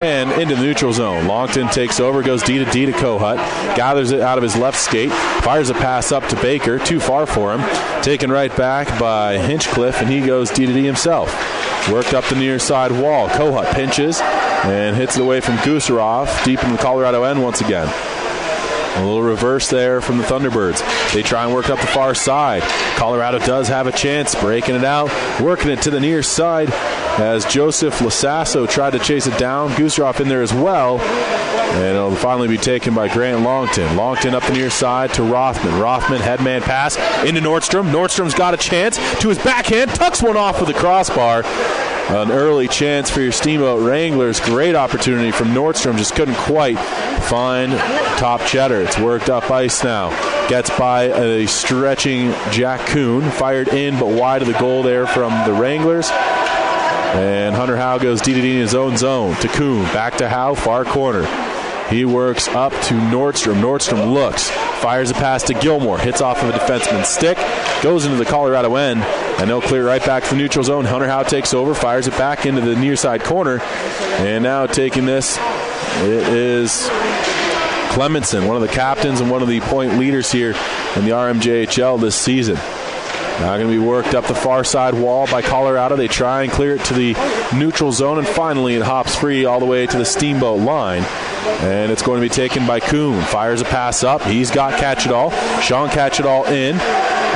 And into the neutral zone. Longton takes over, goes D to D to Kohut, gathers it out of his left skate, fires a pass up to Baker, too far for him, taken right back by Hinchcliffe, and he goes D to D himself. Worked up the near side wall. Kohut pinches and hits it away from Gusarov, deep in the Colorado end once again. A little reverse there from the Thunderbirds. They try and work up the far side. Colorado does have a chance, breaking it out, working it to the near side as Joseph Lasasso tried to chase it down. Gusarov in there as well. And it'll finally be taken by Grant Longton. Longton up the near side to Rothman. Rothman, headman pass into Nordstrom. Nordstrom's got a chance to his backhand, tucks one off with the crossbar. An early chance for your Steamboat Wranglers. Great opportunity from Nordstrom. Just couldn't quite find top cheddar. It's worked up ice now. Gets by a stretching Jack Kuhn. Fired in but wide of the goal there from the Wranglers. And Hunter Howe goes D to D in his own zone to Kuhn. Back to Howe, far corner. He works up to Nordstrom. Nordstrom looks, fires a pass to Gilmore, hits off of a defenseman's stick, goes into the Colorado end, and they'll clear right back to the neutral zone. Hunter Howe takes over, fires it back into the near side corner, and now taking this, it is Clemenson, one of the captains and one of the point leaders here in the RMJHL this season. Now going to be worked up the far side wall by Colorado. They try and clear it to the neutral zone, and finally it hops free all the way to the Steamboat line. And it's going to be taken by Kuhn. Fires a pass up. He's got Catch-It-All. Sean Catch-It-All in.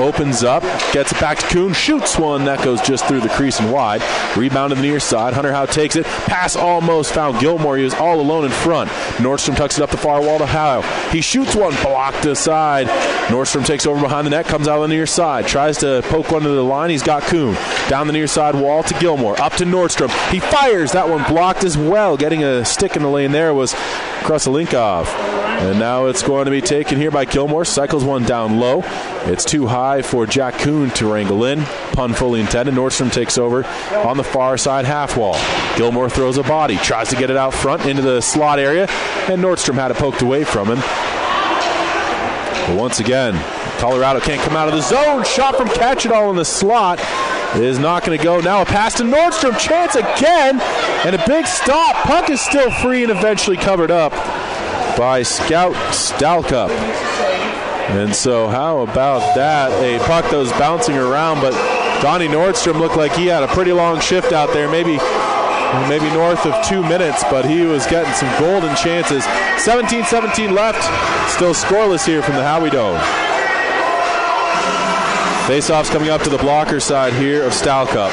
Opens up. Gets it back to Kuhn. Shoots one. That goes just through the crease and wide. Rebound to the near side. Hunter Howe takes it. Pass almost found Gilmore. He was all alone in front. Nordstrom tucks it up the far wall to Howe. He shoots one. Blocked aside. Nordstrom takes over behind the net. Comes out on the near side. Tries to poke one to the line. He's got Kuhn. Down the near side wall to Gilmore. Up to Nordstrom. He fires. That one blocked as well. Getting a stick in the lane there was Krasilinkov. And now it's going to be taken here by Gilmore. Cycles one down low. It's too high for Jack Kuhn to wrangle in. Pun fully intended. Nordstrom takes over on the far side half wall. Gilmore throws a body. Tries to get it out front into the slot area. And Nordstrom had it poked away from him. But once again, Colorado can't come out of the zone. Shot from Catch-It-All in the slot is not going to go. Now a pass to Nordstrom. Chance again. And a big stop. Puck is still free and eventually covered up by Scout Stalkup. And so how about that? A puck that was bouncing around, but Donnie Nordstrom looked like he had a pretty long shift out there, maybe north of 2 minutes, but he was getting some golden chances. 17-17 left. Still scoreless here from the Howie Dome. Faceoff's coming up to the blocker side here of Stalkup.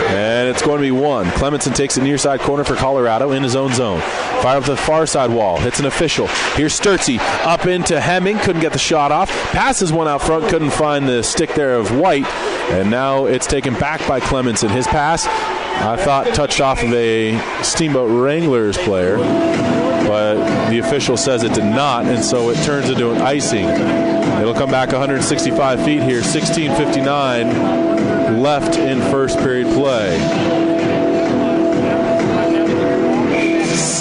And it's going to be one. Clemenson takes the near side corner for Colorado in his own zone. Fire up the far side wall. Hits an official. Here's Sturtsy up into Hemming. Couldn't get the shot off. Passes one out front. Couldn't find the stick there of White. And now it's taken back by Clemenson. His pass, I thought, touched off of a Steamboat Wranglers player. But the official says it did not. And so it turns into an icing. It'll come back 165 feet here. 16:59 left in first period play.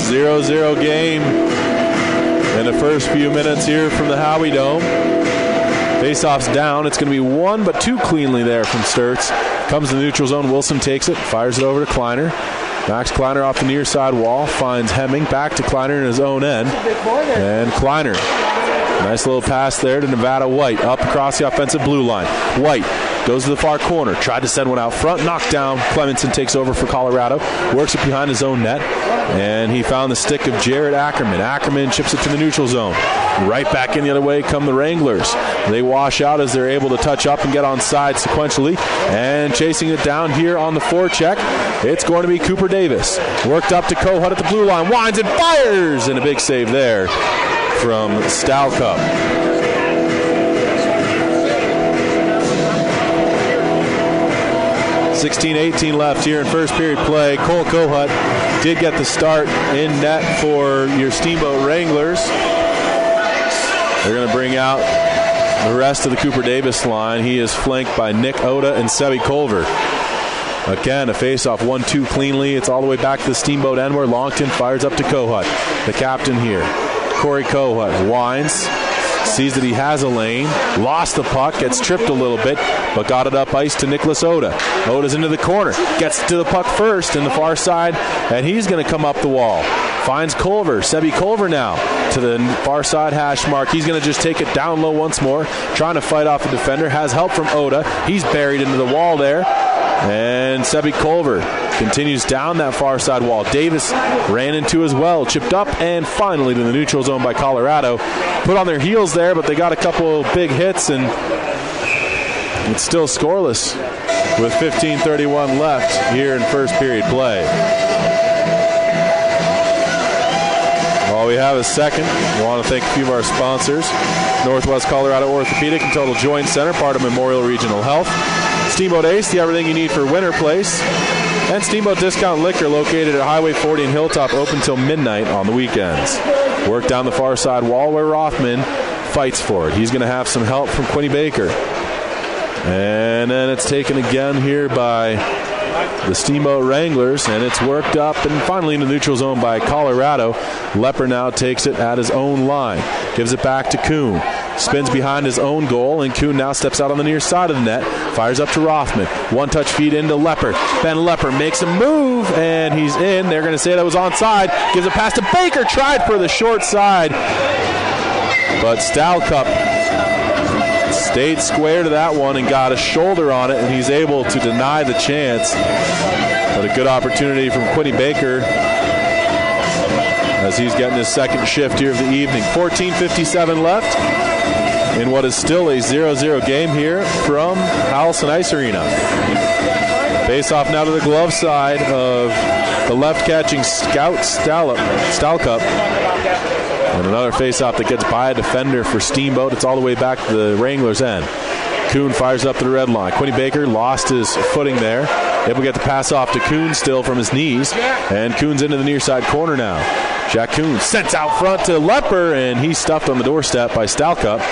0-0 game in the first few minutes here from the Howie Dome. Faceoff's down. It's going to be one, but two cleanly there from Sturts. Comes to the neutral zone. Wilson takes it, fires it over to Kleiner. Max Kleiner off the near side wall, finds Hemming, back to Kleiner in his own end. And Kleiner, nice little pass there to Nevada White, up across the offensive blue line. White goes to the far corner, tried to send one out front, knocked down. Clemenson takes over for Colorado, works it behind his own net, and he found the stick of Jared Ackerman. Ackerman chips it to the neutral zone. Right back in the other way come the Wranglers. They wash out as they're able to touch up and get on side sequentially. And chasing it down here on the forecheck, it's going to be Cooper Davis. Worked up to Kohut at the blue line, winds and fires! And a big save there from Stalkup. $16-18 left here in first period play. Cole Kohut did get the start in net for your Steamboat Wranglers. They're going to bring out the rest of the Cooper Davis line. He is flanked by Nick Oda and Sebi Culver. Again, a face-off 1-2 cleanly. It's all the way back to the Steamboat end where Longton fires up to Kohut. The captain here, Corey Kohut, winds. Sees that he has a lane, lost the puck, gets tripped a little bit, but got it up ice to Nicholas Oda. Oda's into the corner, gets to the puck first in the far side, and he's going to come up the wall. finds Culver. Sebi Culver now to the far side hash mark. He's going to just take it down low once more, trying to fight off a defender. Has help from Oda. He's buried into the wall there. And Sebi Culver continues down that far side wall. Davis ran into as well, chipped up, and finally to the neutral zone by Colorado. Put on their heels there, but they got a couple big hits, and it's still scoreless with 15:31 left here in first period play. While we have a second, I want to thank a few of our sponsors. Northwest Colorado Orthopedic and Total Joint Center, part of Memorial Regional Health. Steamboat Ace, the everything you need for winter place. And Steamboat Discount Liquor, located at Highway 40 in Hilltop, open till midnight on the weekends. Work down the far side wall where Rothman fights for it. He's going to have some help from Quinny Baker. And then it's taken again here by the Steamboat Wranglers, and it's worked up and finally in the neutral zone by Colorado. Lepper now takes it at his own line. Gives it back to Kuhn. Spins behind his own goal, and Kuhn now steps out on the near side of the net. Fires up to Rothman. One-touch feed into Lepper. Ben Lepper makes a move, and he's in. They're going to say that was onside. Gives a pass to Baker. Tried for the short side, but Stalcup stayed square to that one and got a shoulder on it, and he's able to deny the chance. But a good opportunity from Quinny Baker as he's getting his second shift here of the evening. 14:57 left in what is still a 0-0 game here from Allison Ice Arena. Face off now to the glove side of the left-catching Scout Stalcup. And another face-off that gets by a defender for Steamboat. It's all the way back to the Wranglers' end. Kuhn fires up to the red line. Quinny Baker lost his footing there. Able to get the pass off to Kuhn still from his knees. And Kuhn's into the near side corner now. Jack Kuhn sent out front to Lepper, and he's stuffed on the doorstep by Stalcup.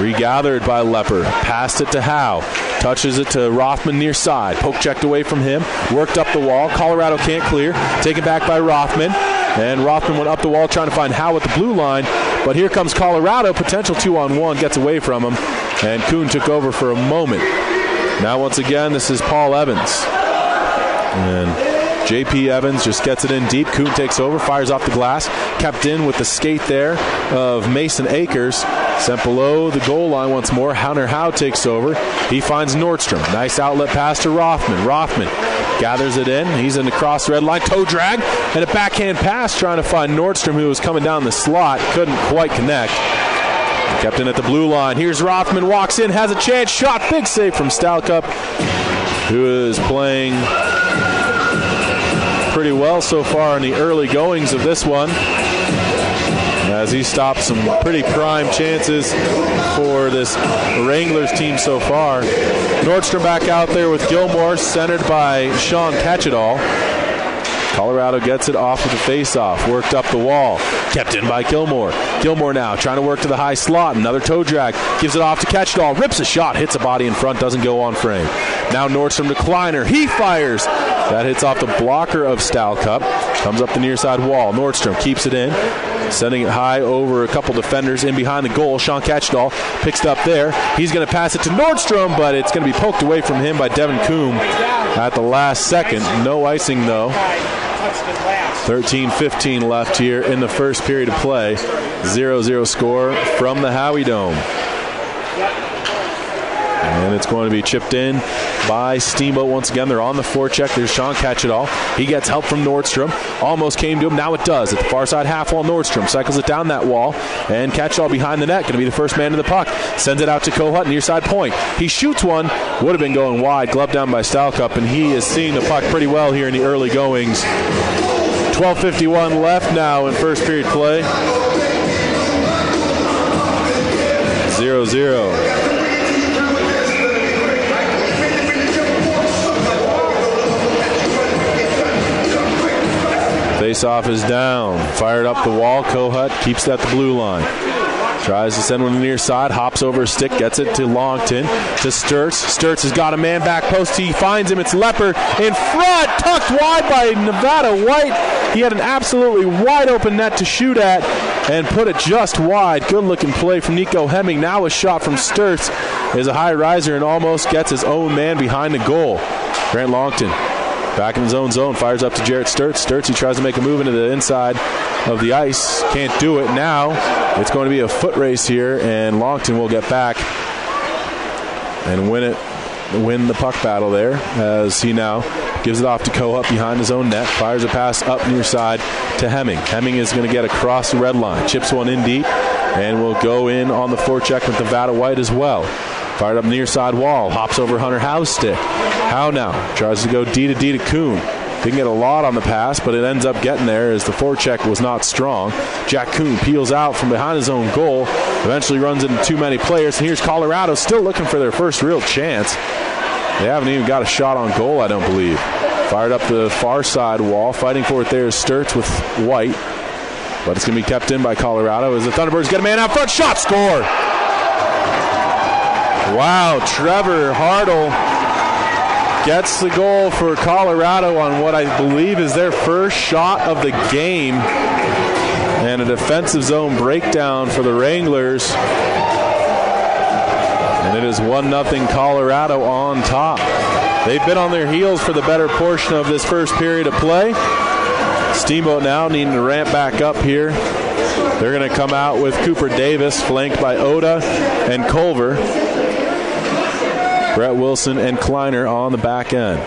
Regathered by Lepper. Passed it to Howe. Touches it to Rothman near side. Poke checked away from him. Worked up the wall. Colorado can't clear. Taken back by Rothman. And Rothman went up the wall trying to find Howe at the blue line. But here comes Colorado. Potential 2-on-1. Gets away from him. And Kuhn took over for a moment. Now once again, this is Paul Evans. And J.P. Evans just gets it in deep. Kuhn takes over, fires off the glass. Kept in with the skate there of Mason Akers. Sent below the goal line once more. Hunter Howe takes over. He finds Nordstrom. Nice outlet pass to Rothman. Rothman gathers it in. He's in the cross red line. Toe drag and a backhand pass trying to find Nordstrom, who was coming down the slot. Couldn't quite connect. Kept in at the blue line. Here's Rothman. Walks in. Has a chance. Shot. Big save from Stalcup, who is playing pretty well so far in the early goings of this one, as he stopped some pretty prime chances for this Wranglers team so far. Nordstrom back out there with Gilmore, centered by Sean Catchedall. Colorado gets it off of the face-off. Worked up the wall. Kept in by Gilmore. Gilmore now trying to work to the high slot. Another toe drag. Gives it off to Catchedall. Rips a shot. Hits a body in front. Doesn't go on frame. Now Nordstrom to Kleiner. He fires. That hits off the blocker of Stalcup. Comes up the near side wall. Nordstrom keeps it in. Sending it high over a couple defenders in behind the goal. Sean Catchedall picks it up there. He's going to pass it to Nordstrom, but it's going to be poked away from him by Devin Coombe at the last second. No icing, though. 13:15 left here in the first period of play. 0-0 score from the Howie Dome. And it's going to be chipped in by Steamboat once again. They're on the forecheck. There's Sean Catchedall. He gets help from Nordstrom. Almost came to him. Now it does. At the far side half wall, Nordstrom cycles it down that wall. And Catchedall behind the net. Going to be the first man to the puck. Sends it out to Kohut near side point. He shoots one. Would have been going wide. Gloved down by Stalcup. And he is seeing the puck pretty well here in the early goings. 12:51 left now in first period play. 0-0. Face-off is down. Fired up the wall. Kohut keeps it at the blue line. Tries to send one to the near side. Hops over a stick. Gets it to Longton. To Sturts. Sturts has got a man back post. He finds him. It's Lepper in front. Tucked wide by Nevada White. He had an absolutely wide open net to shoot at and put it just wide. Good looking play from Nico Hemming. Now a shot from Sturts is a high riser and almost gets his own man behind the goal. Grant Longton Back in his own zone, fires up to Jarrett Sturtz. Sturtz, he tries to make a move into the inside of the ice. Can't do it. Now it's going to be a foot race here, and Longton will get back and win the puck battle there, as he now gives it off to Kohut behind his own net. Fires a pass up near side to Hemming. Hemming is going to get across the red line. Chips one in deep, and will go in on the forecheck with Nevada White as well. Fired up near side wall. Hops over Hunter Howe's stick. Howe now tries to go D to Kuhn. Didn't get a lot on the pass, but it ends up getting there as the forecheck was not strong. Jack Kuhn peels out from behind his own goal. Eventually runs into too many players. And here's Colorado still looking for their first real chance. They haven't even got a shot on goal, I don't believe. Fired up the far side wall. Fighting for it there is Sturtz with White. But it's going to be kept in by Colorado as the Thunderbirds get a man out front. Shot, score! Wow, Trevor Hartle gets the goal for Colorado on what I believe is their first shot of the game. And a defensive zone breakdown for the Wranglers. And it is 1-0 Colorado on top. They've been on their heels for the better portion of this first period of play. Steamboat now needing to ramp back up here. They're going to come out with Cooper Davis, flanked by Oda and Culver. Brett Wilson and Kleiner on the back end.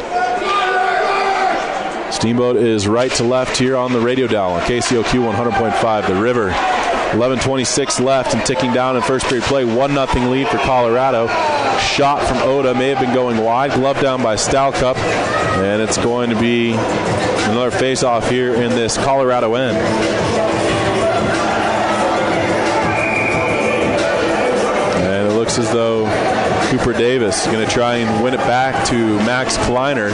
Steamboat is right to left here on the radio dial on KCOQ 100.5. The River. 11:26 left and ticking down in first period play. 1-0 lead for Colorado. Shot from Oda may have been going wide. Glove down by Stalcup. And it's going to be another face-off here in this Colorado end. And it looks as though Cooper Davis is going to try and win it back to Max Kleiner.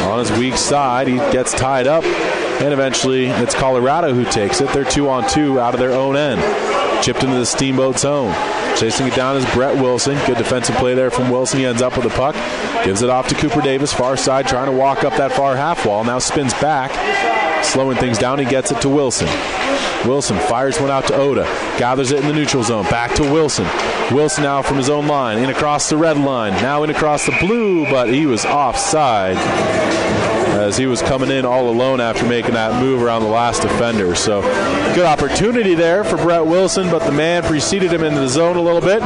On his weak side, he gets tied up, and eventually it's Colorado who takes it. They're 2-on-2 out of their own end. Chipped into the Steamboat zone. Chasing it down is Brett Wilson. Good defensive play there from Wilson. He ends up with the puck. Gives it off to Cooper Davis, far side, trying to walk up that far half wall. Now spins back. Slowing things down, he gets it to Wilson. Wilson fires one out to Oda. Gathers it in the neutral zone. Back to Wilson. Wilson now from his own line. In across the red line. Now in across the blue, but he was offside as he was coming in all alone after making that move around the last defender. So good opportunity there for Brett Wilson, but the man preceded him into the zone a little bit.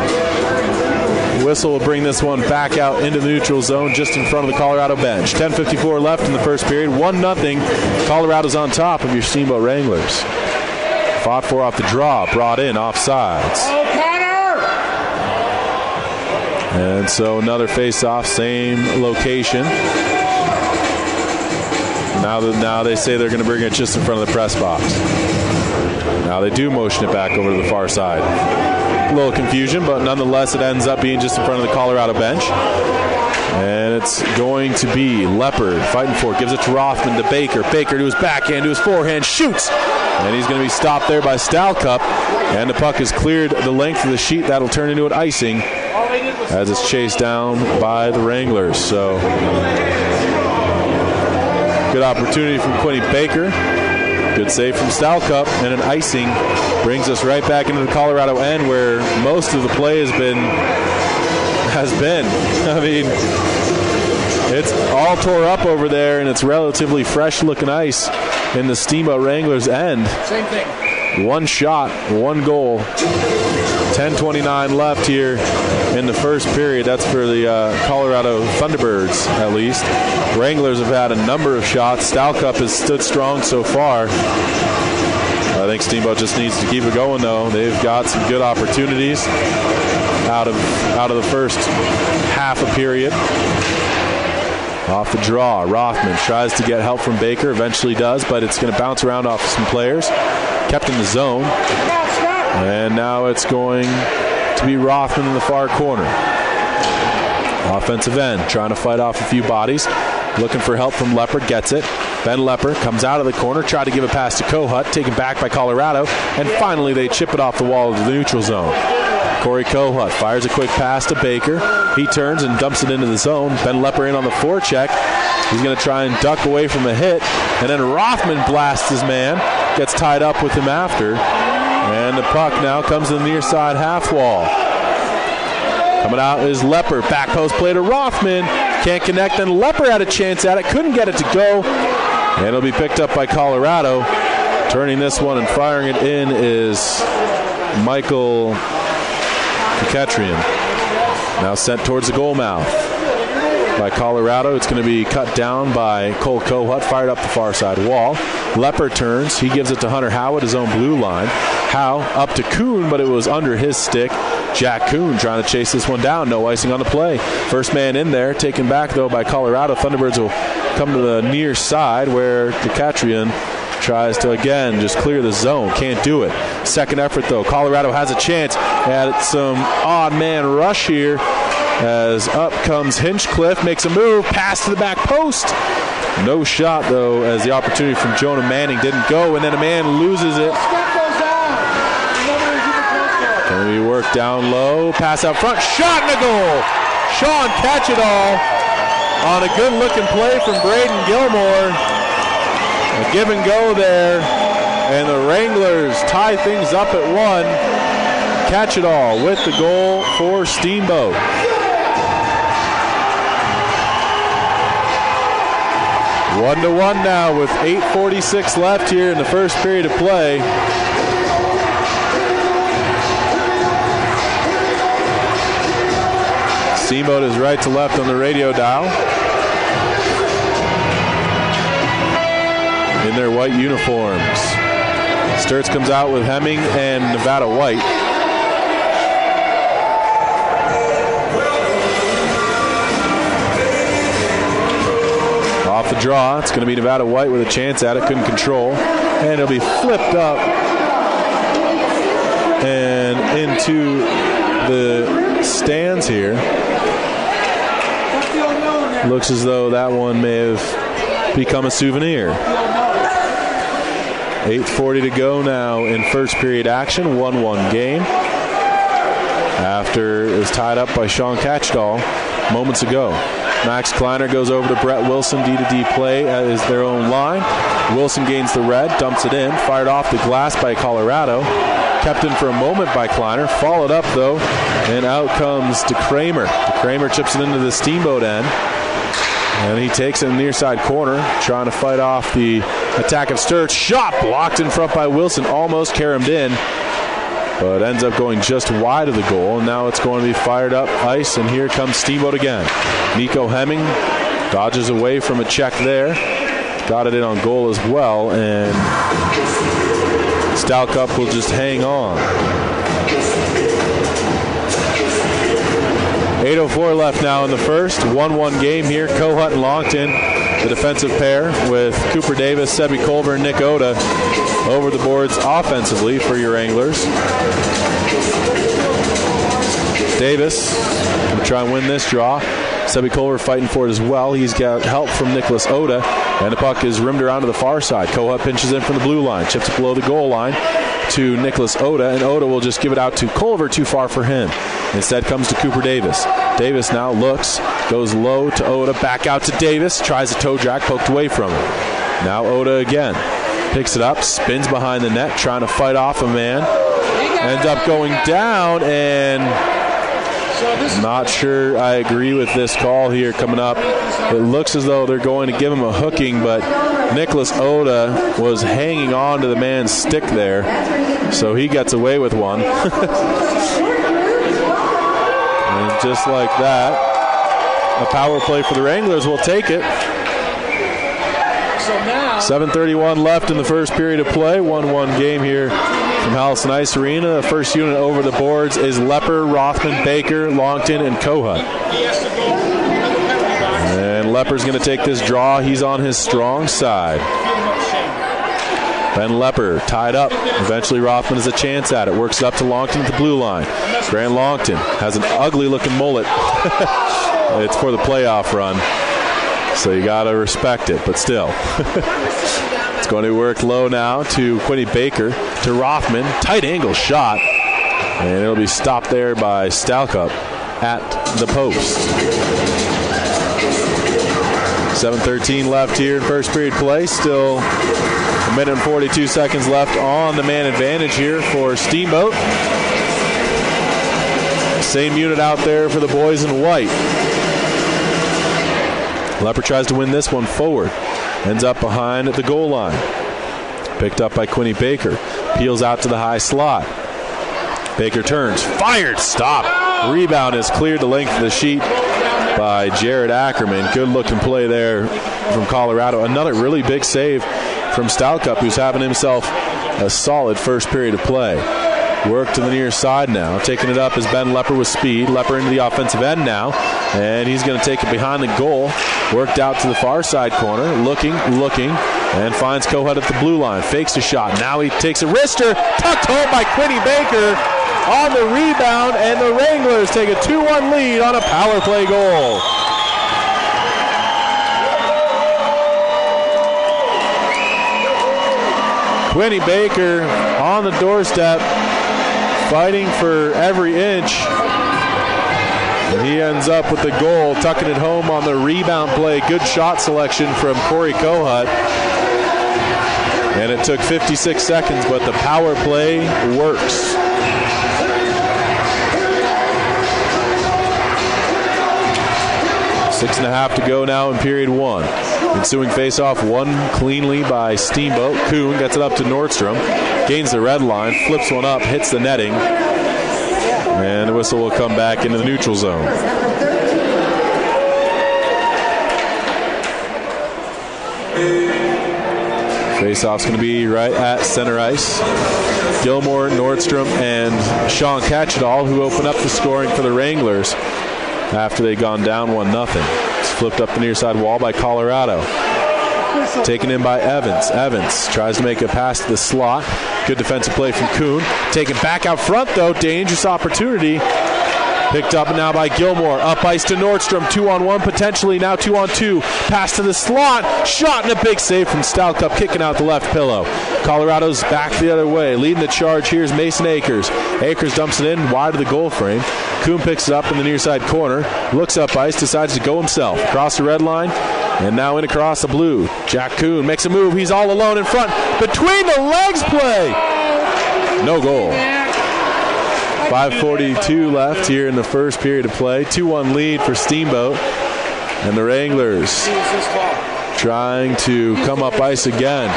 Whistle will bring this one back out into the neutral zone just in front of the Colorado bench. 10:54 left in the first period. 1-0. Colorado's on top of your Steamboat Wranglers. Fought for off the draw, brought in offsides. And so another face-off, same location. Now they say they're going to bring it just in front of the press box. Now they do motion it back over to the far side. A little confusion, but nonetheless it ends up being just in front of the Colorado bench. And it's going to be Leopard fighting for it. Gives it to Rothman, to Baker. Baker to his backhand, to his forehand, shoots. And he's going to be stopped there by Stalcup. And the puck has cleared the length of the sheet. That'll turn into an icing as it's chased down by the Wranglers. So good opportunity from Quinny Baker. Good save from Stalcup, and an icing brings us right back into the Colorado end where most of the play has been. I mean, it's all tore up over there, and it's relatively fresh-looking ice in the Steamboat Wranglers end. Same thing. One shot, one goal. 10:29 left here in the first period. That's for the Colorado Thunderbirds, at least. Wranglers have had a number of shots. Stalcup has stood strong so far. I think Steamboat just needs to keep it going, though. They've got some good opportunities out of the first half a period. Off the draw, Rothman tries to get help from Baker, eventually does, but it's going to bounce around off some players. Kept in the zone. And now it's going to be Rothman in the far corner. Offensive end, trying to fight off a few bodies. Looking for help from Leopard, gets it. Ben Leopard comes out of the corner, tried to give a pass to Kohut, taken back by Colorado, and finally they chip it off the wall of the neutral zone. Corey Kohut fires a quick pass to Baker. He turns and dumps it into the zone. Ben Leopard in on the forecheck. He's going to try and duck away from the hit, and then Rothman blasts his man, gets tied up with him after, and the puck now comes to the near side half wall. Coming out is Leopard. Back post play to Rothman. Can't connect, and Lepper had a chance at it. Couldn't get it to go. And it'll be picked up by Colorado. Turning this one and firing it in is Michael Katrian. Now sent towards the goal mouth by Colorado. It's going to be cut down by Cole Kohut, fired up the far side wall. Lepper turns. He gives it to Hunter Howe at his own blue line. Howe up to Kuhn, but it was under his stick. Jack Kuhn trying to chase this one down. No icing on the play. First man in there, taken back, though, by Colorado. Thunderbirds will come to the near side where Katrian tries to, again, just clear the zone. Can't do it. Second effort, though. Colorado has a chance at some odd man rush here as up comes Hinchcliffe, makes a move, pass to the back post. No shot, though, as the opportunity from Jonah Manning didn't go, and then a man loses it. Can we work down low? Pass out front. Shot in the goal. Sean Catch-it-all on a good-looking play from Braden Gilmore. A give and go there, and the Wranglers tie things up at 1. Catch-it-all with the goal for Steamboat. One to one now with 8:46 left here in the first period of play. Steamboat is right to left on the radio dial in their white uniforms. Sturts comes out with Hemming and Nevada White. Off the draw, it's going to be Nevada White with a chance at it, couldn't control, and it'll be flipped up and into the stands here. Looks as though that one may have become a souvenir. 8:40 to go now in first period action, 1-1 game. After it was tied up by Sean Catchdahl moments ago. Max Kleiner goes over to Brett Wilson, D-to-D play is their own line. Wilson gains the red, dumps it in, fired off the glass by Colorado. Kept in for a moment by Kleiner, followed up though, and out comes DeKramer. DeKramer chips it into the Steamboat end, and he takes it in the near side corner, trying to fight off the attack of Sturts. Shot blocked in front by Wilson, almost caromed in, but ends up going just wide of the goal. And now it's going to be fired up ice, and here comes Steamboat again. Nico Hemming dodges away from a check there. Got it in on goal as well, and Stalcup will just hang on. 8:04 left now in the first. 1-1 game here. Kohut and Longton, the defensive pair, with Cooper Davis, Sebi Culver, and Nick Oda over the boards offensively for your Wranglers. Davis will try and win this draw. Sebi Culver fighting for it as well. He's got help from Nicholas Oda, and the puck is rimmed around to the far side. Kohut pinches in from the blue line, chips it below the goal line to Nicholas Oda, and Oda will just give it out to Culver, too far for him. Instead comes to Cooper Davis. Davis now looks, goes low to Oda, back out to Davis, tries a toe drag, poked away from him. Now Oda again, picks it up, spins behind the net, trying to fight off a man. Ends up going down, and not sure I agree with this call here coming up. It looks as though they're going to give him a hooking, but Nicholas Oda was hanging on to the man's stick there, so he gets away with one. And just like that, a power play for the Wranglers will take it. 7:31 left in the first period of play. 1-1 game here from Hallison Ice Arena. The first unit over the boards is Lepper, Rothman, Baker, Longton, and Kohut. And Lepper's going to take this draw. He's on his strong side. Ben Lepper tied up. Eventually Rothman has a chance at it. Works it up to Longton at the blue line. Grant Longton has an ugly-looking mullet. It's for the playoff run, so you got to respect it, but still. It's going to work low now to Quinny Baker, to Rothman. Tight angle shot, and it'll be stopped there by Stalcup at the post. 7:13 left here in first period play. Still a minute and 42 seconds left on the man advantage here for Steamboat. Same unit out there for the boys in white. Lepper tries to win this one forward. Ends up behind the goal line. Picked up by Quinny Baker. Peels out to the high slot. Baker turns. Fired. Stop. Rebound is cleared the length of the sheet by Jared Ackerman. Good looking play there from Colorado. Another really big save from Stalcup, who's having himself a solid first period of play. Work to the near side now. Taking it up is Ben Lepper with speed. Lepper into the offensive end now. And he's going to take it behind the goal. Worked out to the far side corner. Looking, and finds Kohut at the blue line. Fakes a shot. Now he takes a wrister. Tucked home by Quinny Baker on the rebound. And the Wranglers take a 2-1 lead on a power play goal. Quinny Baker on the doorstep, fighting for every inch. And he ends up with the goal, tucking it home on the rebound play. Good shot selection from Corey Kohut. And it took 56 seconds, but the power play works. Six and a half to go now in period one. Ensuing faceoff won cleanly by Steamboat. Kuhn gets it up to Nordstrom. Gains the red line, flips one up, hits the netting. And the whistle will come back into the neutral zone. Faceoff's going to be right at center ice. Gilmore, Nordstrom, and Sean Catchedall, who open up the scoring for the Wranglers after they'd gone down 1-0. It's flipped up the near side wall by Colorado. Taken in by Evans. Evans tries to make a pass to the slot. Good defensive play from Kuhn. Taken back out front, though. Dangerous opportunity. Picked up now by Gilmore. Up ice to Nordstrom. 2-on-1 potentially. Now 2-on-2. Pass to the slot. Shot and a big save from Stalcup, kicking out the left pillow. Colorado's back the other way. Leading the charge here is Mason Akers. Akers dumps it in wide of the goal frame. Kuhn picks it up in the near side corner. Looks up ice. Decides to go himself. Across the red line. And now in across the blue. Jack Kuhn makes a move. He's all alone in front. Between the legs play. No goal. 5:42 left here in the first period of play. 2-1 lead for Steamboat. And the Wranglers trying to come up ice again.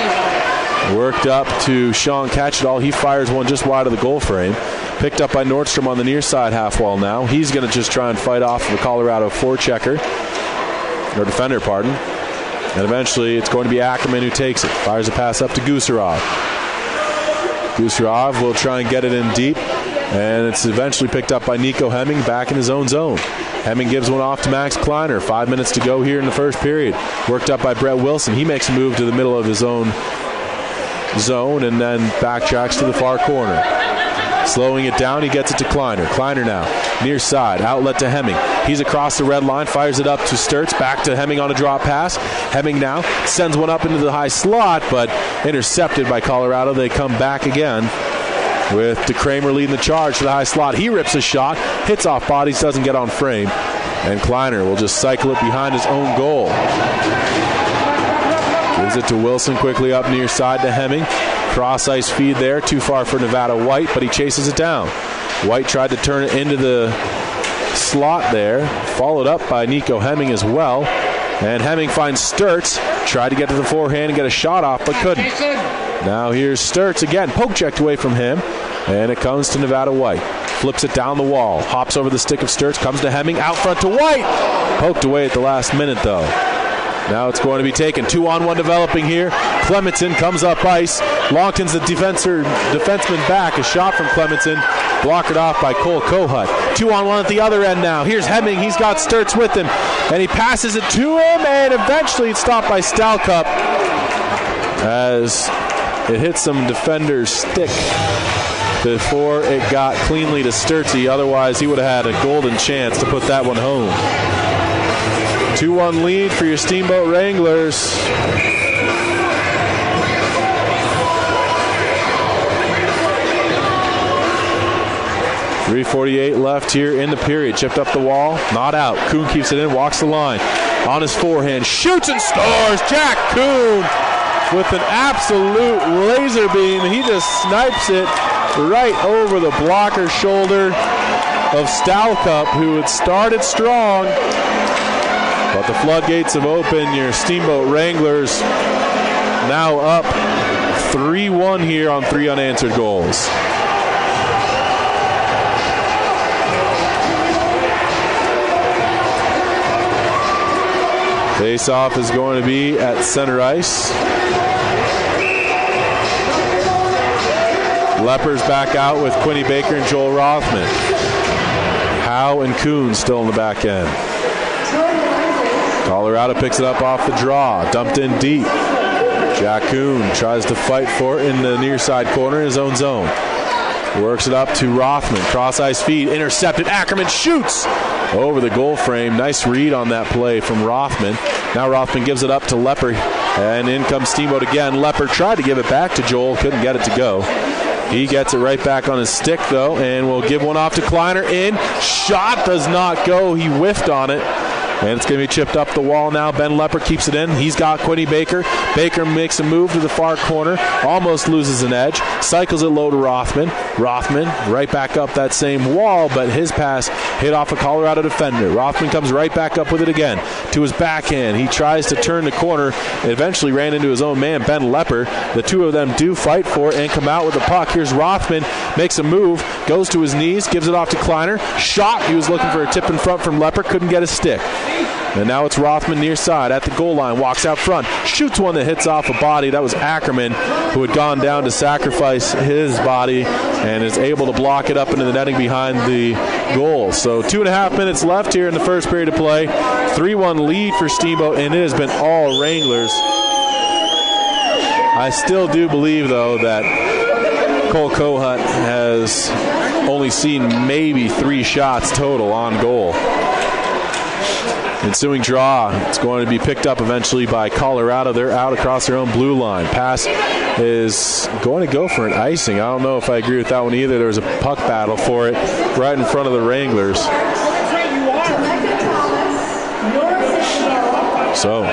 Worked up to Sean Catchedall. He fires one just wide of the goal frame. Picked up by Nordstrom on the near side half wall now. He's going to just try and fight off the Colorado forechecker. Or defender, pardon. And eventually it's going to be Ackerman who takes it. Fires a pass up to Gusarov. Gusarov will try and get it in deep. And it's eventually picked up by Nico Hemming back in his own zone. Hemming gives one off to Max Kleiner. 5 minutes to go here in the first period. Worked up by Brett Wilson. He makes a move to the middle of his own zone and then backtracks to the far corner. Slowing it down, he gets it to Kleiner. Kleiner now, near side, outlet to Hemming. He's across the red line, fires it up to Sturtz, back to Hemming on a drop pass. Hemming now sends one up into the high slot, but intercepted by Colorado. They come back again with DeKramer leading the charge to the high slot. He rips a shot, hits off bodies, doesn't get on frame, and Kleiner will just cycle it behind his own goal. Gives it to Wilson quickly up near side to Hemming. Cross ice feed there, too far for Nevada White, but he chases it down. White tried to turn it into the slot there, followed up by Nico Hemming as well. And Hemming finds Sturtz, tried to get to the forehand and get a shot off, but couldn't. Now here's Sturtz again, poke checked away from him, and it comes to Nevada White. Flips it down the wall, hops over the stick of Sturtz, comes to Hemming, out front to White. Poked away at the last minute though. Now it's going to be taken. 2-on-1 developing here. Clemenson comes up ice. Longton's the defenseman back. A shot from Clemenson. Blocked off by Cole Kohut. 2-on-1 at the other end now. Here's Hemming. He's got Sturtz with him. And he passes it to him. And eventually it's stopped by Stalcup as it hit some defender's stick before it got cleanly to Sturtzy. Otherwise he would have had a golden chance to put that one home. 2-1 lead for your Steamboat Wranglers. .348 left here in the period. Chipped up the wall, not out. Kuhn keeps it in, walks the line. On his forehand, shoots and scores. Jack Kuhn with an absolute laser beam. He just snipes it right over the blocker's shoulder of Stalcup, who had started strong. But the floodgates have opened. Your Steamboat Wranglers now up 3-1 here on 3 unanswered goals. Face-off is going to be at center ice. Lepers back out with Quinny Baker and Joel Rothman. Howe and Kuhn still in the back end. Colorado picks it up off the draw. Dumped in deep. Jack Kuhn tries to fight for it in the near side corner in his own zone. Works it up to Rothman. Cross-ice feed. Intercepted. Ackerman shoots over the goal frame. Nice read on that play from Rothman. Now Rothman gives it up to Lepper. And in comes Steamboat again. Lepper tried to give it back to Joel. Couldn't get it to go. He gets it right back on his stick, though, and will give one off to Kleiner. In. Shot does not go. He whiffed on it. And it's going to be chipped up the wall now. Ben Lepper keeps it in. He's got Quinny Baker. Baker makes a move to the far corner. Almost loses an edge. Cycles it low to Rothman. Rothman right back up that same wall, but his pass hit off a Colorado defender. Rothman comes right back up with it again to his backhand. He tries to turn the corner. Eventually ran into his own man, Ben Lepper. The two of them do fight for it and come out with the puck. Here's Rothman. Makes a move. Goes to his knees. Gives it off to Kleiner. Shot. He was looking for a tip in front from Lepper. Couldn't get a stick. And now it's Rothman near side at the goal line. Walks out front. Shoots one that hits off a body. That was Ackerman, who had gone down to sacrifice his body and is able to block it up into the netting behind the goal. So 2.5 minutes left here in the first period of play. 3-1 lead for Steamboat, and it has been all Wranglers. I still do believe, though, that Cole Kohut has only seen maybe 3 shots total on goal. Ensuing draw, it's going to be picked up eventually by Colorado. They're out across their own blue line. Pass is going to go for an icing. I don't know if I agree with that one either. There was a puck battle for it right in front of the Wranglers. So,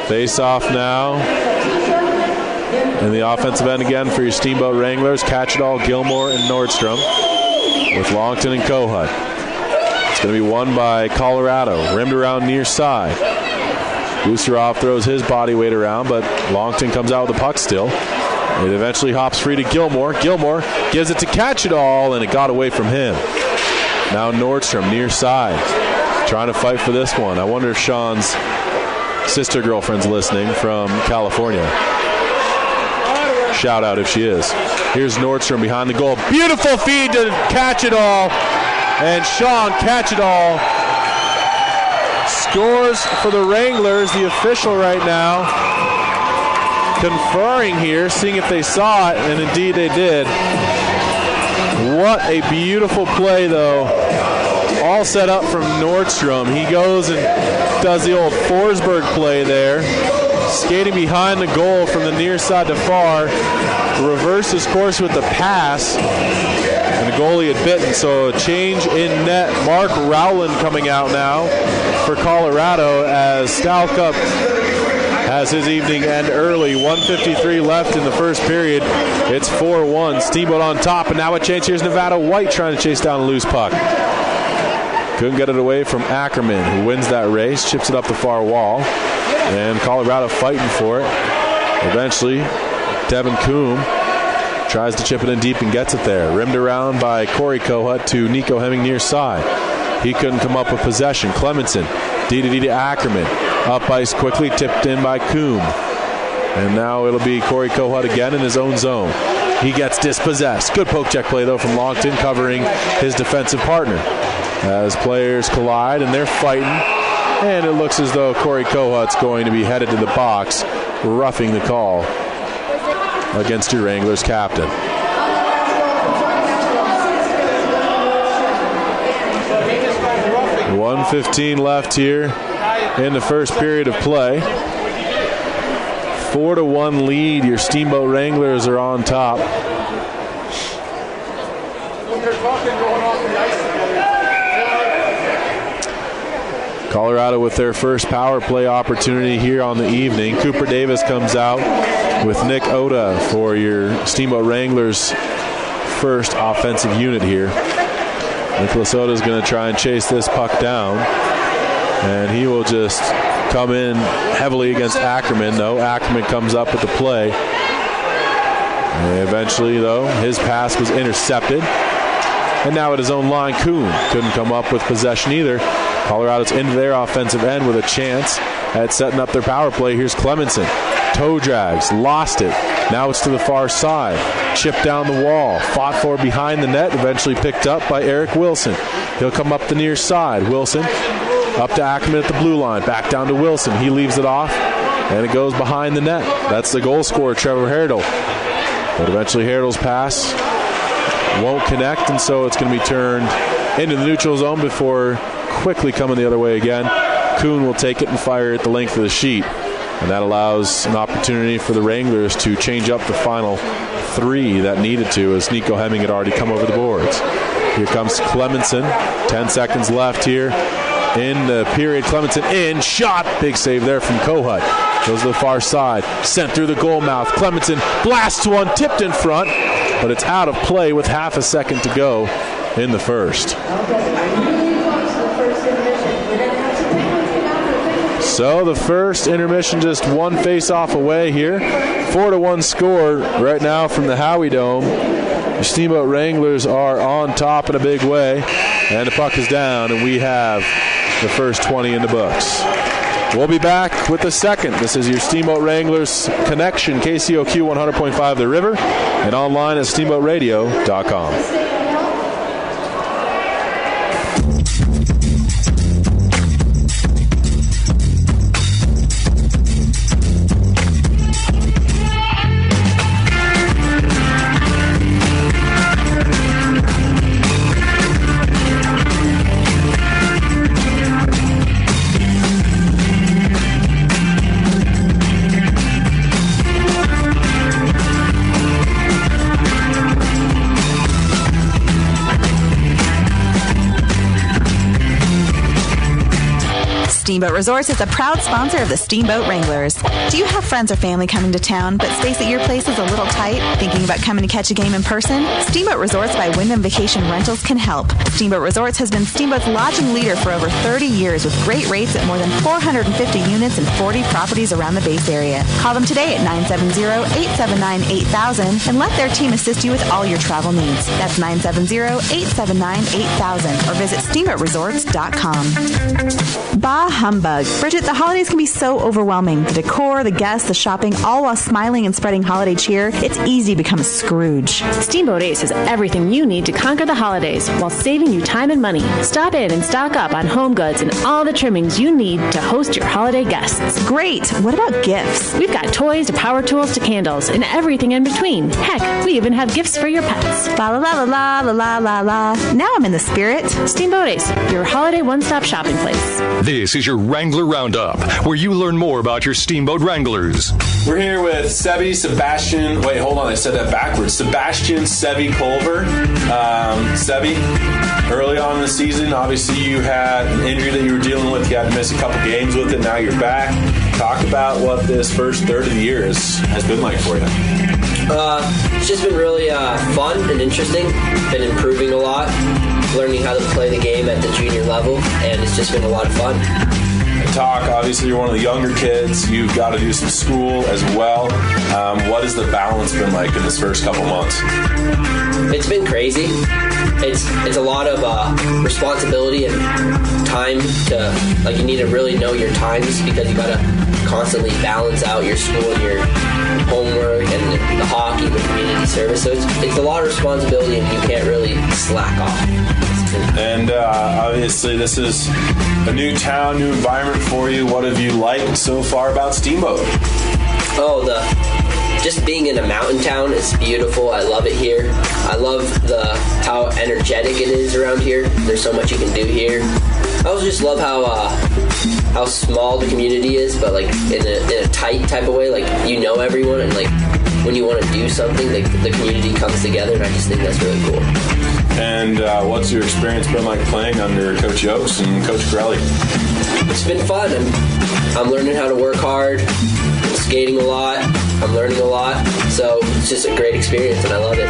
face off now. And the offensive end again for your Steamboat Wranglers. Catch it all, Gilmore and Nordstrom with Longton and Kohut. Going to be won by Colorado. Rimmed around near side. Gooserov throws his body weight around, but Longton comes out with the puck still. It eventually hops free to Gilmore. Gilmore gives it to Catch It All, and it got away from him. Now Nordstrom near side. Trying to fight for this one. I wonder if Sean's sister girlfriend's listening from California. Shout out if she is. Here's Nordstrom behind the goal. Beautiful feed to Catch It All. And Sean Catch It All scores for the Wranglers. The official right now conferring here, seeing if they saw it, and indeed they did. What a beautiful play, though. All set up from Nordstrom. He goes and does the old Forsberg play there. Skating behind the goal from the near side to far. Reverses course with the pass. And the goalie had bitten, so a change in net. Mark Rowland coming out now for Colorado as Stalcup has his evening end early. 1:53 left in the first period. It's 4-1. Steamboat on top, and now a change. Here's Nevada White trying to chase down a loose puck. Couldn't get it away from Ackerman, who wins that race, chips it up the far wall, and Colorado fighting for it. Eventually, Devin Coombe tries to chip it in deep and gets it there. Rimmed around by Corey Kohut to Nico Hemming near side. He couldn't come up with possession. Clemenson, D to Ackerman. Up ice quickly, tipped in by Coombe. And now it'll be Corey Kohut again in his own zone. He gets dispossessed. Good poke check play, though, from Longton, covering his defensive partner. As players collide, and they're fighting. And it looks as though Corey Kohut's going to be headed to the box, roughing the call against your Wranglers captain. .1:15 left here in the first period of play. 4-1 lead. Your Steamboat Wranglers are on top. Colorado with their first power play opportunity here on the evening. Cooper Davis comes out with Nick Oda for your Steamboat Wranglers' first offensive unit here. Nicholas Oda is going to try and chase this puck down. And he will just come in heavily against Ackerman, though. Ackerman comes up with the play. And eventually, though, his pass was intercepted. And now at his own line, Kuhn couldn't come up with possession either. Colorado's into their offensive end with a chance at setting up their power play. Here's Clemenson. Toe drags, lost it. Now it's to the far side. Chipped down the wall, fought for behind the net, eventually picked up by Eric Wilson. He'll come up the near side. Wilson up to Ackerman at the blue line, back down to Wilson. He leaves it off, and it goes behind the net. That's the goal scorer, Trevor Herdel. But eventually Herdel's pass won't connect, and so it's going to be turned into the neutral zone before quickly coming the other way again. Kuhn will take it and fire at the length of the sheet. And that allows an opportunity for the Wranglers to change up the final three that needed to, as Nico Hemming had already come over the boards. Here comes Clemenson. 10 seconds left here in the period. Clemenson in, shot. Big save there from Kohut. Goes to the far side. Sent through the goal mouth. Clemenson blasts one, tipped in front, but it's out of play with half a second to go in the first. So the first intermission just one face-off away here. 4-1 score right now from the Howie Dome. The Steamboat Wranglers are on top in a big way. And the puck is down, and we have the first 20 in the books. We'll be back with the second. This is your Steamboat Wranglers connection, KCOQ 100.5 The River, and online at steamboatradio.com. Steamboat Resorts is a proud sponsor of the Steamboat Wranglers. Do you have friends or family coming to town, but space at your place is a little tight? Thinking about coming to catch a game in person? Steamboat Resorts by Wyndham Vacation Rentals can help. Steamboat Resorts has been Steamboat's lodging leader for over 30 years with great rates at more than 450 units and 40 properties around the base area. Call them today at 970-879-8000 and let their team assist you with all your travel needs. That's 970-879-8000 or visit steamboatresorts.com. Bah humbug. Bridget, the holidays can be so overwhelming. The decor, the guests, the shopping, all while smiling and spreading holiday cheer. It's easy to become a Scrooge. Steamboat Ace has everything you need to conquer the holidays while saving you time and money. Stop in and stock up on home goods and all the trimmings you need to host your holiday guests. Great. What about gifts? We've got toys to power tools to candles and everything in between. Heck, we even have gifts for your pets. La la la la la la la la. Now I'm in the spirit. Steamboat Ace, your holiday one-stop shopping place. This is your Wrangler Roundup, where you learn more about your Steamboat Wranglers. We're here with Sebastian, wait, hold on, I said that backwards. Sebastian Culver. Sebi, early on in the season, obviously you had an injury that you were dealing with. You had to miss a couple games with it. Now you're back. Talk about what this first third of the year has been like for you. It's just been really fun and interesting. Been improving a lot, learning how to play the game at the junior level, and it's just been a lot of fun. Obviously you're one of the younger kids. You've got to do some school as well. What has the balance been like in this first couple months? It's been crazy. It's a lot of responsibility and time to, like, you need to really know your times because you got to constantly balance out your school and your homework and the hockey, the community service. So it's a lot of responsibility and you can't really slack off. And obviously this is a new town, new environment for you. What have you liked so far about Steamboat? Just being in a mountain town is beautiful. I love it here. I love how energetic it is around here. There's so much you can do here. I also just love how small the community is, but like in a tight type of way. Like, you know everyone, and like when you want to do something, like the community comes together, and I just think that's really cool. And what's your experience been like playing under Coach Yokes and Coach Corelli? It's been fun. I'm learning how to work hard. I'm skating a lot. I'm learning a lot. So it's just a great experience, and I love it.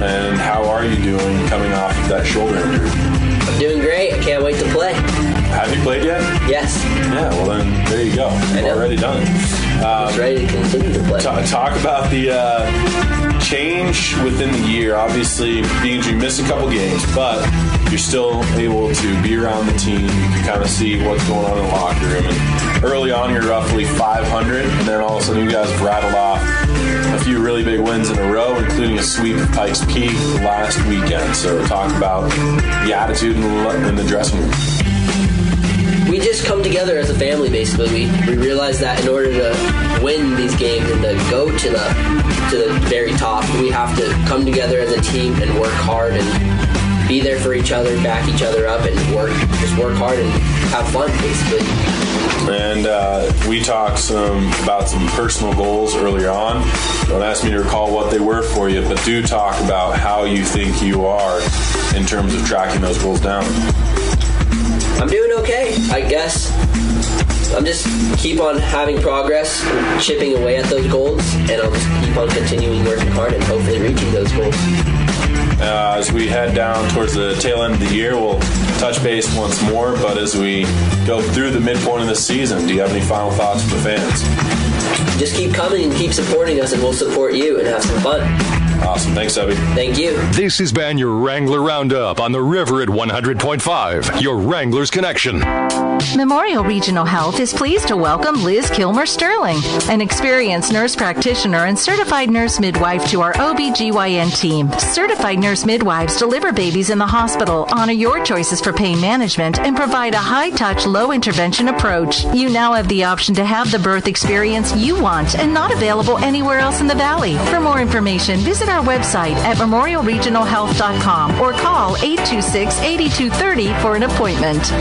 and how are you doing coming off of that shoulder injury? I'm doing great. I can't wait to play. Have you played yet? Yes. Yeah, well then, there you go. You've already done it. I'm ready to continue to play. Talk about the change within the year. Obviously, being you missed a couple games, but you're still able to be around the team. You can kind of see what's going on in the locker room. And early on, you're roughly 500, and then all of a sudden you guys have rattled off a few really big wins in a row, including a sweep of Pikes Peak last weekend. So talk about the attitude in the dressing room. We just come together as a family, basically. We realize that in order to win these games and to go to the very top, we have to come together as a team and work hard and be there for each other, back each other up, and work hard and have fun, basically. And we talked about some personal goals earlier on. Don't ask me to recall what they were for you, but do talk about how you think you are in terms of tracking those goals down. I'm doing okay, I guess. I'm just keep on having progress, chipping away at those goals, and I'll just keep on continuing working hard and hopefully reaching those goals. As we head down towards the tail end of the year, we'll touch base once more, but as we go through the midpoint of the season, do you have any final thoughts for the fans? Just keep coming and keep supporting us, and we'll support you and have some fun. Awesome. Thanks, Ebby. Thank you. This has been your Wrangler Roundup on the river at 100.5, your Wranglers Connection. Memorial Regional Health is pleased to welcome Liz Kilmer-Sterling, an experienced nurse practitioner and certified nurse midwife, to our OBGYN team. Certified nurse midwives deliver babies in the hospital, honor your choices for pain management, and provide a high-touch, low-intervention approach. You now have the option to have the birth experience you want and not available anywhere else in the Valley. For more information, visit our website at memorialregionalhealth.com or call 826-8230 for an appointment.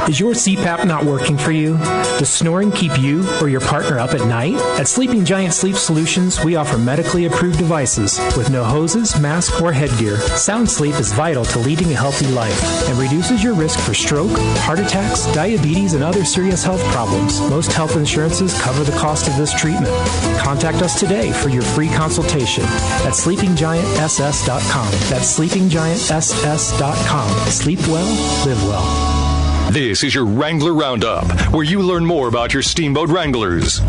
Is your CPAP not working for you? Does snoring keep you or your partner up at night? At Sleeping Giant Sleep Solutions, we offer medically approved devices with no hoses, mask, or headgear. Sound sleep is vital to leading a healthy life and reduces your risk for stroke, heart attacks, diabetes, and other serious health problems. Most health insurances cover the cost of this treatment. Contact us today for your free consultation at sleepinggiantss.com. That's sleepinggiantss.com. Sleep well, live well. This is your Wrangler Roundup, where you learn more about your Steamboat Wranglers.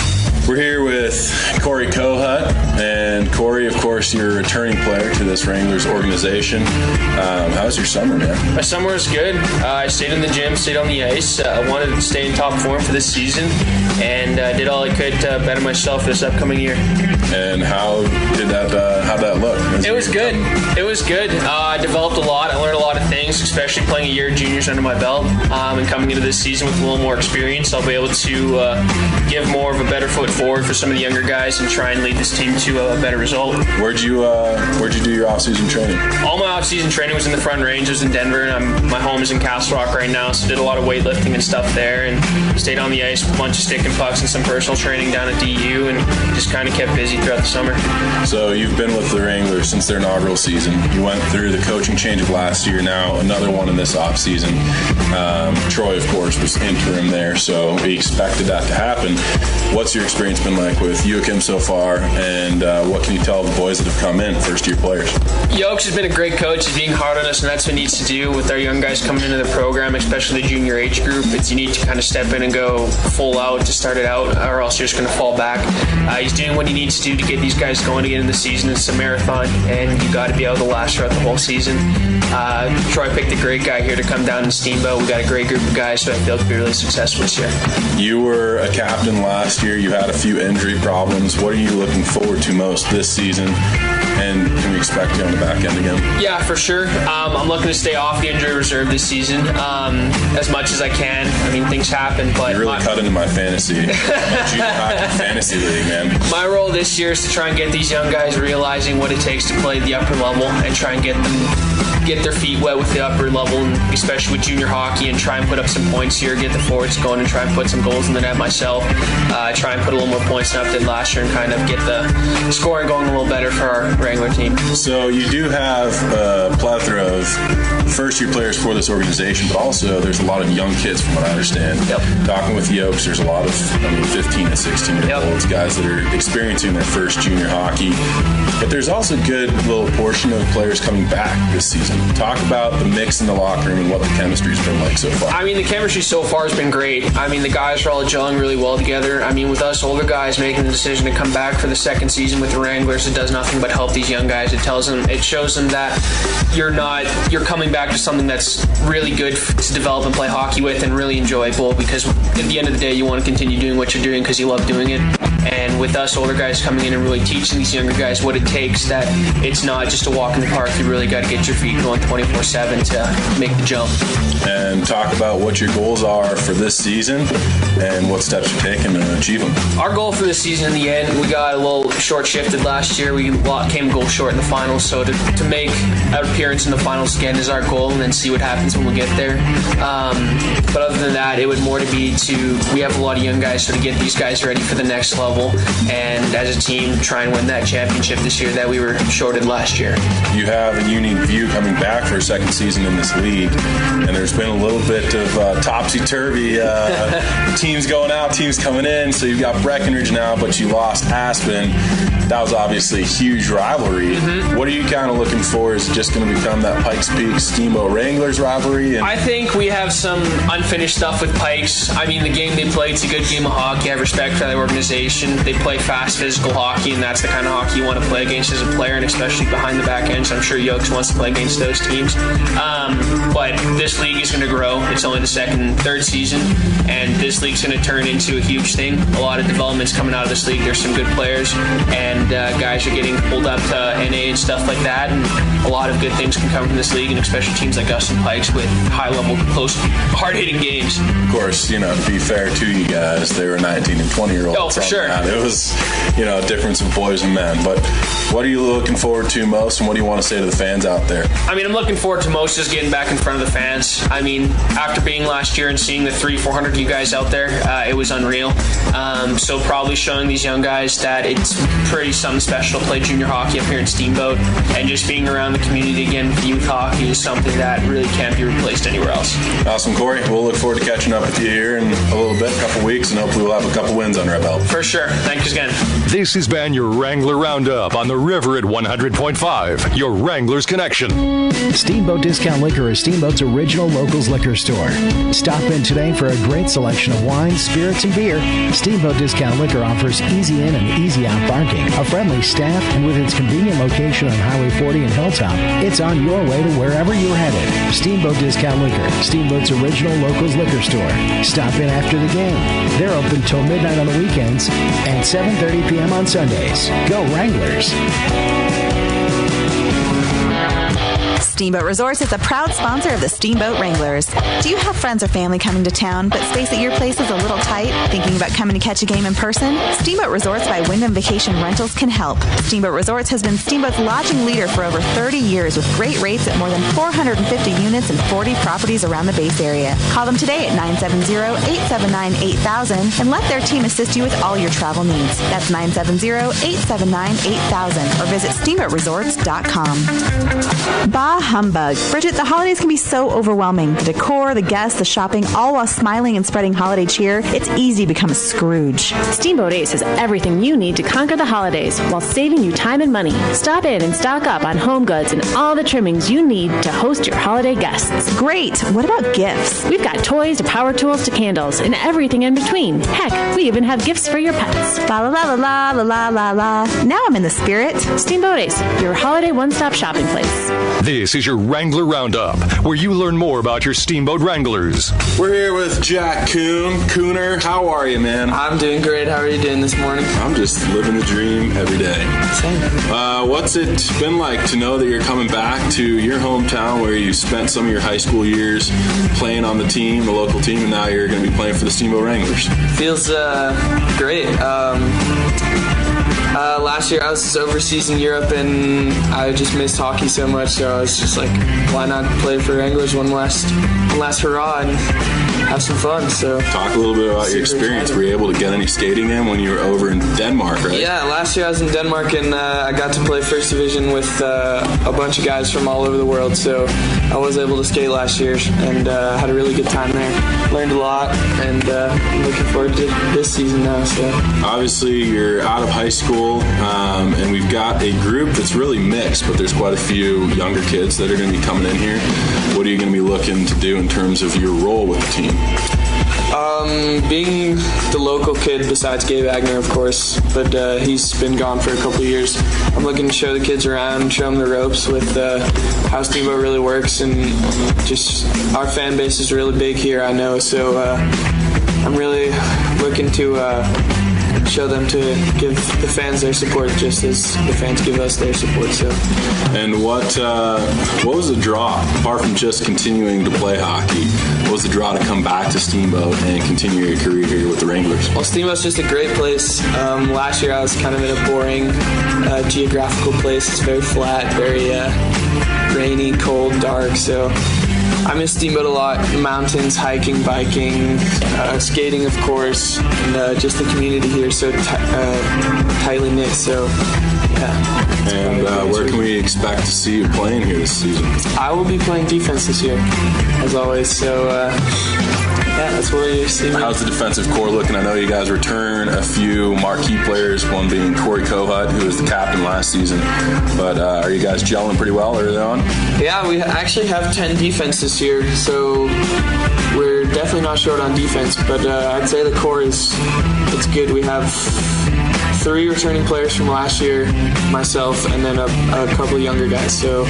We're here with Corey Kohut, and Corey, of course, you're a returning player to this Wranglers organization. How was your summer, man? My summer was good. I stayed in the gym, stayed on the ice. I wanted to stay in top form for this season, and did all I could to better myself this upcoming year. And how'd that look? It was good. It was good. I developed a lot. I learned a lot of things, especially playing a year of juniors under my belt, and coming into this season with a little more experience. I'll be able to give more of a better foot forward for some of the younger guys and try and lead this team to a better result. Where'd you do your off-season training? All my off-season training was in the Front Ranges in Denver, and my home is in Castle Rock right now, so did a lot of weightlifting and stuff there, and stayed on the ice, a bunch of stick and pucks and some personal training down at DU, and just kind of kept busy throughout the summer. So you've been with the Wranglers since their inaugural season. You went through the coaching change of last year, now another one in this off-season. Troy, of course, was interim there, so we expected that to happen. What's your experience been like with Joachim so far, and what can you tell the boys that have come in, first-year players? Yokes has been a great coach. He's being hard on us, and that's what he needs to do with our young guys coming into the program, especially the junior age group. You need to kind of step in and go full out to start it out, or else you're just going to fall back. He's doing what he needs to do to get these guys going again in the season. It's a marathon, and you got to be able to last throughout the whole season. Troy picked a great guy here to come down in Steamboat. We got a great group of guys, so I feel to be really successful this year. You were a captain last year. You had a few injury problems. What are you looking forward to most this season? And can we expect you on the back end again? Yeah, for sure. I'm looking to stay off the injury reserve this season as much as I can. I mean, things happen, but you really cut into my fantasy fantasy league, man. My role this year is to try and get these young guys realizing what it takes to play the upper level and try and get their feet wet with the upper level, and especially with junior hockey, and try and put up some points here, get the forwards going, and try and put some goals in the net myself. Try and put a little more points than I did last year, and kind of get the scoring going a little better for our Wrangler team. So you do have a plethora of first-year players for this organization, but also there's a lot of young kids, from what I understand. Yep. Talking with the Oaks, there's a lot of 15 and 16-year-olds, guys that are experiencing their first junior hockey. But there's also a good little portion of players coming back this season. Talk about the mix in the locker room and what the chemistry's been like so far. I mean, the chemistry so far has been great. I mean, the guys are all gelling really well together. I mean, with us older guys making the decision to come back for the second season with the Wranglers, it does nothing but help these young guys. It shows them that you're coming back to something that's really good to develop and play hockey with and really enjoyable, because at the end of the day, you want to continue doing what you're doing because you love doing it. And with us older guys coming in and really teaching these younger guys what it takes, that it's not just a walk in the park. You really got to get your feet going 24/7 to make the jump. And talk about what your goals are for this season and what steps you're taking to achieve them. Our goal for this season, in the end, we got a little short-shifted last year. We came a goal short in the finals, so to make an appearance in the finals again is our goal, and then see what happens when we get there. But other than that, it would more to be we have a lot of young guys, so to get these guys ready for the next level, and as a team try and win that championship this year that we were shorted last year. You have a unique view coming back for a second season in this league, and there's been a little bit of topsy-turvy teams going out, teams coming in. So you've got Breckenridge now, but you lost Aspen. That was obviously a huge rivalry. Mm-hmm. What are you kind of looking for? Is it just going to become that Pikes Peak Steamboat Wranglers rivalry? I think we have some unfinished stuff with Pikes. I mean, the game they play, it's a good game of hockey. I have respect for that organization. They play fast, physical hockey, and that's the kind of hockey you want to play against as a player, and especially behind the back end. So I'm sure Yokes wants to play against those teams. But this league is going to grow. It's only the second, third season, and this league's going to turn into a huge thing. A lot of developments coming out of this league. There's some good players, and guys are getting pulled up to NA and stuff like that, and a lot of good things can come from this league, and especially teams like us and Pikes with high-level, close, hard-hitting games. Of course, to be fair to you guys, they were 19 and 20-year-olds. Oh, for sure. It was, a difference of boys and men. But what are you looking forward to most, and what do you want to say to the fans out there? I mean, I'm looking forward to most just getting back in front of the fans. I mean, after being last year and seeing the 300-400 of you guys out there, it was unreal. So probably showing these young guys that it's pretty something special to play junior hockey up here in Steamboat, and just being around the community again with youth hockey is something that really can't be replaced anywhere else. Awesome, Corey. We'll look forward to catching up with you here in a little bit, a couple weeks, and hopefully we'll have a couple wins under our belt. For sure. Thank you again. This has been your Wrangler Roundup on the River at 100.5, your Wranglers connection. Steamboat Discount Liquor is Steamboat's original locals liquor store. Stop in today for a great selection of wines, spirits, and beer. Steamboat Discount Liquor offers easy in and easy out parking, a friendly staff, and with its convenient location on Highway 40 and Hilltop, it's on your way to wherever you're headed. Steamboat Discount Liquor, Steamboat's original locals liquor store. Stop in after the game. They're open till midnight on the weekends and 7:30 p.m. on Sundays. Go Wranglers! Steamboat Resorts is a proud sponsor of the Steamboat Wranglers. Do you have friends or family coming to town, but space at your place is a little tight? Thinking about coming to catch a game in person? Steamboat Resorts by Wyndham Vacation Rentals can help. Steamboat Resorts has been Steamboat's lodging leader for over 30 years with great rates at more than 450 units and 40 properties around the base area. Call them today at 970-879-8000 and let their team assist you with all your travel needs. That's 970-879-8000 or visit steamboatresorts.com. Bah humbug. Bridget, the holidays can be so overwhelming. The decor, the guests, the shopping, all while smiling and spreading holiday cheer. It's easy to become a Scrooge. Steamboat Ace has everything you need to conquer the holidays while saving you time and money. Stop in and stock up on home goods and all the trimmings you need to host your holiday guests. Great. What about gifts? We've got toys to power tools to candles and everything in between. Heck, we even have gifts for your pets. La la la la la la la la. Now I'm in the spirit. Steamboat Ace, your holiday one-stop shopping place. This is your Wrangler Roundup, where you learn more about your Steamboat Wranglers. We're here with Jack Cooner. How are you, man? I'm doing great. How are you doing this morning? I'm just living the dream every day. Same. What's it been like to know that you're coming back to your hometown where you spent some of your high school years playing on the team, the local team, and now you're going to be playing for the Steamboat Wranglers? Feels great. Last year I was overseas in Europe and I just missed hockey so much, so I was just like, why not play for Wranglers one last hurrah? And have some fun. So talk a little bit about your experience. Were you able to get any skating in when you were over in Denmark, right? Yeah, last year I was in Denmark, and I got to play first division with a bunch of guys from all over the world. So I was able to skate last year and had a really good time there. Learned a lot, and I'm looking forward to this season now. So obviously you're out of high school, and we've got a group that's really mixed, but there's quite a few younger kids that are going to be coming in here. What are you going to be looking to do in terms of your role with the team? Being the local kid besides Gabe Wagner, of course, but he's been gone for a couple of years. I'm looking to show the kids around, show them the ropes with how Steamboat really works, and just our fan base is really big here, I know, so I'm really looking to show them to give the fans their support just as the fans give us their support. So, and what was the draw, apart from just continuing to play hockey? What was the draw to come back to Steamboat and continue your career here with the Wranglers? Well, Steamboat's just a great place. Last year I was kind of in a boring geographical place. It's very flat, very rainy, cold, dark, so I miss Steamboat a lot. Mountains, hiking, biking, skating, of course, and just the community here is so tightly knit. So, yeah. And where can we expect to see you playing here this season? I will be playing defense this year, as always. So, yeah, that's where you see me. How's the defensive core looking? I know you guys return a few marquee players, one being Corey Kohut, who was the captain last season. But are you guys gelling pretty well early on? Yeah, we actually have 10 defense this year, so we're definitely not short on defense. But I'd say the core it's good. We have 3 returning players from last year, myself, and then a couple of younger guys. So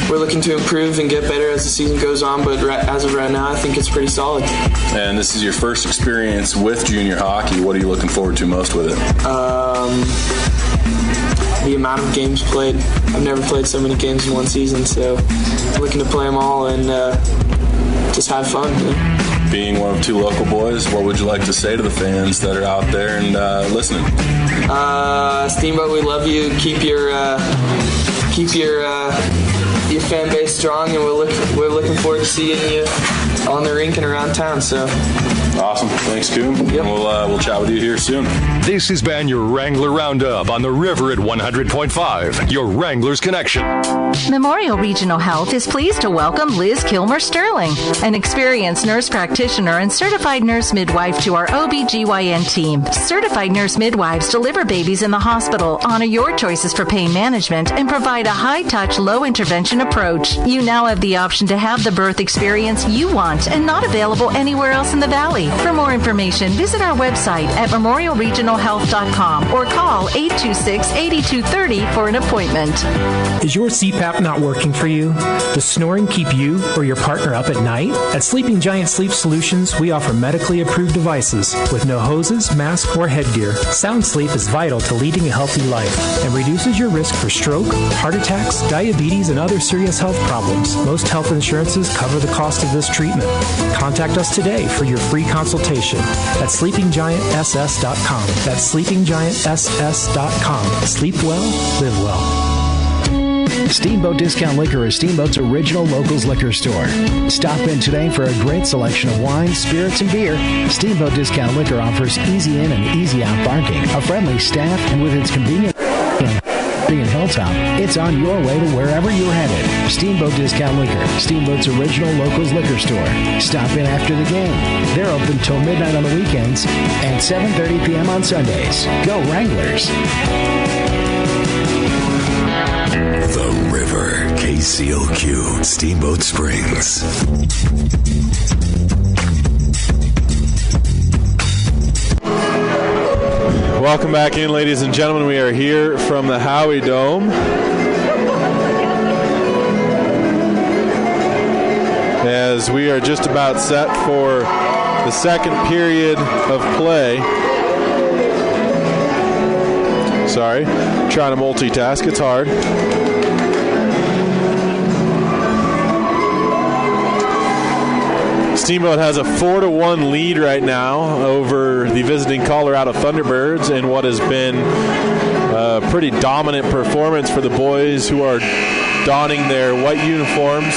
we're looking to improve and get better as the season goes on, but as of right now, I think it's pretty solid. And this is your first experience with junior hockey. What are you looking forward to most with it? The amount of games played. I've never played so many games in one season, so I'm looking to play them all and just have fun. Yeah. Being one of 2 local boys, what would you like to say to the fans that are out there and listening? Steamboat, we love you. Keep your fan base strong, and we're looking forward to seeing you on the rink and around town. So awesome. Thanks, Coom. Yep. And we'll chat with you here soon. This has been your Wrangler Roundup on the River at 100.5, your Wranglers connection. Memorial Regional Health is pleased to welcome Liz Kilmer Sterling, an experienced nurse practitioner and certified nurse midwife to our OBGYN team. Certified nurse midwives deliver babies in the hospital, honor your choices for pain management, and provide a high-touch, low-intervention approach. You now have the option to have the birth experience you want and not available anywhere else in the Valley. For more information, visit our website at memorialregionalhealth.com or call 826-8230 for an appointment. Is your CPAP not working for you? Does snoring keep you or your partner up at night? At Sleeping Giant Sleep Solutions, we offer medically approved devices with no hoses, mask, or headgear. Sound sleep is vital to leading a healthy life and reduces your risk for stroke, heart attacks, diabetes, and other serious health problems. Most health insurances cover the cost of this treatment. Contact us today for your free consultation at sleepinggiantss.com. That's sleepinggiantss.com. Sleep well, live well. Steamboat Discount Liquor is Steamboat's original locals liquor store. Stop in today for a great selection of wine, spirits, and beer. Steamboat Discount Liquor offers easy in and easy out parking, a friendly staff, and with its convenient in Hilltop, it's on your way to wherever you're headed. Steamboat Discount Liquor, Steamboat's original locals liquor store. Stop in after the game. They're open till midnight on the weekends and 7:30 p.m. on Sundays. Go Wranglers! The River, KCOQ, Steamboat Springs. Welcome back in, ladies and gentlemen. We are here from the Howie Dome. As we are just about set for the second period of play. Sorry, trying to multitask. It's hard. Steamboat has a 4-1 lead right now over the visiting Colorado Thunderbirds in what has been a pretty dominant performance for the boys, who are donning their white uniforms,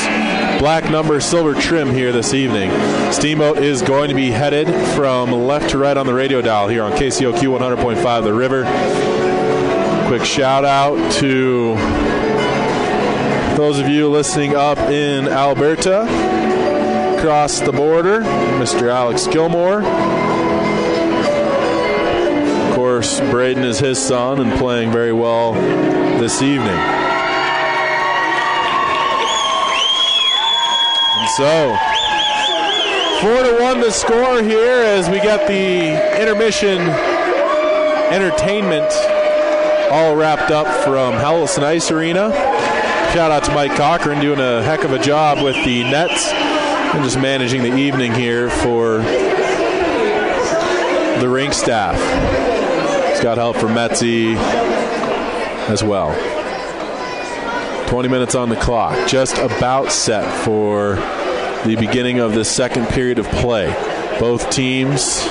black number, silver trim here this evening. Steamboat is going to be headed from left to right on the radio dial here on KCOQ 100.5 The River. Quick shout out to those of you listening up in Alberta, across the border, Mr. Alex Gilmore. Of course, Braden is his son and playing very well this evening. And so, 4-1 to score here as we get the intermission entertainment all wrapped up from Hellison Ice Arena. Shout out to Mike Cochran doing a heck of a job with the nets and just managing the evening here for the rink staff. He's got help from Metzi as well. 20 minutes on the clock, just about set for the beginning of the second period of play. Both teams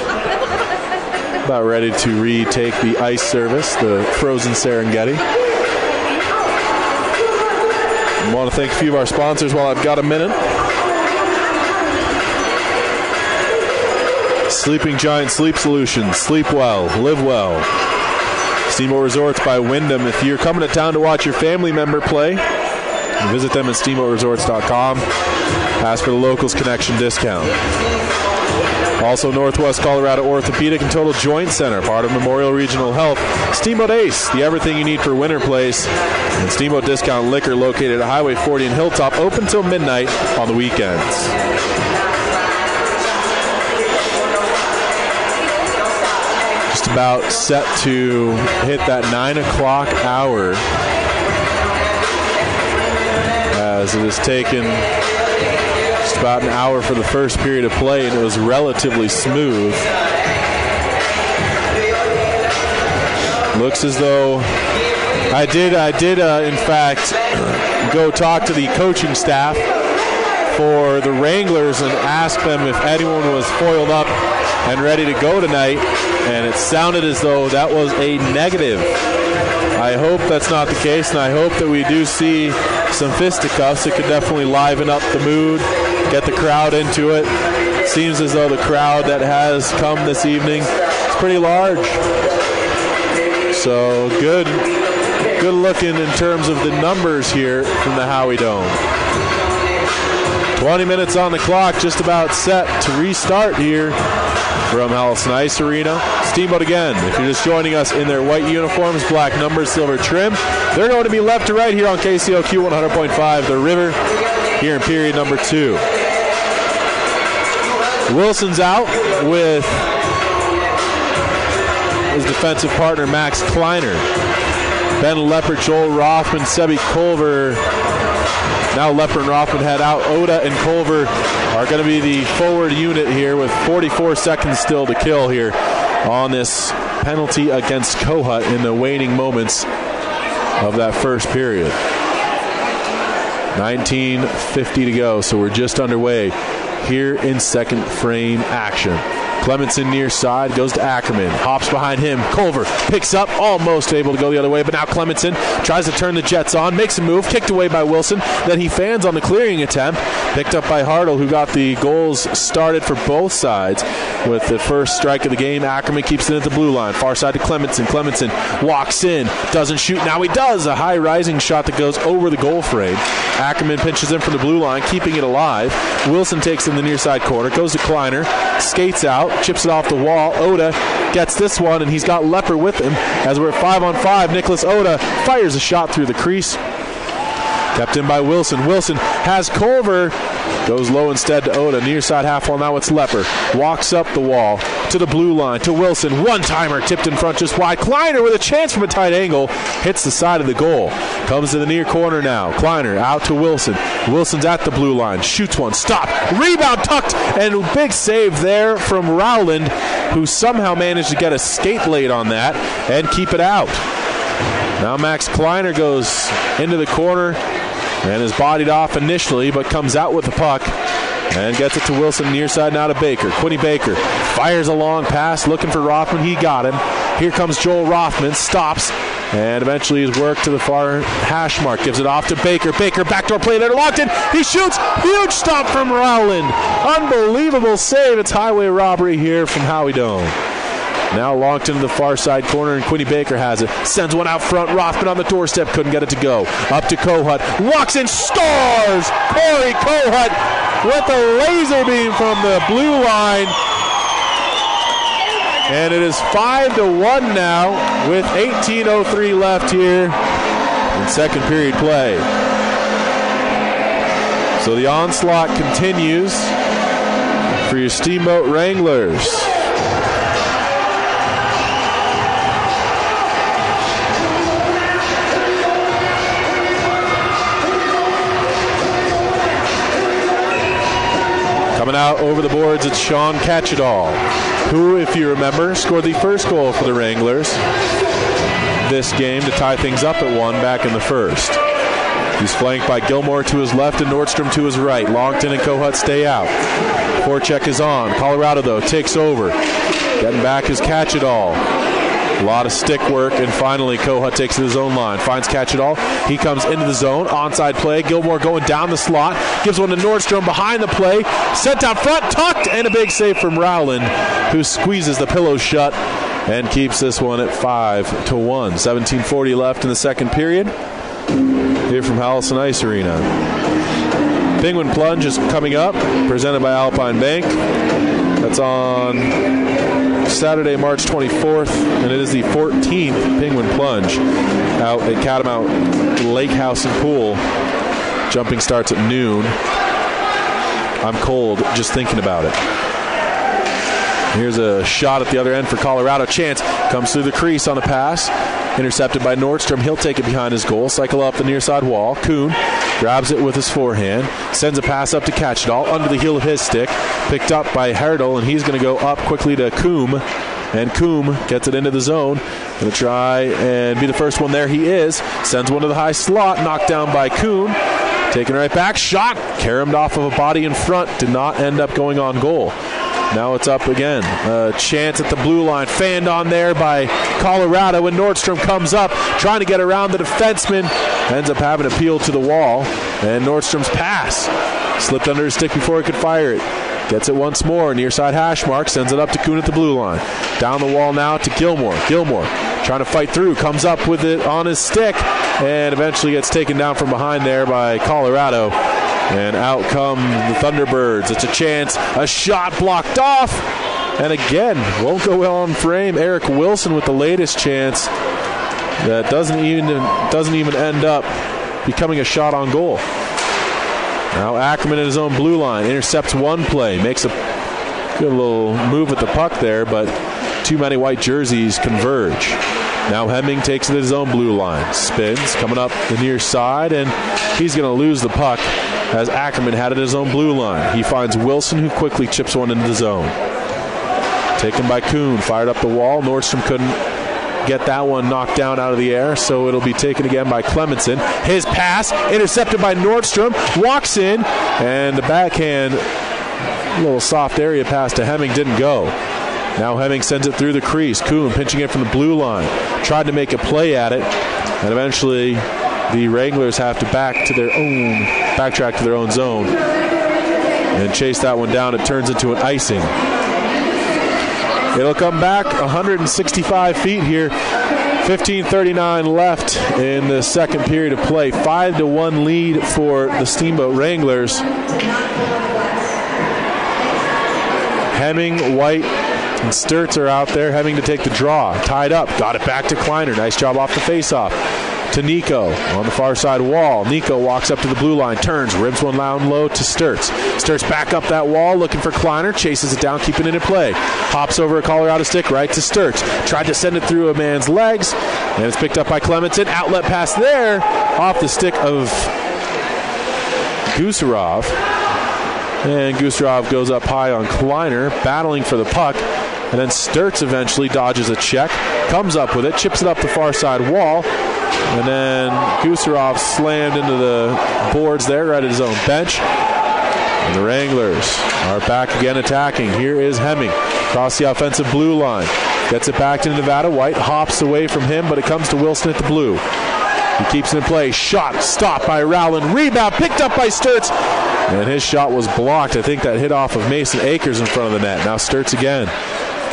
about ready to retake the ice service, the frozen Serengeti. I want to thank a few of our sponsors while I've got a minute. Sleeping Giant Sleep Solutions. Sleep well, live well. Steamboat Resorts by Wyndham. If you're coming to town to watch your family member play, visit them at steamboatresorts.com. Ask for the Locals Connection discount. Also, Northwest Colorado Orthopedic and Total Joint Center, part of Memorial Regional Health. Steamboat Ace, the everything you need for winter place. And Steamboat Discount Liquor located at Highway 40 in Hilltop, open till midnight on the weekends. Just about set to hit that 9 o'clock hour as it has taken just about an hour for the first period of play, and it was relatively smooth. Looks as though I did in fact go talk to the coaching staff for the Wranglers and ask them if anyone was foiled up and ready to go tonight, and it sounded as though that was a negative. I hope that's not the case, and I hope that we do see some fisticuffs. It could definitely liven up the mood, get the crowd into it. Seems as though the crowd that has come this evening is pretty large. So good looking in terms of the numbers here from the Howie Dome. 20 minutes on the clock, just about set to restart here from Hellison Ice Arena. Steamboat again, if you're just joining us in their white uniforms, black numbers, silver trim. They're going to be left to right here on KCOQ 100.5 The River here in period number 2. Wilson's out with his defensive partner Max Kleiner. Ben Lepper, Joel Rothman, Sebi Culver. Now Lepper and Rothman head out. Oda and Culver are going to be the forward unit here with 44 seconds still to kill here on this penalty against Kohut in the waning moments of that first period. 19:50 to go, so we're just underway here in second frame action. Clemenson near side, goes to Ackerman, hops behind him. Culver picks up, almost able to go the other way, but now Clemenson tries to turn the Jets on, makes a move, kicked away by Wilson. Then he fans on the clearing attempt, picked up by Hartle, who got the goals started for both sides with the first strike of the game. Ackerman keeps it at the blue line, far side to Clemenson. Clemenson walks in, doesn't shoot, now he does. A high rising shot that goes over the goal frame. Ackerman pinches in from the blue line, keeping it alive. Wilson takes in the near side corner, goes to Kleiner, skates out, chips it off the wall. Oda gets this one, and he's got Lepper with him. As we're at 5-on-5, Nicholas Oda fires a shot through the crease. Kept in by Wilson. Wilson has Culver. Goes low instead to Oda. Near side half wall. Now it's Lepper. Walks up the wall to the blue line to Wilson. One-timer tipped in front just wide. Kleiner with a chance from a tight angle. Hits the side of the goal. Comes to the near corner now. Kleiner out to Wilson. Wilson's at the blue line. Shoots one. Stop. Rebound tucked. And big save there from Rowland, who somehow managed to get a skate blade on that and keep it out. Now Max Kleiner goes into the corner and is bodied off initially, but comes out with the puck and gets it to Wilson near side now to Baker. Quinny Baker fires a long pass looking for Rothman. He got him. Here comes Joel Rothman. Stops. And eventually his work to the far hash mark. Gives it off to Baker. Baker, backdoor play there, locked in. He shoots. Huge stop from Rowland. Unbelievable save. It's highway robbery here from Howie Dome. Now locked into the far side corner, and Quinny Baker has it. Sends one out front. Rothman on the doorstep. Couldn't get it to go. Up to Kohut. Walks in. Scores! Corey Kohut with a laser beam from the blue line. And it is 5-1 now with 18:03 left here in second period play. So the onslaught continues for your Steamboat Wranglers. Coming out over the boards, it's Sean Catchadall, who, if you remember, scored the first goal for the Wranglers this game to tie things up at 1 back in the first. He's flanked by Gilmore to his left and Nordstrom to his right. Longton and Kohut stay out. Forecheck is on. Colorado, though, takes over. Getting back is Catchadall. A lot of stick work, and finally Kohut takes it to his own line. Finds Catchadall. He comes into the zone. Onside play. Gilmore going down the slot. Gives one to Nordstrom behind the play. Sent out front. Tucked. And a big save from Rowland, who squeezes the pillow shut and keeps this one at 5-1. 17:40 left in the second period. Here from Hallison Ice Arena. Penguin Plunge is coming up, presented by Alpine Bank. That's on Saturday, March 24th, and it is the 14th Penguin Plunge out at Catamount Lake House and Pool. Jumping starts at noon. I'm cold just thinking about it. Here's a shot at the other end for Colorado. Chance comes through the crease on a pass. Intercepted by Nordstrom. He'll take it behind his goal. Cycle up the near side wall. Kuhn grabs it with his forehand. Sends a pass up to Catchadall under the heel of his stick. Picked up by Herdel, and he's going to go up quickly to Coombe. And Coombe gets it into the zone. Going to try and be the first one there. He is. Sends one to the high slot. Knocked down by Kuhn. Taken right back. Shot. Caromed off of a body in front. Did not end up going on goal. Now it's up again. Chance at the blue line. Fanned on there by Colorado when Nordstrom comes up, trying to get around the defenseman. Ends up having to peel to the wall. And Nordstrom's pass slipped under his stick before he could fire it. Gets it once more. Near side hash mark. Sends it up to Kuhn at the blue line. Down the wall now to Gilmore. Gilmore trying to fight through. Comes up with it on his stick. And eventually gets taken down from behind there by Colorado. And out come the Thunderbirds. It's a chance. A shot blocked off. And again, won't go well on frame. Eric Wilson with the latest chance. That doesn't even end up becoming a shot on goal. Now Ackerman at his own blue line. Intercepts one play. Makes a good little move with the puck there, but too many white jerseys converge. Now Hemming takes it at his own blue line. Spins, coming up the near side, and he's going to lose the puck as Ackerman had it at his own blue line. He finds Wilson, who quickly chips one into the zone. Taken by Kuhn, fired up the wall. Nordstrom couldn't get that one knocked down out of the air, so it'll be taken again by Clemenson. His pass, intercepted by Nordstrom, walks in, and the backhand, little soft area pass to Hemming didn't go. Now Hemming sends it through the crease. Kuhn pinching it from the blue line. Tried to make a play at it, and eventually the Wranglers have to backtrack to their own zone and chase that one down. It turns into an icing. It'll come back 165 feet here. 15:39 left in the second period of play. 5-1 lead for the Steamboat Wranglers. Hemming, White, and Sturtz are out there. Hemming to take the draw. Tied up. Got it back to Kleiner. Nice job off the faceoff. To Nico on the far side wall. Nico walks up to the blue line, turns, ribs one down low to Sturtz. Sturtz back up that wall, looking for Kleiner, chases it down, keeping it in play. Hops over a Colorado stick, right to Sturtz. Tried to send it through a man's legs, and it's picked up by Clemenson. Outlet pass there, off the stick of Gusarov. And Gusarov goes up high on Kleiner, battling for the puck. And then Sturtz eventually dodges a check, comes up with it, chips it up the far side wall. And then Gusarov slammed into the boards there right at his own bench. And the Wranglers are back again attacking. Here is Hemming across the offensive blue line. Gets it back to Nevada. White hops away from him, but it comes to Wilson at the blue. He keeps it in play. Shot stopped by Rowland. Rebound picked up by Sturts. And his shot was blocked. I think that hit off of Mason Akers in front of the net. Now Sturts again.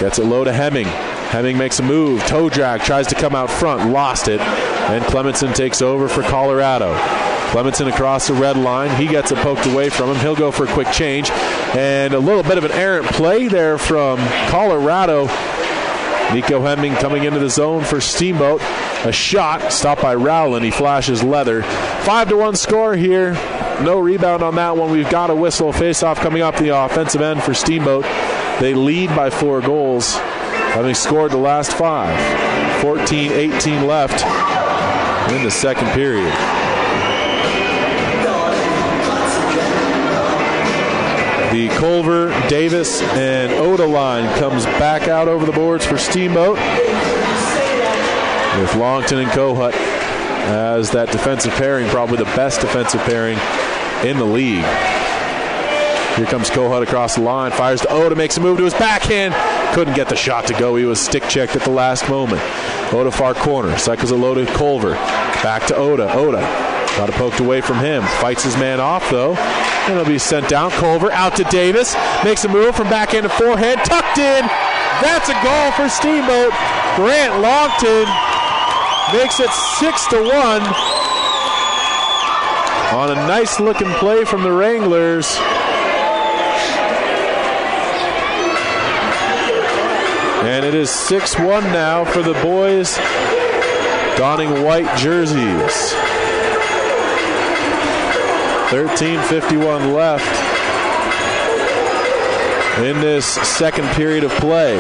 Gets it low to Hemming. Hemming makes a move. Toe drag. Tries to come out front. Lost it. And Clementson takes over for Colorado. Clementson across the red line. He gets it poked away from him. He'll go for a quick change. And a little bit of an errant play there from Colorado. Nico Hemming coming into the zone for Steamboat. A shot stopped by Rowland. He flashes leather. 5-1 score here. No rebound on that one. We've got a whistle. Face-off coming up the offensive end for Steamboat. They lead by 4 goals, having scored the last 5. 14-18 left in the second period. The Culver, Davis, and Oda line comes back out over the boards for Steamboat, with Longton and Kohut as that defensive pairing, probably the best defensive pairing in the league. Here comes Kohut across the line, fires to Oda, makes a move to his backhand. Couldn't get the shot to go. He was stick-checked at the last moment. Oda far corner, cycles a low to Culver. Back to Oda. Oda got it poked away from him. Fights his man off, though. And he'll be sent down. Culver out to Davis. Makes a move from backhand to forehand. Tucked in. That's a goal for Steamboat. Grant Longton makes it 6-1 on a nice-looking play from the Wranglers. And it is 6-1 now for the boys donning white jerseys. 13:51 left in this second period of play.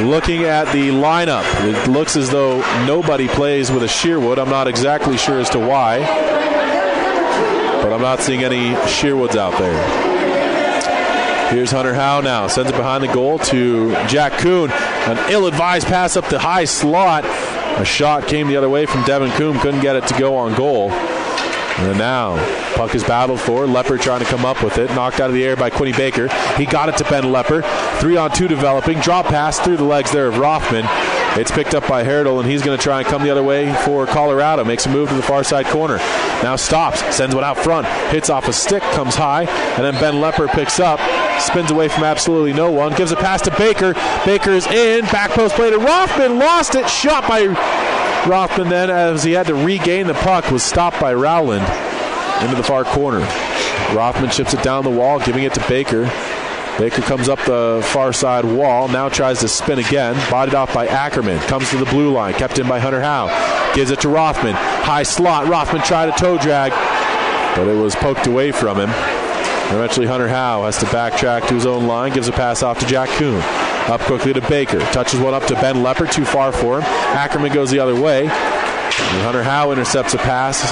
Looking at the lineup, it looks as though nobody plays with a Sherwood. I'm not exactly sure as to why, but I'm not seeing any Sherwoods out there. Here's Hunter Howe now. Sends it behind the goal to Jack Kuhn. An ill-advised pass up the high slot. A shot came the other way from Devin Kuhn. Couldn't get it to go on goal. And now, puck is battled for. Lepper trying to come up with it. Knocked out of the air by Quinny Baker. He got it to Ben Lepper. 3-on-2 developing. Drop pass through the legs there of Rothman. It's picked up by Herdel, and he's going to try and come the other way for Colorado. Makes a move to the far side corner. Now stops. Sends one out front. Hits off a stick. Comes high. And then Ben Lepper picks up. Spins away from absolutely no one. Gives a pass to Baker. Baker is in. Back post play to Rothman. Lost it. Shot by Rothman then, as he had to regain the puck, was stopped by Rowland into the far corner. Rothman chips it down the wall, giving it to Baker. Baker comes up the far side wall, now tries to spin again, bodied off by Ackerman. Comes to the blue line, kept in by Hunter Howe. Gives it to Rothman. High slot. Rothman tried a toe drag, but it was poked away from him. Eventually Hunter Howe has to backtrack to his own line, gives a pass off to Jack Kuhn. Up quickly to Baker. Touches one up to Ben Lepper, too far for him. Ackerman goes the other way. And Hunter Howe intercepts a pass.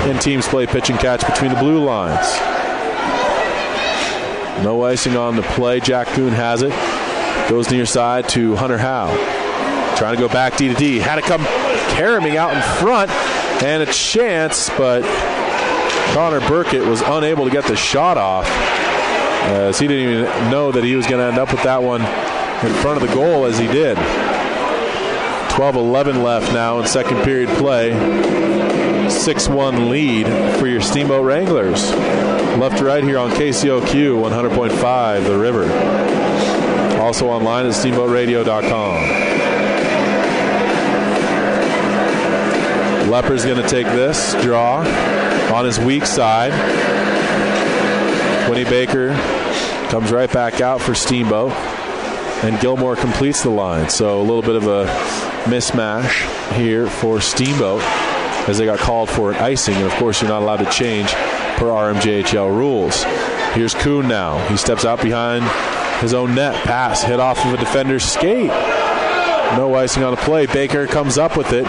And teams play pitch and catch between the blue lines. No icing on the play. Jack Kuhn has it. Goes near side to Hunter Howe. Trying to go back D to D. Had to come caroming out in front. And a chance, but Connor Burkett was unable to get the shot off, as he didn't even know that he was going to end up with that one in front of the goal as he did. 12:11 left now in second period play. 6-1 lead for your Steamboat Wranglers. Left to right here on KCOQ 100.5 The River. Also online at steamboatradio.com. Lepper's going to take this draw on his weak side. Quinny Baker comes right back out for Steamboat, and Gilmore completes the line. So a little bit of a mismatch here for Steamboat, as they got called for an icing, and of course you're not allowed to change per RMJHL rules. Here's Kuhn now. He steps out behind his own net. Pass hit off of a defender's skate. No icing on the play. Baker comes up with it.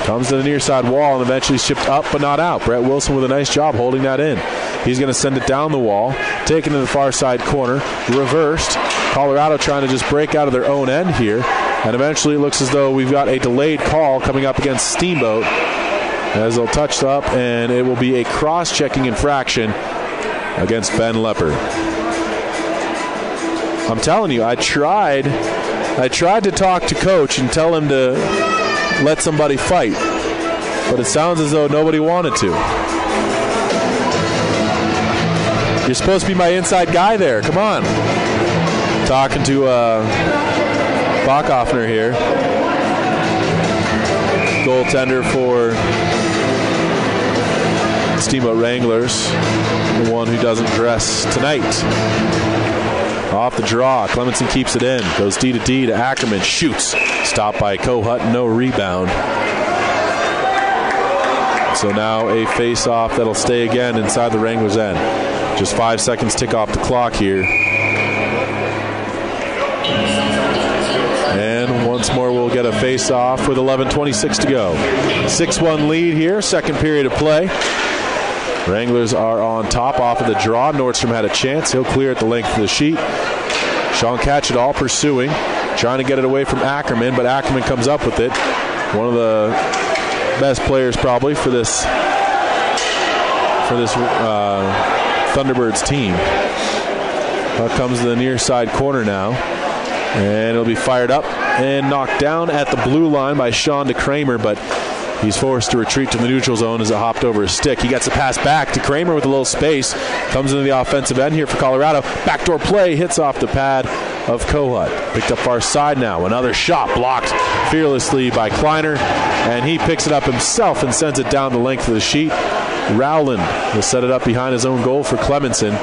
Comes to the near side wall and eventually shipped up but not out. Brett Wilson with a nice job holding that in. He's going to send it down the wall. Taken to the far side corner. Reversed. Colorado trying to just break out of their own end here. And eventually it looks as though we've got a delayed call coming up against Steamboat, as they'll touch up, and it will be a cross-checking infraction against Ben Lepper. I'm telling you, I tried to talk to Coach and tell him to let somebody fight, but it sounds as though nobody wanted to. You're supposed to be my inside guy there. Come on. Talking to Bachhoffner here, goaltender for Steamboat Wranglers, the one who doesn't dress tonight. Off the draw, Clemenson keeps it in, goes D to Ackerman, shoots, stopped by Kohut, no rebound. So now a face-off that'll stay again inside the Wranglers' end. Just 5 seconds tick off the clock here. And once more we'll get a face-off with 11:26 to go. 6-1 lead here, second period of play. Wranglers are on top off of the draw. Nordstrom had a chance. He'll clear at the length of the sheet. Sean Catchedall pursuing, trying to get it away from Ackerman, but Ackerman comes up with it. One of the best players probably for this Thunderbirds team. Comes to the near side corner now, and it'll be fired up and knocked down at the blue line by Sean DeKramer, but he's forced to retreat to the neutral zone as it hopped over his stick. He gets a pass back to Kramer with a little space. Comes into the offensive end here for Colorado. Backdoor play, hits off the pad of Kohut. Picked up far side now. Another shot blocked fearlessly by Kleiner, and he picks it up himself and sends it down the length of the sheet. Rowland will set it up behind his own goal for Clemenson.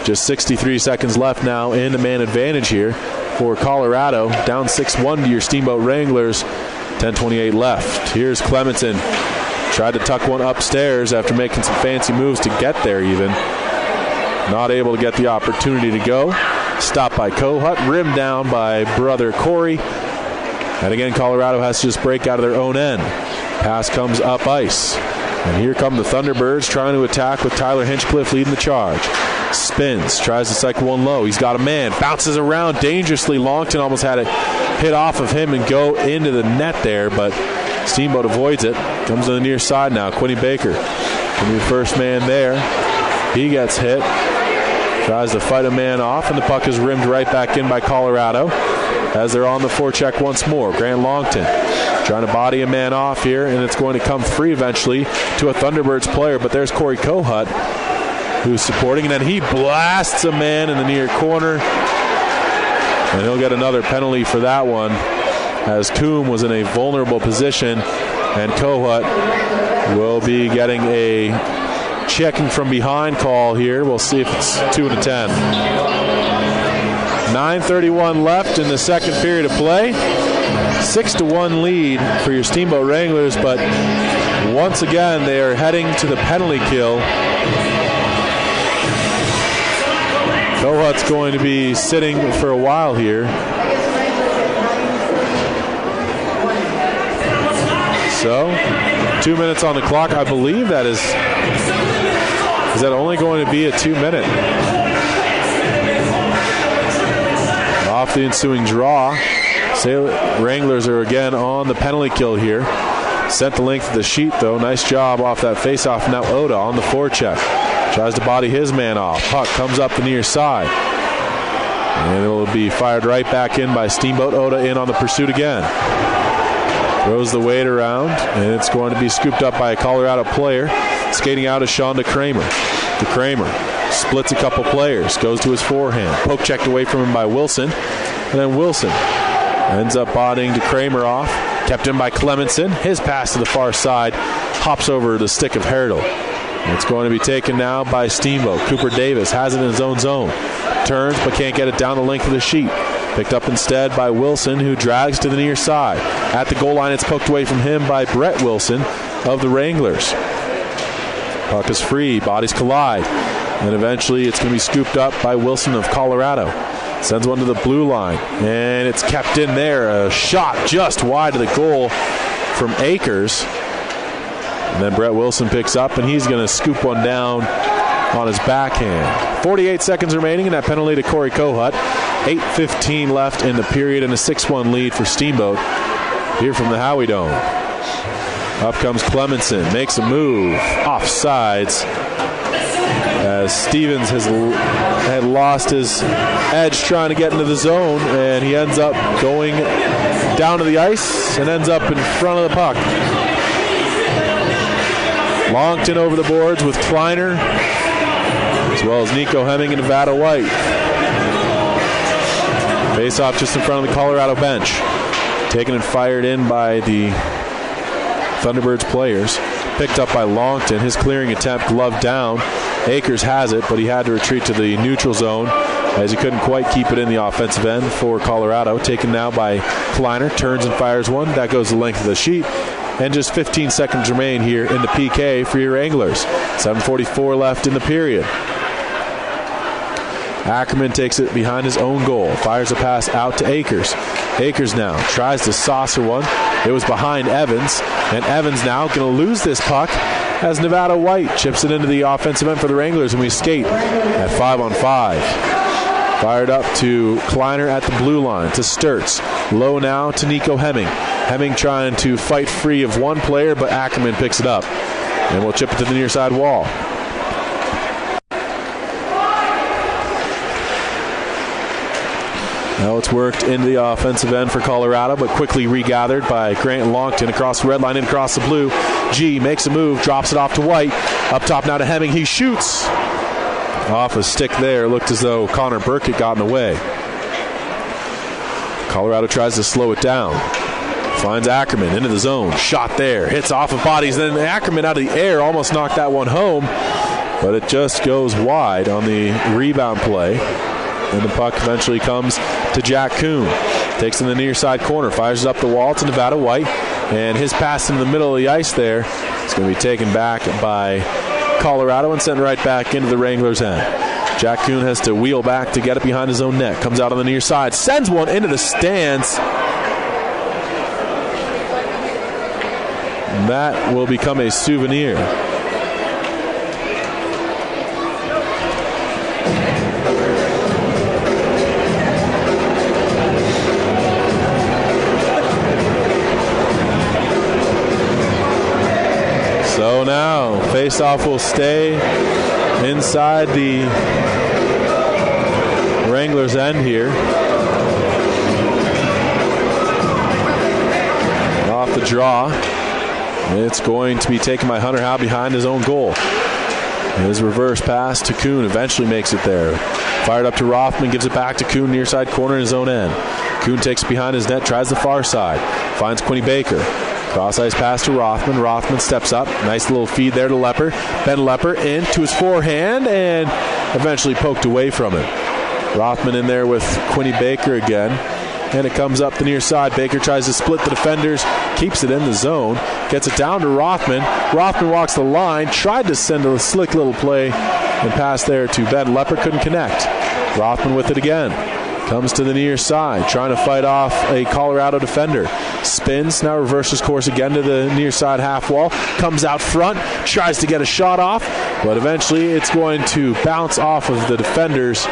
Just 63 seconds left now in the man advantage here for Colorado. Down 6-1 to your Steamboat Wranglers. 10:28 left. Here's Clemenson. Tried to tuck one upstairs after making some fancy moves to get there even. Not able to get the opportunity to go. Stopped by Kohut. Rimmed down by brother Corey. And again, Colorado has to just break out of their own end. Pass comes up ice. And here come the Thunderbirds trying to attack with Tyler Hinchcliffe leading the charge. Spins, tries to cycle one low. He's got a man, bounces around dangerously. Longton almost had it hit off of him and go into the net there, but Steamboat avoids it. Comes to the near side now. Quinny Baker can be the first man there. He gets hit. Tries to fight a man off, and the puck is rimmed right back in by Colorado as they're on the forecheck once more. Grant Longton trying to body a man off here, and it's going to come free eventually to a Thunderbirds player, but there's Corey Kohut, who's supporting, and then he blasts a man in the near corner, and he'll get another penalty for that one, as Coombe was in a vulnerable position, and Kohut will be getting a checking from behind call here. We'll see if it's 2-10. 9:31 left in the second period of play. 6-1 lead for your Steamboat Wranglers, but once again they are heading to the penalty kill. Kohut's going to be sitting for a while here. So, 2 minutes on the clock. I believe that is that only going to be a 2-minute? Off the ensuing draw, Wranglers are again on the penalty kill here. Sent the length of the sheet though. Nice job off that faceoff. Now Oda on the forecheck. Tries to body his man off. Puck comes up the near side. And it will be fired right back in by Steamboat. Oda in on the pursuit again. Throws the weight around, and it's going to be scooped up by a Colorado player. Skating out is Sean DeKramer. DeKramer splits a couple players, goes to his forehand. Poke checked away from him by Wilson. And then Wilson ends up bodying DeKramer off. Kept in by Clemenson. His pass to the far side hops over the stick of Herdel. It's going to be taken now by Steamboat. Cooper Davis has it in his own zone. Turns but can't get it down the length of the sheet. Picked up instead by Wilson, who drags to the near side. At the goal line, it's poked away from him by Brett Wilson of the Wranglers. Puck is free. Bodies collide. And eventually it's going to be scooped up by Wilson of Colorado. Sends one to the blue line. And it's kept in there. A shot just wide of the goal from Akers. And then Brett Wilson picks up, and he's going to scoop one down on his backhand. 48 seconds remaining in that penalty to Corey Kohut. 8:15 left in the period, and a 6-1 lead for Steamboat here from the Howie Dome. Up comes Clemenson, makes a move, offsides, as Stevens had lost his edge trying to get into the zone, and he ends up going down to the ice and ends up in front of the puck. Longton over the boards with Kleiner, as well as Nico Hemming and Nevada White. Face-off just in front of the Colorado bench. Taken and fired in by the Thunderbirds players. Picked up by Longton. His clearing attempt gloved down. Akers has it, but he had to retreat to the neutral zone as he couldn't quite keep it in the offensive end for Colorado. Taken now by Kleiner. Turns and fires one. That goes the length of the sheet. And just 15 seconds remain here in the PK for your Wranglers. 7:44 left in the period. Ackerman takes it behind his own goal. Fires a pass out to Akers. Akers now tries to saucer one. It was behind Evans. And Evans now going to lose this puck as Nevada White chips it into the offensive end for the Wranglers. And we skate at 5-on-5. Fired up to Kleiner at the blue line to Sturtz. Low now to Nico Hemming. Hemming trying to fight free of one player, but Ackerman picks it up. And we'll chip it to the near side wall. Now it's worked into the offensive end for Colorado, but quickly regathered by Grant Longton across the red line and across the blue. G makes a move, drops it off to White. Up top now to Hemming. He shoots. Off a stick there. Looked as though Connor Burkett got in the way. Colorado tries to slow it down. Finds Ackerman into the zone. Shot there. Hits off of bodies. Then Ackerman out of the air almost knocked that one home. But it just goes wide on the rebound play. And the puck eventually comes to Jack Kuhn. Takes in the near side corner. Fires up the wall to Nevada White. And his pass in the middle of the ice there is going to be taken back by Colorado and sent right back into the Wranglers' end. Jack Kuhn has to wheel back to get it behind his own net. Comes out on the near side. Sends one into the stands. That will become a souvenir. So now, face-off will stay inside the Wranglers' end here. Off the draw. It's going to be taken by Hunter Howe behind his own goal. His reverse pass to Kuhn eventually makes it there. Fired up to Rothman, gives it back to Kuhn, near side corner in his own end. Kuhn takes it behind his net, tries the far side. Finds Quinny Baker. Cross-ice pass to Rothman. Rothman steps up. Nice little feed there to Lepper. Ben Lepper into his forehand and eventually poked away from it. Rothman in there with Quinny Baker again. And it comes up the near side. Baker tries to split the defenders. Keeps it in the zone. Gets it down to Rothman. Rothman walks the line. Tried to send a slick little play and pass there to Ben Lepper. Couldn't connect. Rothman with it again. Comes to the near side. Trying to fight off a Colorado defender. Spins. Now reverses course again to the near side half wall. Comes out front. Tries to get a shot off. But eventually it's going to bounce off of the defenders.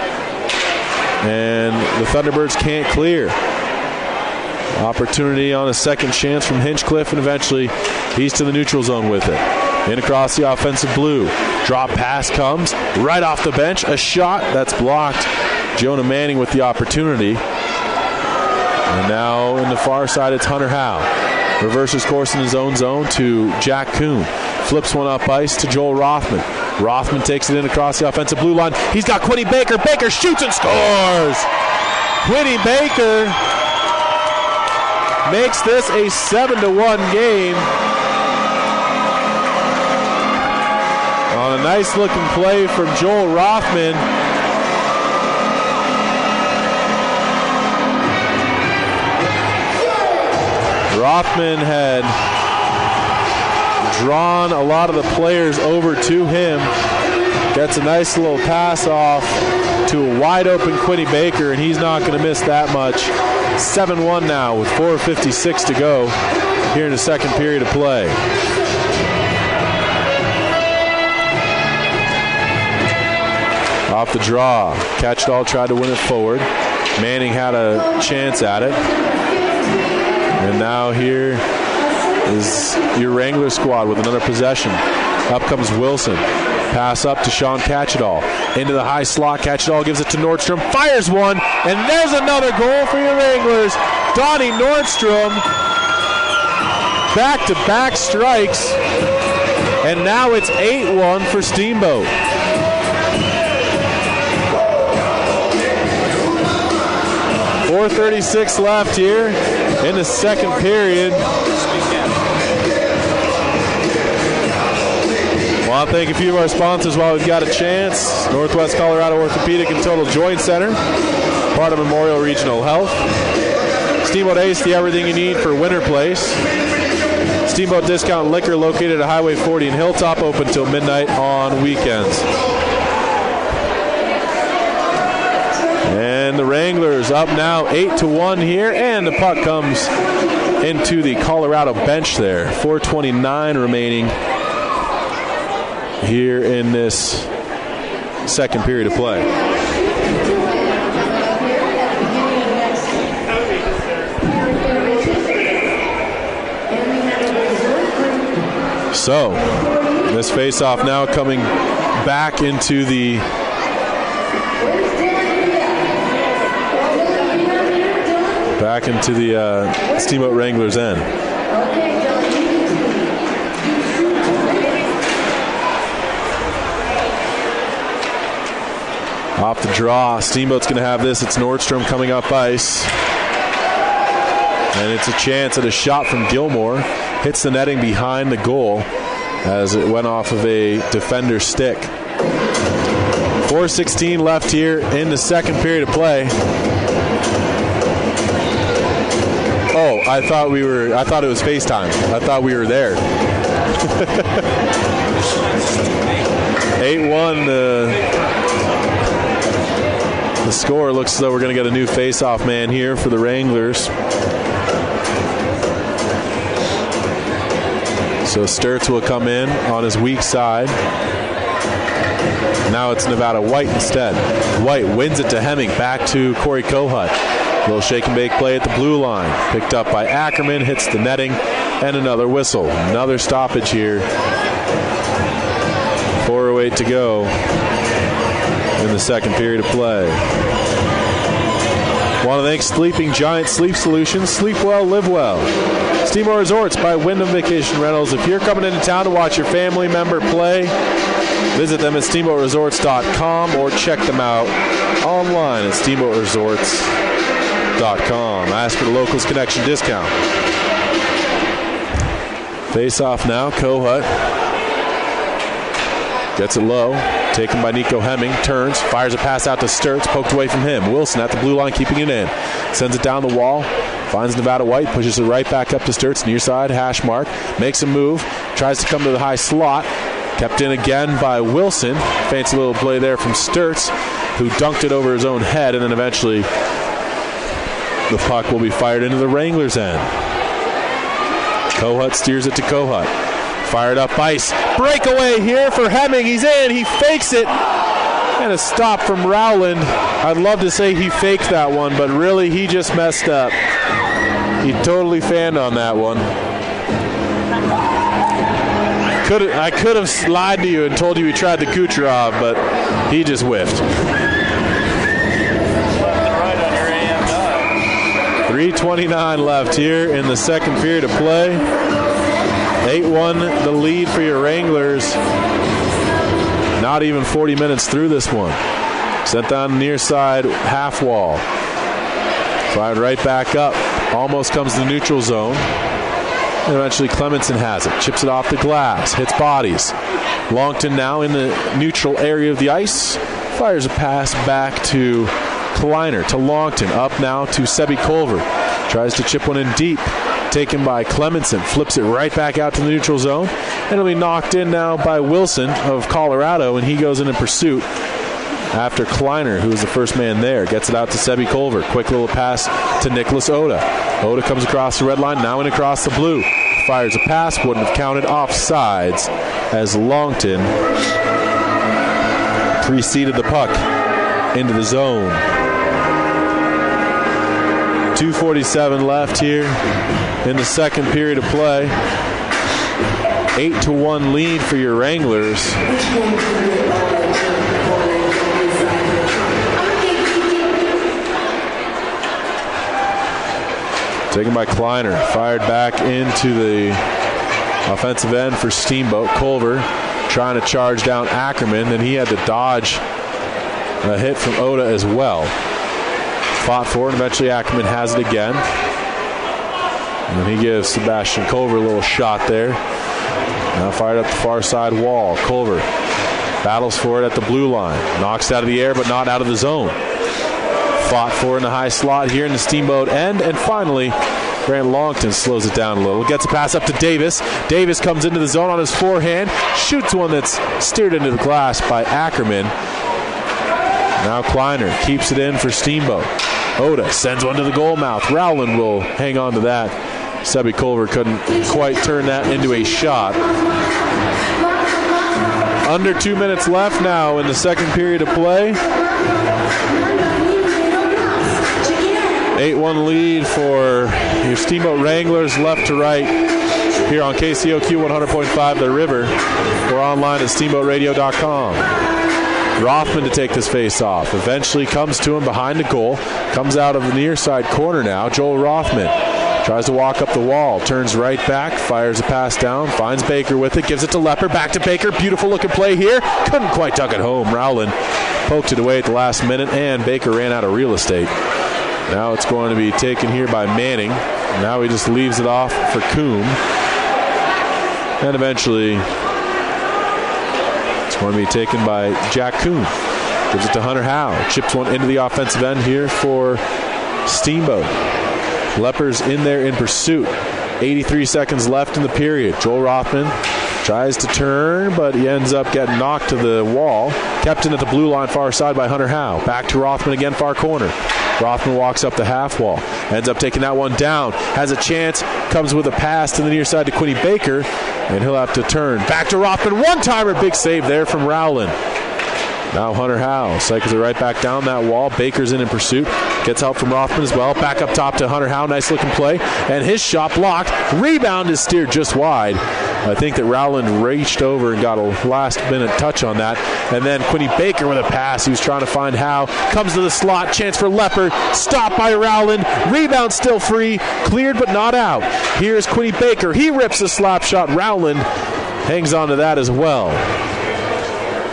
And the Thunderbirds can't clear. Opportunity on a second chance from Hinchcliffe, and eventually he's to the neutral zone with it. In across the offensive blue. Drop pass comes right off the bench. A shot that's blocked. Jonah Manning with the opportunity. And now in the far side, it's Hunter Howe. Reverses course in his own zone to Jack Kuhn. Flips one up ice to Joel Rothman. Rothman takes it in across the offensive blue line. He's got Quinny Baker. Baker shoots and scores! Quinny Baker makes this a 7-1 game. On a nice looking play from Joel Rothman. Rothman had drawn a lot of the players over to him. Gets a nice little pass off to a wide open Quinny Baker, and he's not going to miss that much. 7-1 now with 4:56 to go here in the second period of play. Off the draw. Catchdahl tried to win it forward. Manning had a chance at it. And now here is your Wrangler squad with another possession. Up comes Wilson. Pass up to Sean Catchedall. Into the high slot. Catchedall gives it to Nordstrom. Fires one. And there's another goal for your Wranglers. Donnie Nordstrom. Back-to-back strikes. And now it's 8-1 for Steamboat. .436 left here in the second period. Want to thank a few of our sponsors while we've got a chance. Northwest Colorado Orthopedic and Total Joint Center, part of Memorial Regional Health. Steamboat Ace, the everything you need for winter place. Steamboat Discount Liquor, located at Highway 40 in Hilltop, open till midnight on weekends. And the Wranglers up now 8-1 here, and the puck comes into the Colorado bench there. 4:29 remaining here in this second period of play. So, this face-off now coming back into the Steamboat Wranglers end. Off the draw, Steamboat's going to have this. It's Nordstrom coming up ice. And it's a chance at a shot from Gilmore. Hits the netting behind the goal as it went off of a defender's stick. 4:16 left here in the second period of play. Oh, I thought it was FaceTime. I thought we were there. 8-1. The score looks as though we're going to get a new face-off man here for the Wranglers. So Sturts will come in on his weak side. Now it's Nevada White instead. White wins it to Hemming. Back to Corey Kohut. Little shake and bake play at the blue line. Picked up by Ackerman. Hits the netting. And another whistle. Another stoppage here. 4:08 to go in the second period of play. Want to thank Sleeping Giant Sleep Solutions. Sleep well, live well. Steamboat Resorts by Wyndham Vacation Rentals. If you're coming into town to watch your family member play, visit them at steamboatresorts.com or check them out online at steamboatresorts.com. Ask for the Locals Connection discount. Face off now. Kohut gets it low. Taken by Nico Hemming. Turns. Fires a pass out to Sturts. Poked away from him. Wilson at the blue line, keeping it in. Sends it down the wall. Finds Nevada White. Pushes it right back up to Sturts. Near side. Hash mark. Makes a move. Tries to come to the high slot. Kept in again by Wilson. Fancy little play there from Sturts, who dunked it over his own head. And then eventually the puck will be fired into the Wranglers' end. Kohut steers it to Kohut. Fired up ice. Breakaway here for Hemming. He's in. He fakes it. And a stop from Rowland. I'd love to say he faked that one, but really he just messed up. He totally fanned on that one. I could have lied to you and told you he tried the Kucherov, but he just whiffed. 3:29 left here in the second period of play. 8-1 the lead for your Wranglers. Not even 40 minutes through this one. Sent down the near side half wall. Fired right back up. Almost comes to the neutral zone. And eventually Clemenson has it. Chips it off the glass. Hits bodies. Longton now in the neutral area of the ice. Fires a pass back to Kleiner to Longton. Up now to Sebi Culver. Tries to chip one in deep. Taken by Clemenson. Flips it right back out to the neutral zone. And it'll be knocked in now by Wilson of Colorado, and he goes in pursuit after Kleiner, who is the first man there. Gets it out to Sebi Culver. Quick little pass to Nicholas Oda. Oda comes across the red line, now in across the blue. Fires a pass, wouldn't have counted offsides as Longton preceded the puck into the zone. 2:47 left here in the second period of play. 8-1 lead for your Wranglers. Taken by Kleiner. Fired back into the offensive end for Steamboat. Culver trying to charge down Ackerman. Then he had to dodge a hit from Oda as well. Fought for it, and eventually Ackerman has it again. And he gives Sebastian Culver a little shot there. Now fired up the far side wall. Culver battles for it at the blue line. Knocks it out of the air, but not out of the zone. Fought for in the high slot here in the Steamboat end. And finally, Grant Longton slows it down a little. Gets a pass up to Davis. Davis comes into the zone on his forehand. Shoots one that's steered into the glass by Ackerman. Now Kleiner keeps it in for Steamboat. Oda sends one to the goal mouth. Rowland will hang on to that. Sebi Culver couldn't quite turn that into a shot. Under 2 minutes left now in the second period of play. 8-1 lead for your Steamboat Wranglers, left to right here on KCOQ 100.5 The River. We're online at steamboatradio.com. Rothman to take this face off. Eventually comes to him behind the goal. Comes out of the near side corner now. Joel Rothman tries to walk up the wall. Turns right back. Fires a pass down. Finds Baker with it. Gives it to Lepper. Back to Baker. Beautiful looking play here. Couldn't quite tuck it home. Rowland poked it away at the last minute, and Baker ran out of real estate. Now it's going to be taken here by Manning. Now he just leaves it off for Coombe. And eventually it's going to be taken by Jack Coombe. Gives it to Hunter Howe. Chips one into the offensive end here for Steamboat. Lepper's in there in pursuit. 83 seconds left in the period. Joel Rothman tries to turn, but he ends up getting knocked to the wall. Kept in at the blue line far side by Hunter Howe. Back to Rothman again, far corner. Rothman walks up the half wall. Ends up taking that one down. Has a chance. Comes with a pass to the near side to Quinny Baker. And he'll have to turn. Back to Rothman. One-timer. Big save there from Rowland. Now Hunter Howe cycles it right back down that wall. Baker's in pursuit. Gets help from Rothman as well. Back up top to Hunter Howe. Nice looking play. And his shot blocked. Rebound is steered just wide. I think that Rowland reached over and got a last-minute touch on that. And then Quinny Baker with a pass. He was trying to find Howe. Comes to the slot. Chance for Lepper. Stopped by Rowland. Rebound still free. Cleared but not out. Here's Quinny Baker. He rips a slap shot. Rowland hangs on to that as well.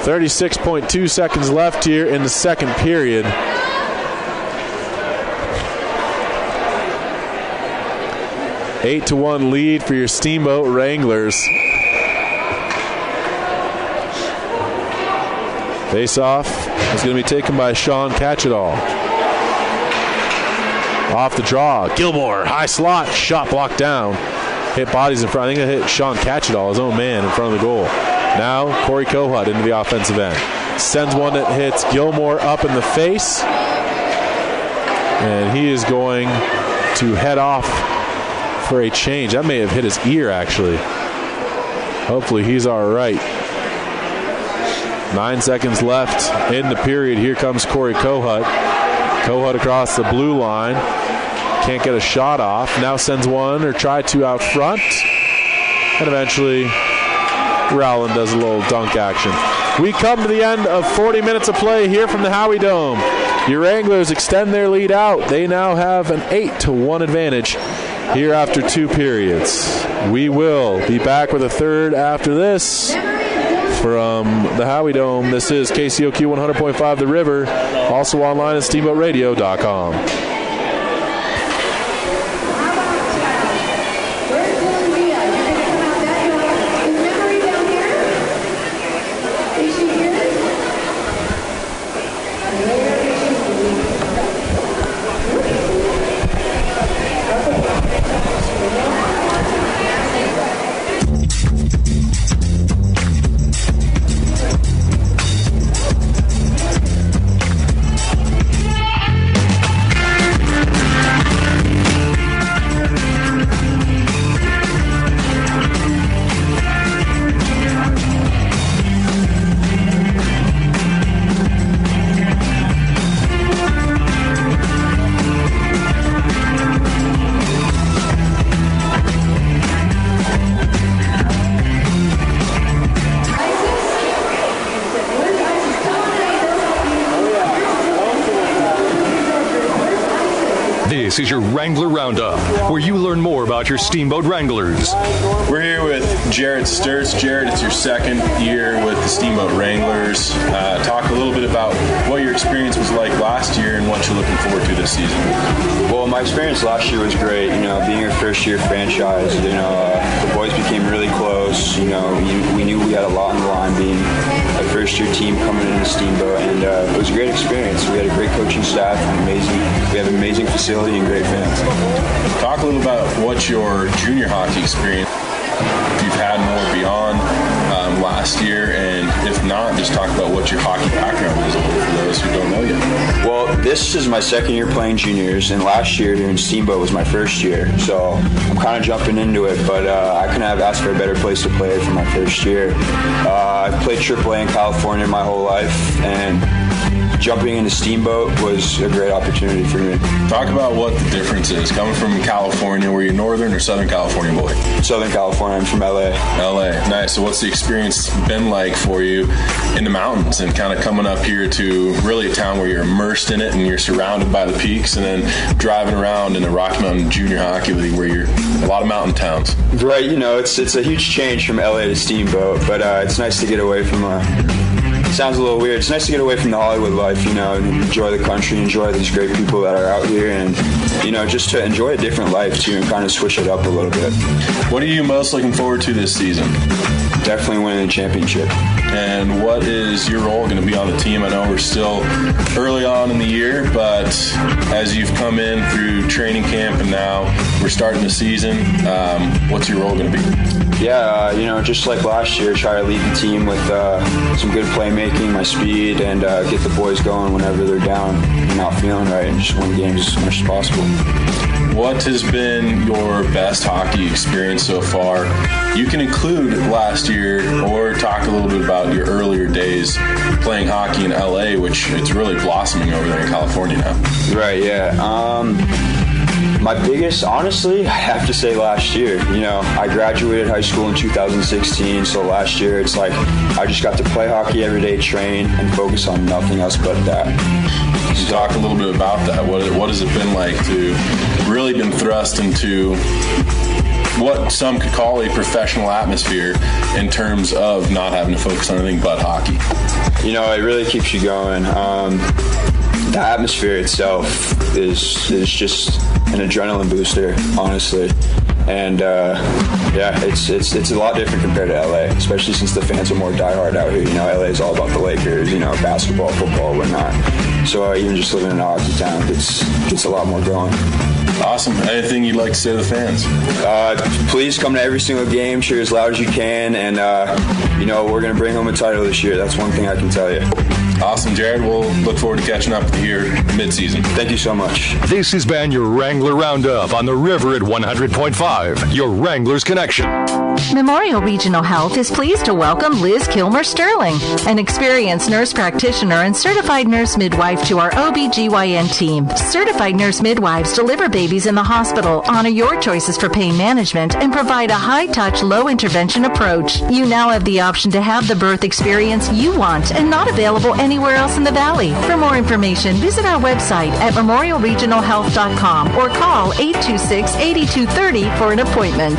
36.2 seconds left here in the second period. Eight to 1 lead for your Steamboat Wranglers. Face-off is going to be taken by Sean Catchedall. Off the draw, Gilmore, high slot, shot blocked down. Hit bodies in front. I think it hit Sean Catchedall, his own man, in front of the goal. Now Corey Kohut into the offensive end. Sends one that hits Gilmore up in the face. And he is going to head off for a change. That may have hit his ear, actually. Hopefully he's all right. 9 seconds left in the period. Here comes Corey Kohut. Kohut across the blue line. Can't get a shot off. Now sends one or tried to out front. And eventually Rowland does a little dunk action. We come to the end of 40 minutes of play here from the Howie Dome. Your Wranglers extend their lead out. They now have an 8-1 advantage here after 2 periods. We will be back with a third after this from the Howie Dome. This is KCOQ 100.5 The River, also online at steamboatradio.com. This is your Wrangler Roundup, where you learn more about your Steamboat Wranglers. We're here with Jared Sturts. Jared, it's your second year with the Steamboat Wranglers. Talk a little bit about what your experience was like last year and what you're looking forward to this season. Well, my experience last year was great. Being a first-year franchise, the boys became really close. We knew we had a lot on the line being a first-year team coming into Steamboat, and it was a great experience. We had a great coaching staff, we have an amazing facility and great fans. Talk a little about what your junior hockey experience, if you've had more beyond last year, and if not, just talk about what your hockey background is for those who don't know yet. Well, this is my second year playing juniors, and last year here in Steamboat was my first year, so I'm kind of jumping into it, but I couldn't have asked for a better place to play for my first year. I've played AAA in California my whole life, and jumping into Steamboat was a great opportunity for me. Talk about what the difference is. Coming from California, were you Northern or Southern California boy? Southern California. I'm from LA. LA. Nice. So what's the experience been like for you in the mountains and kind of coming up here to really a town where you're immersed in it and you're surrounded by the peaks, and then driving around in a Rocky Mountain Junior Hockey League where you're a lot of mountain towns? Right. It's a huge change from LA to Steamboat, but it's nice to get away from sounds a little weird. It's nice to get away from the Hollywood life, and enjoy the country, enjoy these great people that are out here, and, just to enjoy a different life, too, and kind of switch it up a little bit. What are you most looking forward to this season? Definitely winning the championship. And what is your role going to be on the team? I know we're still early on in the year, but as you've come in through training camp and now we're starting the season, what's your role going to be? Yeah, just like last year, try to lead the team with some good playmaking, my speed, and get the boys going whenever they're down and not feeling right, and just win games as much as possible. What has been your best hockey experience so far? You can include last year or talk a little bit about your earlier days playing hockey in LA, which it's really blossoming over there in California now. Right, yeah. My biggest, honestly, I have to say last year. I graduated high school in 2016, so last year it's like I just got to play hockey every day, train, and focus on nothing else but that. So talk a little bit about that. What has it been like to really been thrust into what some could call a professional atmosphere in terms of not having to focus on anything but hockey? It really keeps you going. The atmosphere itself is just an adrenaline booster, honestly, and it's a lot different compared to LA, especially since the fans are more diehard out here. LA is all about the Lakers, basketball, football, whatnot. So even just living in a hockey town gets a lot more going. Awesome. Anything you'd like to say to the fans? Please come to every single game, cheer as loud as you can, and we're going to bring home a title this year. That's one thing I can tell you. Awesome, Jared. We'll look forward to catching up with you here mid-season. Thank you so much. This has been your Wrangler Roundup on the River at 100.5, your Wranglers Connection. Memorial Regional Health is pleased to welcome Liz Kilmer Sterling, an experienced nurse practitioner and certified nurse midwife to our OBGYN team. Certified nurse midwives deliver babies in the hospital, honor your choices for pain management, and provide a high-touch, low-intervention approach. You now have the option to have the birth experience you want and not available anywhere else in the Valley. For more information, visit our website at memorialregionalhealth.com or call 826-8230 for an appointment.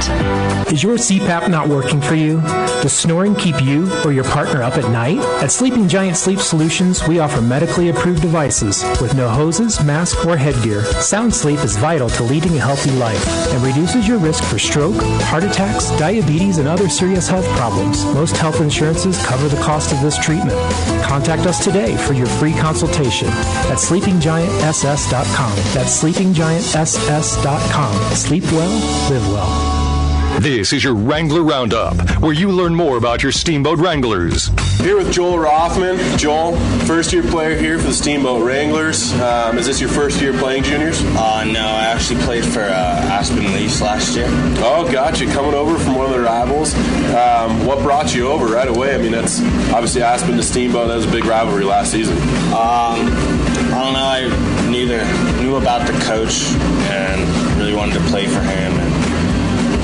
Is your CPAP not working for you? Does snoring keep you or your partner up at night? At Sleeping Giant Sleep Solutions, we offer medically approved devices with no hoses, mask, or headgear. Sound sleep is vital to leading a healthy life and reduces your risk for stroke, heart attacks, diabetes, and other serious health problems. Most health insurances cover the cost of this treatment. Contact us today for your free consultation at sleepinggiantss.com. That's sleepinggiantss.com. Sleep well, live well. This is your Wrangler Roundup, where you learn more about your Steamboat Wranglers. Here with Joel Rothman. Joel, first-year player here for the Steamboat Wranglers. Is this your first year playing juniors? No, I actually played for Aspen Leafs last year. Oh, gotcha. Coming over from one of the rivals. What brought you over right away? I mean, that's obviously Aspen to Steamboat. That was a big rivalry last season. I don't know. I knew about the coach and really wanted to play for him. And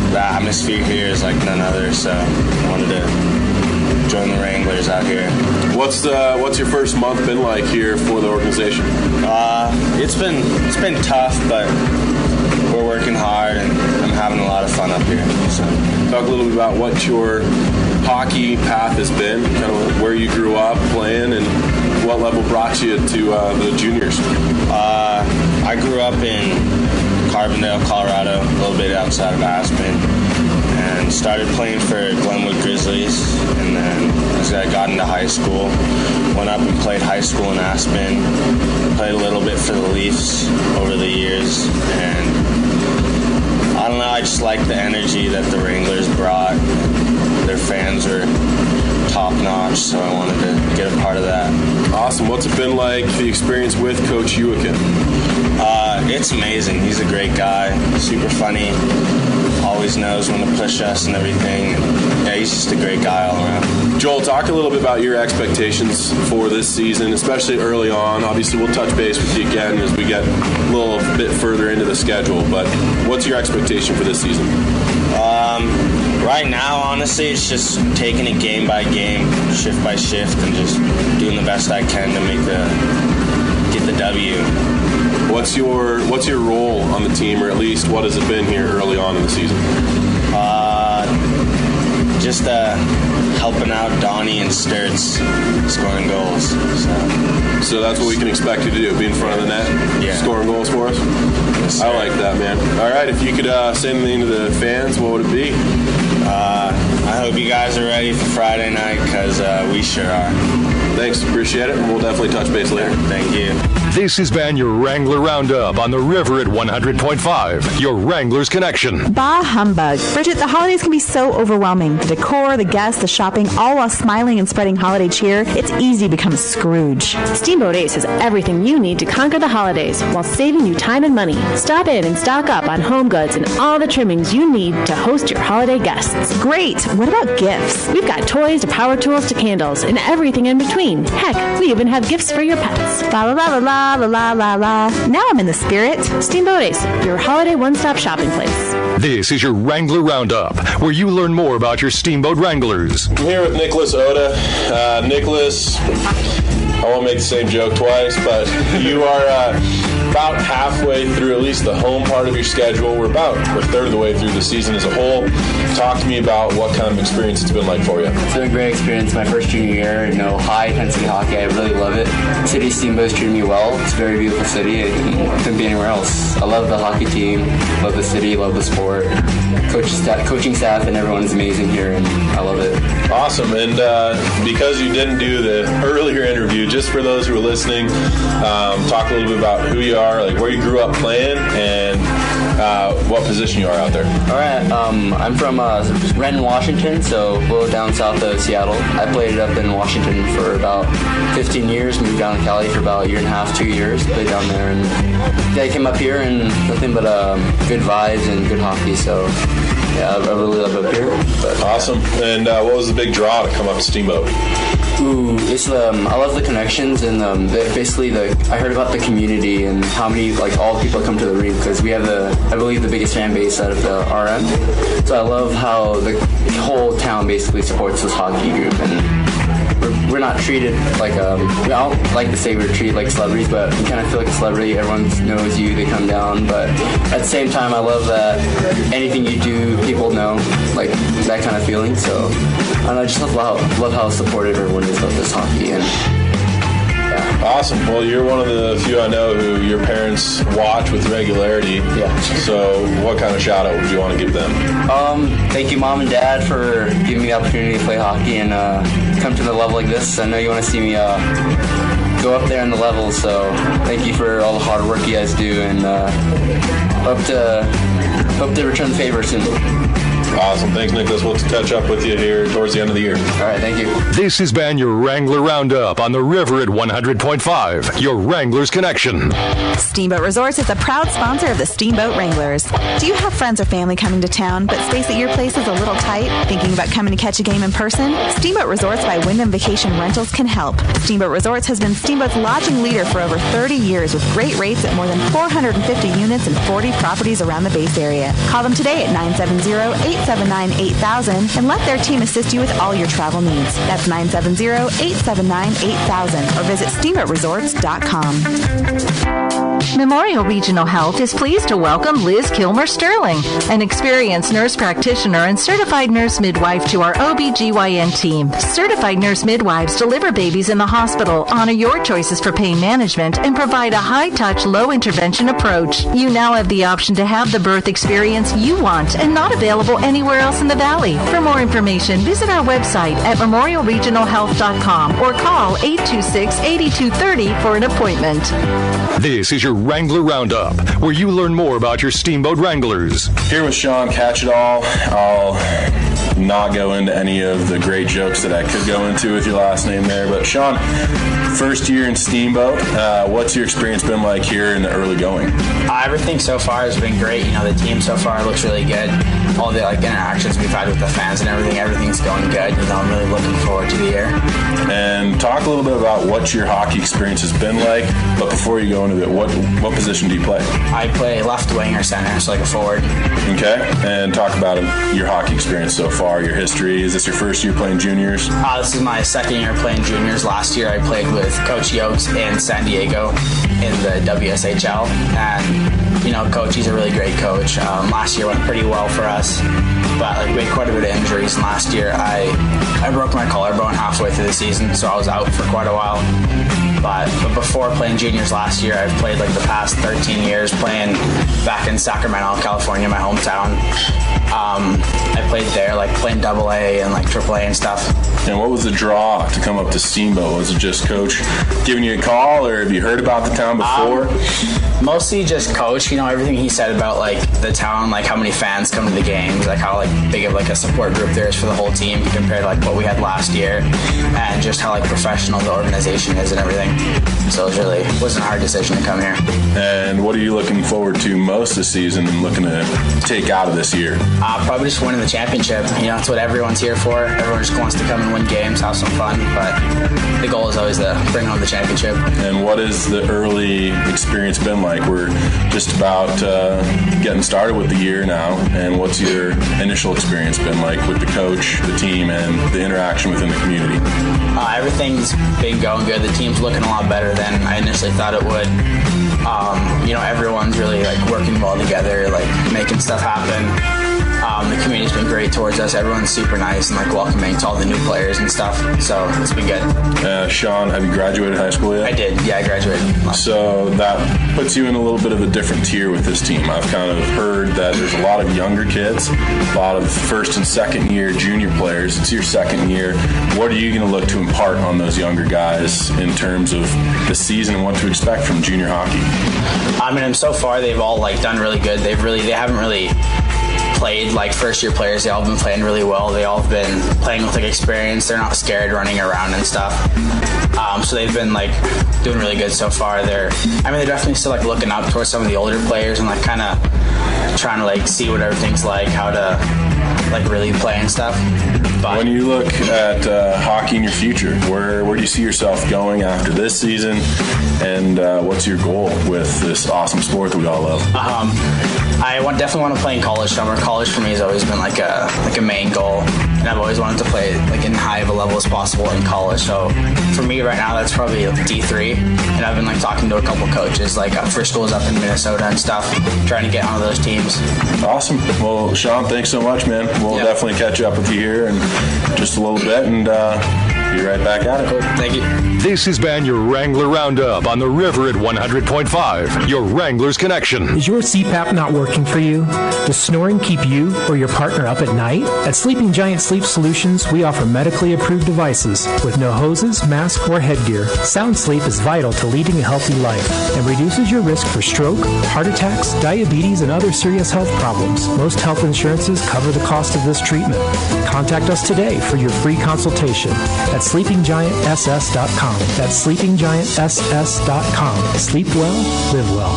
the atmosphere here is like none other, so I wanted to join the Wranglers. players out here. What's your first month been like here for the organization? It's been tough, but we're working hard, and I'm having a lot of fun up here. So, talk a little bit about what your hockey path has been, kind of where you grew up playing, and what level brought you to the juniors. I grew up in Carbondale, Colorado, a little bit outside of Aspen, and started playing for Glenwood Grizzlies. And then as I got into high school, went up and played high school in Aspen, played a little bit for the Leafs over the years, and I don't know, I just liked the energy that the Wranglers brought. Their fans were top-notch, so I wanted to get a part of that. Awesome. What's it been like, the experience with Coach Uecken? It's amazing. He's a great guy, super funny, always knows when to push us and everything. Yeah, he's just a great guy all around. Joel, talk a little bit about your expectations for this season, especially early on. Obviously, we'll touch base with you again as we get a little bit further into the schedule, but what's your expectation for this season? Right now, honestly, it's just taking it game by game, shift by shift, and just doing the best I can to get the W. What's your role on the team, or at least what has it been here early on in the season? Just helping out Donnie and Sturts scoring goals. So that's what we can expect you to do, be in front of the net, scoring goals for us? Yes, I like that, man. All right, if you could say anything to the fans, what would it be? I hope you guys are ready for Friday night, because we sure are. Thanks, appreciate it, and we'll definitely touch base later. Thank you. This has been your Wrangler Roundup on the River at 100.5, your Wranglers connection. Bah humbug. Bridget, the holidays can be so overwhelming. The decor, the guests, the shopping, all while smiling and spreading holiday cheer. It's easy to become a Scrooge. Steamboat Ace has everything you need to conquer the holidays while saving you time and money. Stop in and stock up on home goods and all the trimmings you need to host your holiday guests. Great. What about gifts? We've got toys to power tools to candles and everything in between. Heck, we even have gifts for your pets. La la la la la la la la. Now I'm in the spirit. Steamboat Ace, your holiday one-stop shopping place. This is your Wrangler Roundup, where you learn more about your Steamboat Wranglers. I'm here with Nicholas Oda. Nicholas, I won't make the same joke twice, but you are about halfway through at least the home part of your schedule. We're about a third of the way through the season as a whole. Talk to me about what kind of experience it's been like for you. It's been a great experience. My first junior year, high-intensity hockey. I really love it. City Steamboat's treated me well. It's a very beautiful city. I couldn't be anywhere else. I love the hockey team, love the city, love the sport. Coaching staff and everyone is amazing here, and I love it. Awesome. And because you didn't do the earlier interview, just for those who are listening, talk a little bit about who you are, like where you grew up playing, and what position you are out there. All right. I'm from Renton, Washington, so a little down south of Seattle. I played up in Washington for about 15 years, moved down to Cali for about a year and a half, 2 years, played down there, and I came up here and nothing but good vibes and good hockey, so yeah, I really love it up here. But, awesome. And what was the big draw to come up to Steamboat? It's I love the connections and basically I heard about the community and how many all the people come to the rink, because we have I believe the biggest fan base out of the RM. So I love how the whole town basically supports this hockey group, and we're not treated like I don't like to say we're treated like celebrities, but we kind of feel like a celebrity. Everyone knows you, they come down, but at the same time I love that anything you do people know, like that kind of feeling. So I just love how supportive everyone is of this hockey. And yeah. Awesome. Well, you're one of the few I know who your parents watch with regularity. Yeah. So what kind of shout out would you want to give them? Thank you, Mom and Dad, for giving me the opportunity to play hockey and come to the level like this. I know you want to see me go up there in the levels, so thank you for all the hard work you guys do, and hope to return the favor soon. Awesome. Thanks, Nicholas. We'll catch up with you here towards the end of the year. All right. Thank you. This has been your Wrangler Roundup on the River at 100.5, your Wranglers connection. Steamboat Resorts is a proud sponsor of the Steamboat Wranglers. Do you have friends or family coming to town, but space at your place is a little tight? Thinking about coming to catch a game in person? Steamboat Resorts by Wyndham Vacation Rentals can help. Steamboat Resorts has been Steamboat's lodging leader for over 30 years with great rates at more than 450 units and 40 properties around the base area. Call them today at 970-8 970-879-8000 and let their team assist you with all your travel needs. That's 970-879-8000 or visit steamboatresorts.com. Memorial Regional Health is pleased to welcome Liz Kilmer Sterling, an experienced nurse practitioner and certified nurse midwife, to our OBGYN team. Certified nurse midwives deliver babies in the hospital, honor your choices for pain management, and provide a high-touch, low-intervention approach. You now have the option to have the birth experience you want and not available anywhere else in the Valley. For more information, visit our website at memorialregionalhealth.com or call 826-8230 for an appointment. This is your Wrangler Roundup, where you learn more about your Steamboat Wranglers. Here with Sean Catch-It-All. I'll not go into any of the great jokes that I could go into with your last name there. But Sean, first year in Steamboat, what's your experience been like here in the early going? Everything so far has been great. The team so far looks really good. All the interactions we've had with the fans and everything's going good. I'm really looking forward to the year. And talk a little bit about what your hockey experience has been like. But before you go into it, what position do you play? I play left wing or center, so like a forward. Okay. And talk about your hockey experience so far, your history. Is this your first year playing juniors? This is my second year playing juniors. Last year I played with Coach Yokes in San Diego in the WSHL. And Coach, he's a really great coach. Last year went pretty well for us, but we had quite a bit of injuries. And last year I broke my collarbone halfway through the season, so I was out for quite a while. But before playing juniors last year, I've played the past 13 years playing back in Sacramento, California, my hometown. I played there, playing AA and AAA and stuff. And what was the draw to come up to Steamboat? Was it just Coach giving you a call, or have you heard about the town before? Mostly just Coach. Everything he said about the town, how many fans come to the games, how big of a support group there is for the whole team compared to what we had last year, and just how professional the organization is and everything. So it wasn't a hard decision to come here. And what are you looking forward to most this season and looking to take out of this year? Probably just winning the championship. That's what everyone's here for. Everyone just wants to come and win games, have some fun, but the goal is always to bring home the championship. And what has the early experience been like? We're just about getting started with the year now, and what's your initial experience been like with the coach, the team, and the interaction within the community? Everything's been going good. The team's looking a lot better than I initially thought it would. Everyone's really working well together, making stuff happen. The community's been great towards us. Everyone's super nice and welcoming to all the new players and stuff. So it's been good. Sean, have you graduated high school yet? I did. Yeah, I graduated. So that puts you in a little bit of a different tier with this team. I've kind of heard that there's a lot of younger kids, a lot of first and second year junior players. It's your second year. What are you going to look to impart on those younger guys in terms of the season and what to expect from junior hockey? So far they've all done really good. They haven't really played first year players. They all have been playing really well. They all have been playing with experience. They're not scared running around and stuff. So they've been doing really good so far. They're definitely still looking up towards some of the older players and kind of trying to see what everything's how to really play and stuff. But when you look at hockey in your future, where do you see yourself going after this season, and what's your goal with this awesome sport that we all love? I definitely want to play in college. Summer college for me has always been a main goal, and I've always wanted to play in high of a level as possible in college. So for me right now, that's probably D3, and I've been talking to a couple coaches for schools up in Minnesota and stuff, trying to get onto those teams. Awesome. Well, Sean, thanks so much, man. We'll definitely catch up with you here in just a little bit, and be right back at it. Cool. Thank you. This has been your Wrangler Roundup on the River at 100.5, your Wrangler's Connection. Is your CPAP not working for you? Does snoring keep you or your partner up at night? At Sleeping Giant Sleep Solutions, we offer medically approved devices with no hoses, mask, or headgear. Sound sleep is vital to leading a healthy life and reduces your risk for stroke, heart attacks, diabetes, and other serious health problems. Most health insurances cover the cost of this treatment. Contact us today for your free consultation at sleepinggiantss.com. That's sleepinggiantss.com. Sleep well, live well.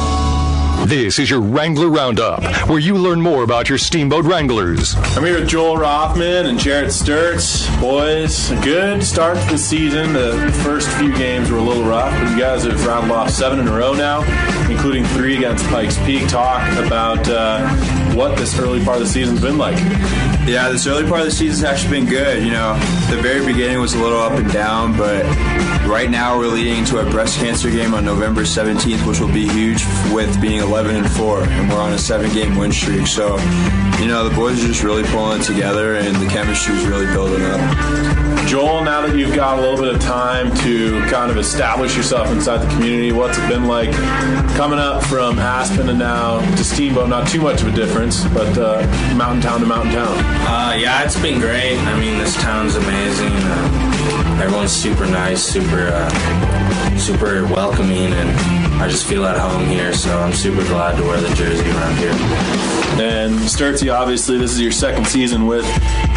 This is your Wrangler Roundup, where you learn more about your Steamboat Wranglers. I'm here with Joel Rothman and Jarrett Sturtz. Boys, a good start to the season. The first few games were a little rough, but you guys have rounded off 7 in a row now, including 3 against Pikes Peak. Talk about what this early part of the season's been like. Yeah, this early part of the season's actually been good. The very beginning was a little up and down, but right now we're leading into a breast cancer game on November 17th, which will be huge with being 11-4, and we're on a 7-game win streak. So, the boys are just really pulling it together, and the chemistry's really building up. Joel, now that you've got a little bit of time to kind of establish yourself inside the community, what's it been like coming up from Aspen and now to Steamboat? Not too much of a difference, but mountain town to mountain town. Yeah, it's been great. I mean, this town's amazing. Everyone's super nice, super welcoming, and I just feel at home here, so I'm super glad to wear the jersey around here. And Sturtsy, obviously, this is your second season with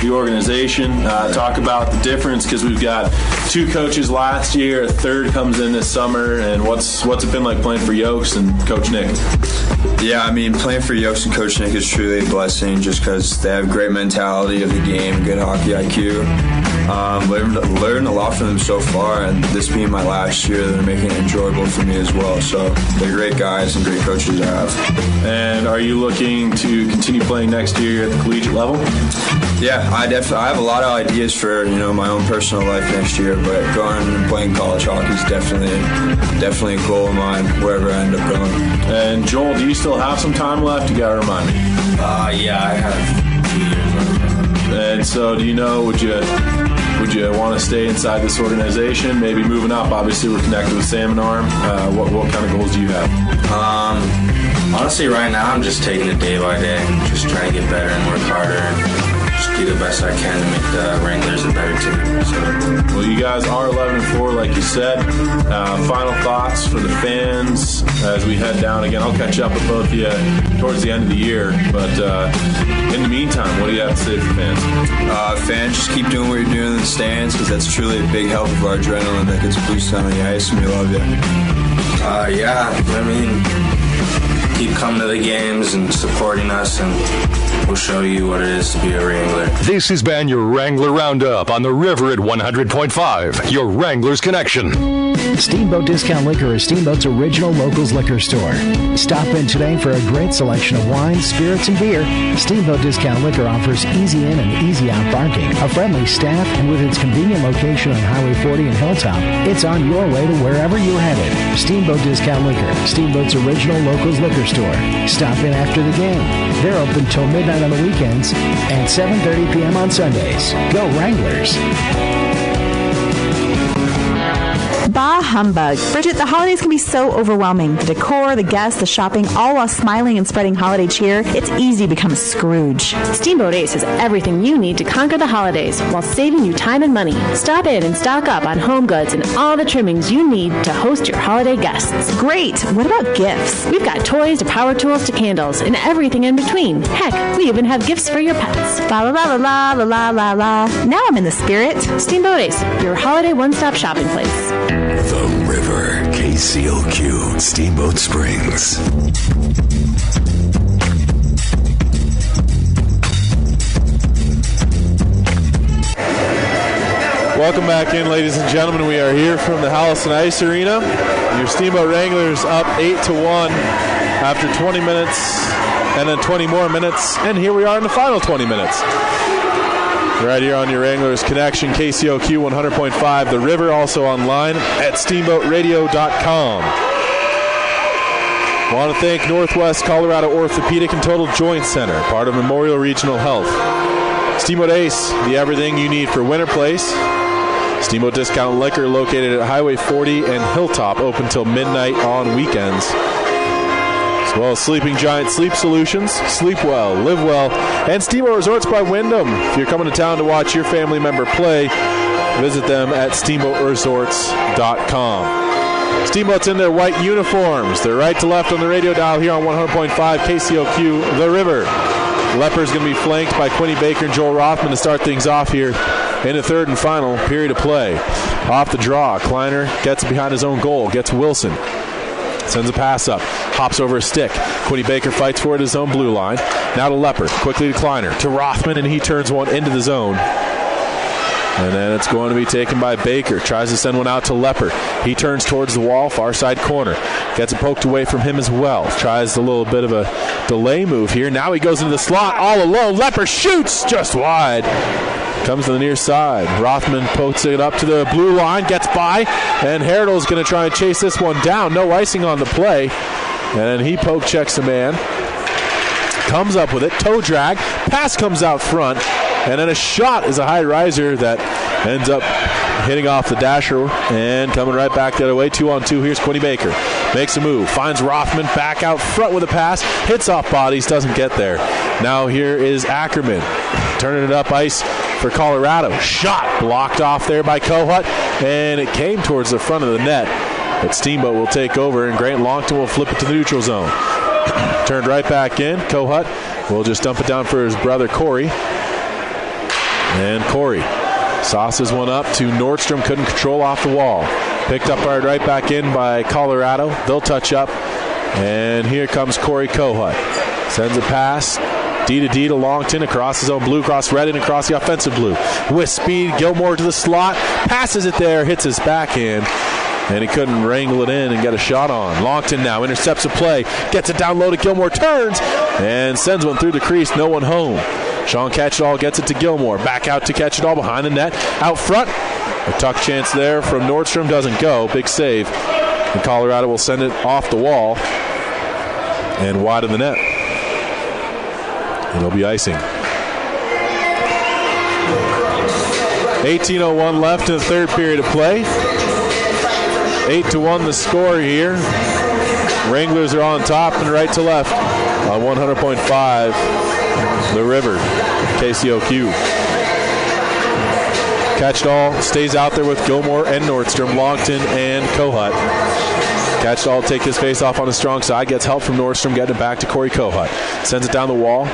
the organization. Talk about the difference, because we've got 2 coaches last year, a third comes in this summer, and what's it been like playing for Yokes and Coach Nick? Yeah, I mean, playing for Yokes and Coach Nick is truly a blessing, just because they have great mentality of the game, good hockey IQ. Learned a lot from them so far, and this being my last year, they're making it enjoyable for me as well. So they're great guys and great coaches to have. And are you looking to continue playing next year at the collegiate level? Yeah, I have a lot of ideas for my own personal life next year, but going and playing college hockey is definitely a goal of mine wherever I end up going. And Joel, do you still have some time left? You gotta remind me. Yeah, I have 2 years left. And so, do you know? Would you want to stay inside this organization? Maybe moving up. Obviously, we're connected with Salmon Arm. What kind of goals do you have? Honestly, right now I'm just taking it day by day, and just trying to get better and work harder and just do the best I can to make the Wranglers a better team. So. Well, you guys are 11-4, like you said. Final thoughts for the fans as we head down again. I'll catch up with both of you towards the end of the year, but in the meantime, what do you have to say to the fans? Fans, just keep doing what you're doing in the stands, because that's truly a big help of our adrenaline that gets boosted on the ice, and we love you. Yeah, I mean, keep coming to the games and supporting us, and we'll show you what it is to be a Wrangler. This has been your Wrangler Roundup on the River at 100.5, your Wranglers connection. Steamboat Discount Liquor is Steamboat's original locals liquor store. Stop in today for a great selection of wine, spirits, and beer. Steamboat Discount Liquor offers easy in and easy out parking, a friendly staff, and with its convenient location on Highway 40 and Hilltop, it's on your way to wherever you're headed. Steamboat Discount Liquor, Steamboat's original locals liquor store. Stop in after the game. They're open till midnight on the weekends and 7:30 p.m. on Sundays. Go Wranglers! Bah humbug. Bridget, the holidays can be so overwhelming. The decor, the guests, the shopping, all while smiling and spreading holiday cheer. It's easy to become a Scrooge. Steamboat Ace has everything you need to conquer the holidays while saving you time and money. Stop in and stock up on home goods and all the trimmings you need to host your holiday guests. Great. What about gifts? We've got toys to power tools to candles and everything in between. Heck, we even have gifts for your pets. La la la la la la la la. Now I'm in the spirit. Steamboat Ace, your holiday one-stop shopping place. The River, KCOQ, Steamboat Springs. Welcome back in, ladies and gentlemen. We are here from the Hallison Ice Arena. Your Steamboat Wranglers up 8-1 after 20 minutes and then 20 more minutes. And here we are in the final 20 minutes. Right here on your Wranglers Connection, KCOQ 100.5. The River, also online at steamboatradio.com. Want to thank Northwest Colorado Orthopedic and Total Joint Center, part of Memorial Regional Health. Steamboat Ace, the everything you need for winter place. Steamboat Discount Liquor, located at Highway 40 and Hilltop, open till midnight on weekends. As well as Sleeping Giant Sleep Solutions, sleep well, live well, and Steamboat Resorts by Wyndham. If you're coming to town to watch your family member play, visit them at steamboatresorts.com. Steamboat's in their white uniforms. They're right to left on the radio dial here on 100.5 KCOQ, The River. Leper's going to be flanked by Quinny Baker and Joel Rothman to start things off here in the third and final period of play. Off the draw, Kleiner gets behind his own goal, gets Wilson. Sends a pass up, hops over a stick. Quinny Baker fights for it at his own blue line. Now to Leper, quickly to Kleiner, to Rothman, and he turns one into the zone. And then it's going to be taken by Baker. Tries to send one out to Lepper. He turns towards the wall, far side corner. Gets it poked away from him as well. Tries a little bit of a delay move here. Now he goes into the slot all alone. Lepper shoots just wide. Comes to the near side. Rothman pokes it up to the blue line. Gets by. And Herdel's going to try and chase this one down. No icing on the play. And he poke checks the man. Comes up with it. Toe drag. Pass comes out front. And then a shot is a high riser that ends up hitting off the dasher and coming right back the other way. 2-on-2. Here's Quinny Baker. Makes a move. Finds Rothman back out front with a pass. Hits off bodies. Doesn't get there. Now here is Ackerman. Turning it up ice for Colorado. Shot blocked off there by Kohut. And it came towards the front of the net. But Steamboat will take over and Grant Longton will flip it to the neutral zone. Turned right back in. Kohut will just dump it down for his brother Corey. And Corey sauces one up to Nordstrom. Couldn't control off the wall. Picked up right back in by Colorado. They'll touch up. And here comes Corey Kohut. Sends a pass. D to Longton across his own blue, across red and across the offensive blue. With speed, Gilmore to the slot. Passes it there. Hits his backhand. And he couldn't wrangle it in and get a shot on. Longton now intercepts a play. Gets it down low to Gilmore. Turns. And sends one through the crease. No one home. Sean Catchall gets it to Gilmore. Back out to Catchall behind the net. Out front. A tuck chance there from Nordstrom. Doesn't go. Big save. And Colorado will send it off the wall. And wide of the net. It'll be icing. 18:01 left in the third period of play. 8-1 the score here. Wranglers are on top and right to left on 100.5. The River, KCOQ. Catchall stays out there with Gilmore and Nordstrom, Longton and Kohut. Catchall take his face off on the strong side, gets help from Nordstrom, getting it back to Corey Kohut. Sends it down the wall,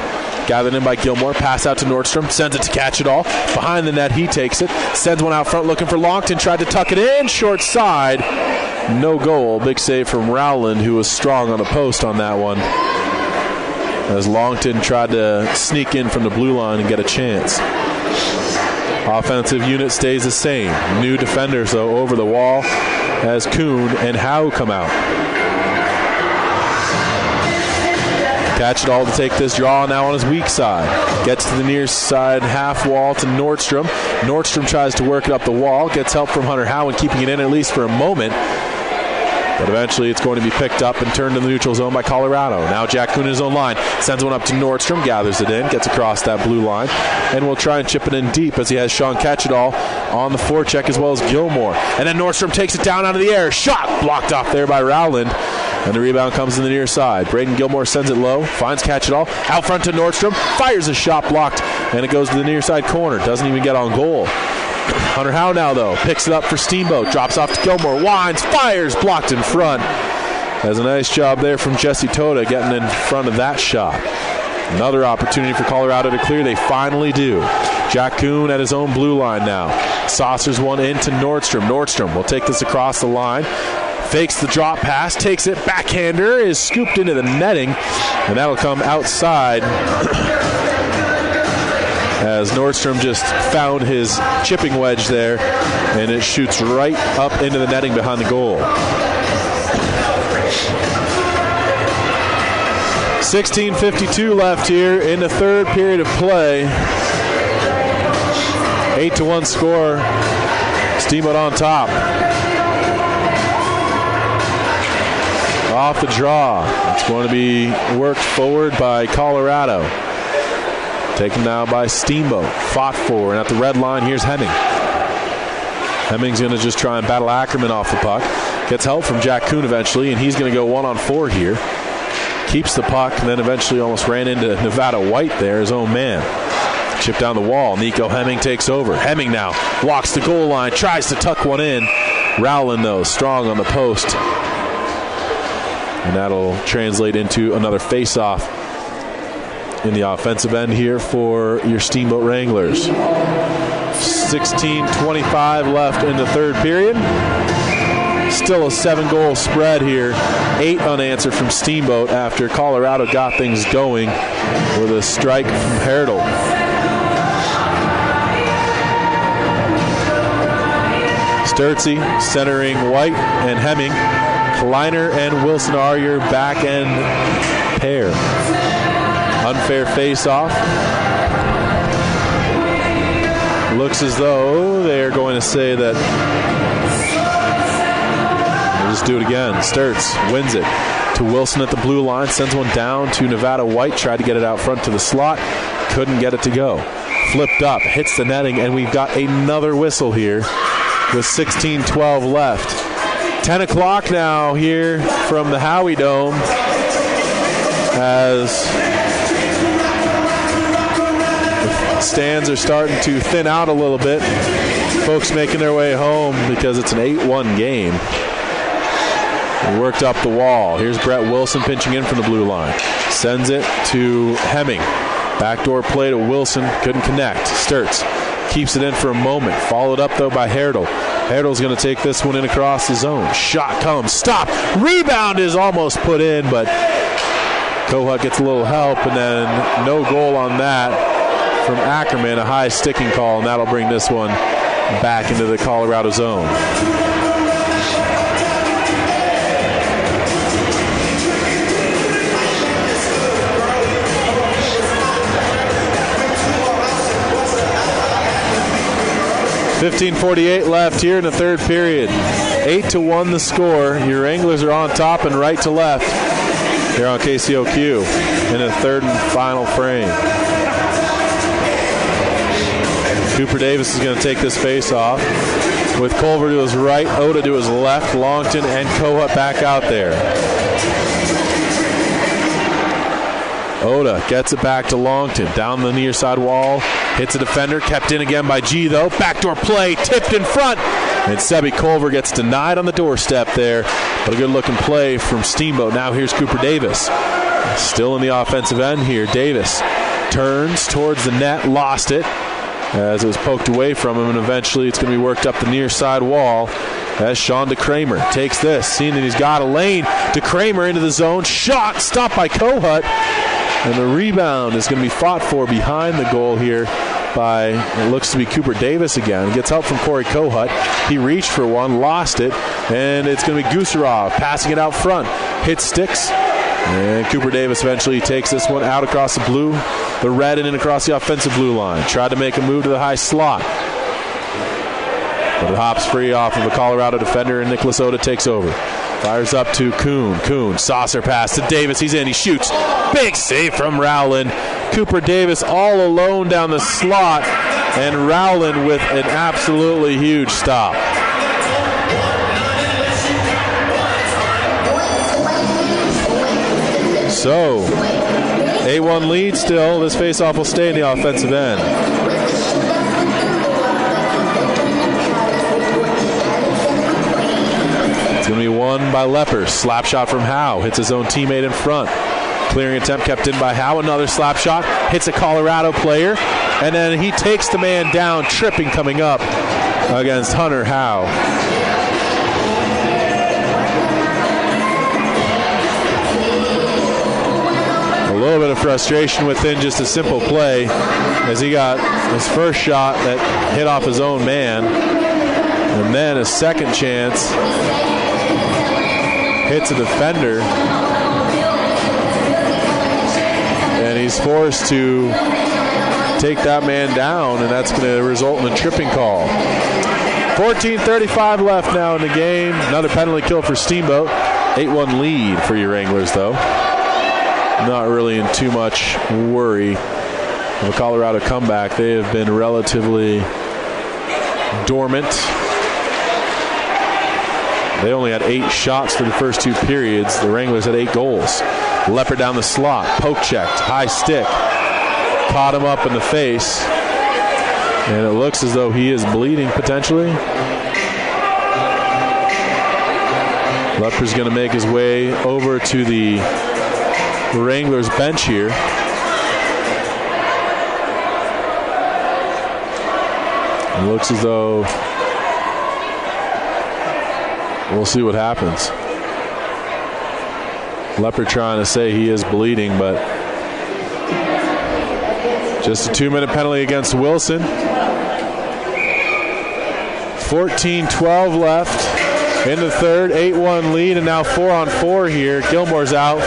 gathered in by Gilmore, pass out to Nordstrom, sends it to Catchall. Behind the net, he takes it, sends one out front looking for Longton, tried to tuck it in, short side. No goal. Big save from Rowland, who was strong on the post on that one, as Longton tried to sneak in from the blue line and get a chance. Offensive unit stays the same. New defenders, though, over the wall as Kuhn and Howe come out. Catchall to take this draw now on his weak side. Gets to the near side half wall to Nordstrom. Nordstrom tries to work it up the wall. Gets help from Hunter Howe and keeping it in at least for a moment. But eventually it's going to be picked up and turned in the neutral zone by Colorado. Now Jack Kuhn in his own line. Sends one up to Nordstrom. Gathers it in. Gets across that blue line. And will try and chip it in deep as he has Sean Catchall on the forecheck as well as Gilmore. And then Nordstrom takes it down out of the air. Shot blocked off there by Rowland. And the rebound comes in the near side. Braden Gilmore sends it low. Finds Catchall. Out front to Nordstrom. Fires a shot blocked. And it goes to the near side corner. Doesn't even get on goal. Hunter Howe now, though, picks it up for Steamboat. Drops off to Gilmore. Winds. Fires. Blocked in front. Has a nice job there from Jesse Toda getting in front of that shot. Another opportunity for Colorado to clear. They finally do. Jack Kuhn at his own blue line now. Saucers one into Nordstrom. Nordstrom will take this across the line. Fakes the drop pass. Takes it. Backhander is scooped into the netting. And that'll come outside. As Nordstrom just found his chipping wedge there, and it shoots right up into the netting behind the goal. 16:52 left here in the third period of play. 8-1 score. Steamboat on top. Off the draw. It's going to be worked forward by Colorado. Taken now by Steamboat. Fought for, and at the red line, here's Hemming. Hemming's going to just try and battle Ackerman off the puck. Gets help from Jack Kuhn eventually, and he's going to go 1-on-4 here. Keeps the puck, and then eventually almost ran into Nevada White there, his own man. Chip down the wall. Nico Hemming takes over. Hemming now walks the goal line, tries to tuck one in. Rowland, though, strong on the post. And that'll translate into another face-off in the offensive end here for your Steamboat Wranglers. 16:25 left in the third period. Still a 7-goal spread here. 8 unanswered from Steamboat after Colorado got things going with a strike from Herdel. Sturtsy centering White and Hemming. Kleiner and Wilson are your back end pair. Unfair face-off. Looks as though they're going to say that. We'll just do it again. Sturts wins it to Wilson at the blue line. Sends one down to Nevada White. Tried to get it out front to the slot. Couldn't get it to go. Flipped up. Hits the netting. And we've got another whistle here with 16-12 left. 10 o'clock now here from the Howie Dome as the stands are starting to thin out a little bit. Folks making their way home because it's an 8-1 game. Worked up the wall. Here's Brett Wilson pinching in from the blue line. Sends it to Hemming. Backdoor play to Wilson. Couldn't connect. Sturts keeps it in for a moment. Followed up, though, by Herdl. Herdl's going to take this one in across the zone. Shot comes. Stop. Rebound is almost put in, but Kohut gets a little help, and then no goal on that from Ackerman. A high sticking call, and that'll bring this one back into the Colorado zone. .48 left here in the third period. 8-1 the score. Your Wranglers are on top and right to left here on KCOQ in a third and final frame. Cooper Davis is going to take this face off with Culver to his right, Oda to his left, Longton and Kohut back out there. Oda gets it back to Longton. Down the near side wall. Hits a defender. Kept in again by G, though. Backdoor play. Tipped in front. And Sebi Culver gets denied on the doorstep there. But a good-looking play from Steamboat. Now here's Cooper Davis. Still in the offensive end here. Davis turns towards the net. Lost it as it was poked away from him. And eventually it's going to be worked up the near side wall as Sean DeKramer takes this. Seeing that he's got a lane. DeKramer into the zone. Shot. Stopped by Kohut. And the rebound is going to be fought for behind the goal here by, it looks to be Cooper Davis again. Gets help from Corey Kohut. He reached for one, lost it, and it's going to be Gusarov passing it out front. Hit sticks, and Cooper Davis eventually takes this one out across the red and in across the offensive blue line. Tried to make a move to the high slot, but it hops free off of a Colorado defender, and Nicholas Oda takes over. Fires up to Kuhn. Kuhn, saucer pass to Davis. He's in. He shoots. Big save from Rowland. Cooper Davis all alone down the slot. And Rowland with an absolutely huge stop. So, 8-1 lead still. This faceoff will stay in the offensive end. Going to be won by Lepper. Slap shot from Howe. Hits his own teammate in front. Clearing attempt kept in by Howe. Another slap shot. Hits a Colorado player. And then he takes the man down, tripping coming up against Hunter Howe. A little bit of frustration within just a simple play as he got his first shot that hit off his own man. And then a second chance. Hits a defender, and he's forced to take that man down, and that's going to result in a tripping call. 14:35 left now in the game. Another penalty kill for Steamboat. 8-1 lead for your Wranglers, though. Not really in too much worry of a Colorado comeback. They have been relatively dormant. They only had 8 shots for the first 2 periods. The Wranglers had 8 goals. Lepper down the slot. Poke checked. High stick. Caught him up in the face. And it looks as though he is bleeding potentially. Lepper's going to make his way over to the Wranglers bench here. It looks as though we'll see what happens. Lepper trying to say he is bleeding, but just a 2-minute penalty against Wilson. 14-12 left in the third. 8-1 lead, and now 4-on-4 here. Gilmore's out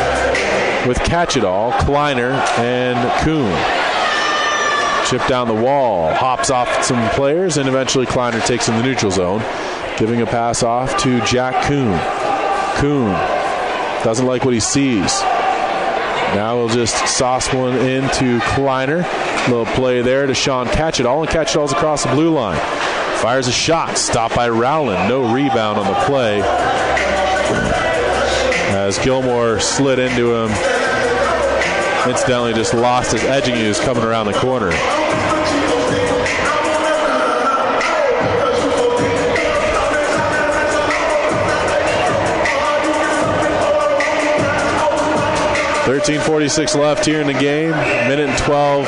with Catch-It-All, Kleiner, and Kuhn. Chip down the wall, hops off some players, and eventually Kleiner takes in the neutral zone, giving a pass off to Jack Kuhn. Kuhn doesn't like what he sees. Now he'll just sauce one into Kleiner. Little play there to Sean Catch-It-All, and Catch-It-All's across the blue line. Fires a shot, stopped by Rowland. No rebound on the play, as Gilmore slid into him. Incidentally, just lost his edging. He was coming around the corner. .46 left here in the game. Minute and 12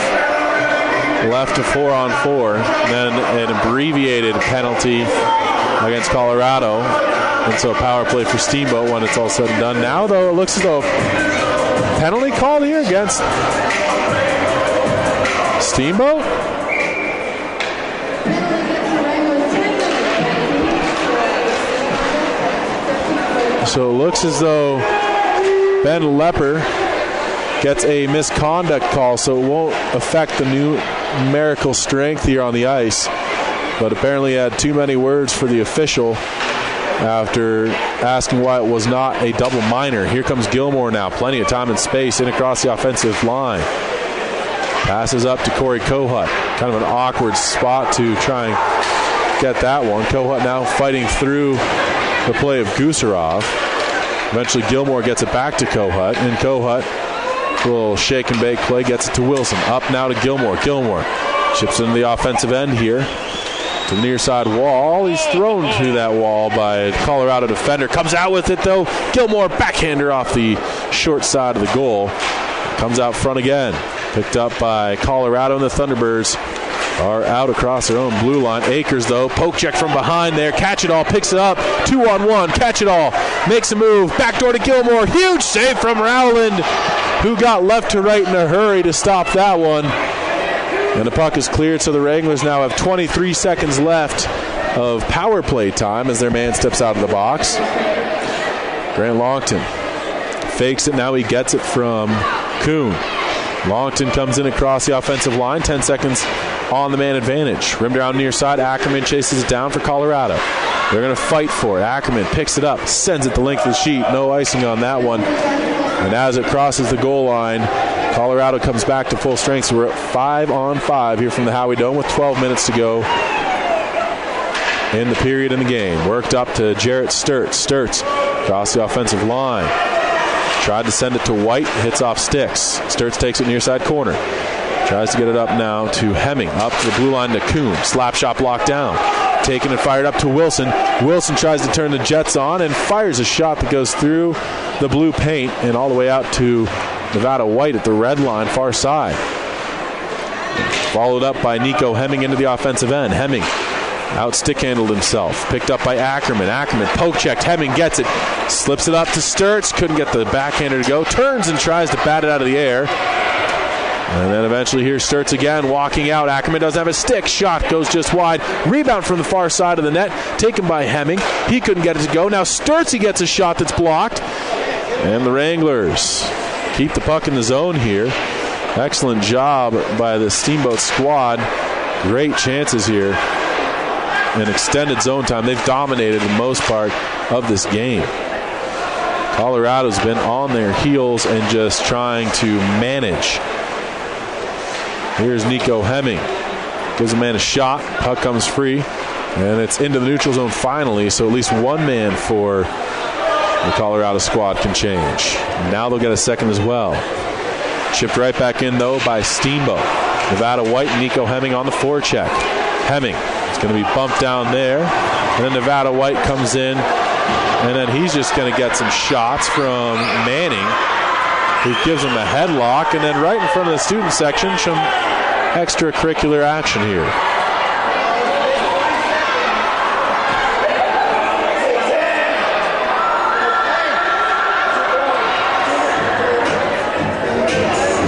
left to 4-on-4. And then an abbreviated penalty against Colorado. And so a power play for Steamboat when it's all said and done. Now, though, it looks as though penalty called here against Steamboat. So it looks as though Ben Lepper gets a misconduct call, so it won't affect the numerical strength here on the ice. But apparently had too many words for the official after asking why it was not a double minor. Here comes Gilmore now. Plenty of time and space in across the offensive line. Passes up to Corey Kohut. Kind of an awkward spot to try and get that one. Kohut now fighting through the play of Gusarov. Eventually Gilmore gets it back to Kohut, and Kohut, a little shake and bake play, gets it to Wilson. Up now to Gilmore. Gilmore chips into the offensive end here to the near side wall. He's thrown to that wall by a Colorado defender. Comes out with it, though. Gilmore backhander off the short side of the goal. Comes out front again. Picked up by Colorado, and the Thunderbirds are out across their own blue line. Akers, though, poke check from behind there. Catch-It-All picks it up. 2-on-1. Catch-It-All makes a move. Backdoor to Gilmore. Huge save from Rowland, who got left to right in a hurry to stop that one. And the puck is cleared, so the Wranglers now have 23 seconds left of power play time as their man steps out of the box. Grant Longton fakes it. Now he gets it from Kuhn. Longton comes in across the offensive line. 10 seconds on the man advantage. Rimmed around near side. Ackerman chases it down for Colorado. They're going to fight for it. Ackerman picks it up, sends it the length of the sheet. No icing on that one. And as it crosses the goal line, Colorado comes back to full strength. So we're at 5-on-5 here from the Howie Dome with 12 minutes to go in the period in the game. Worked up to Jarrett Sturtz. Sturtz across the offensive line. Tried to send it to White, hits off sticks. Sturtz takes it near side corner. Tries to get it up now to Hemming. Up to the blue line to Kuhn. Slap shot blocked down. Taken and fired up to Wilson. Wilson tries to turn the Jets on and fires a shot that goes through the blue paint and all the way out to Nevada White at the red line, far side. Followed up by Nico Hemming into the offensive end. Hemming out stick handled himself. Picked up by Ackerman. Ackerman poke checked. Hemming gets it. Slips it up to Sturtz. Couldn't get the backhander to go. Turns and tries to bat it out of the air. And then eventually here's Sturtz again walking out. Ackerman doesn't have a stick. Shot goes just wide. Rebound from the far side of the net. Taken by Hemming. He couldn't get it to go. Now Sturtz, he gets a shot that's blocked. And the Wranglers keep the puck in the zone here. Excellent job by the Steamboat squad. Great chances here. In extended zone time, they've dominated the most part of this game. Colorado's been on their heels and just trying to manage. Here's Nico Hemming. Gives a man a shot. Puck comes free. And it's into the neutral zone finally, so at least one man for the Colorado squad can change. Now they'll get a second as well. Chipped right back in, though, by Steamboat. Nevada White and Nico Hemming on the forecheck. Hemming. It's going to be bumped down there. And then Nevada White comes in. And then he's just going to get some shots from Manning, who gives him a headlock. And then right in front of the student section, some extracurricular action here.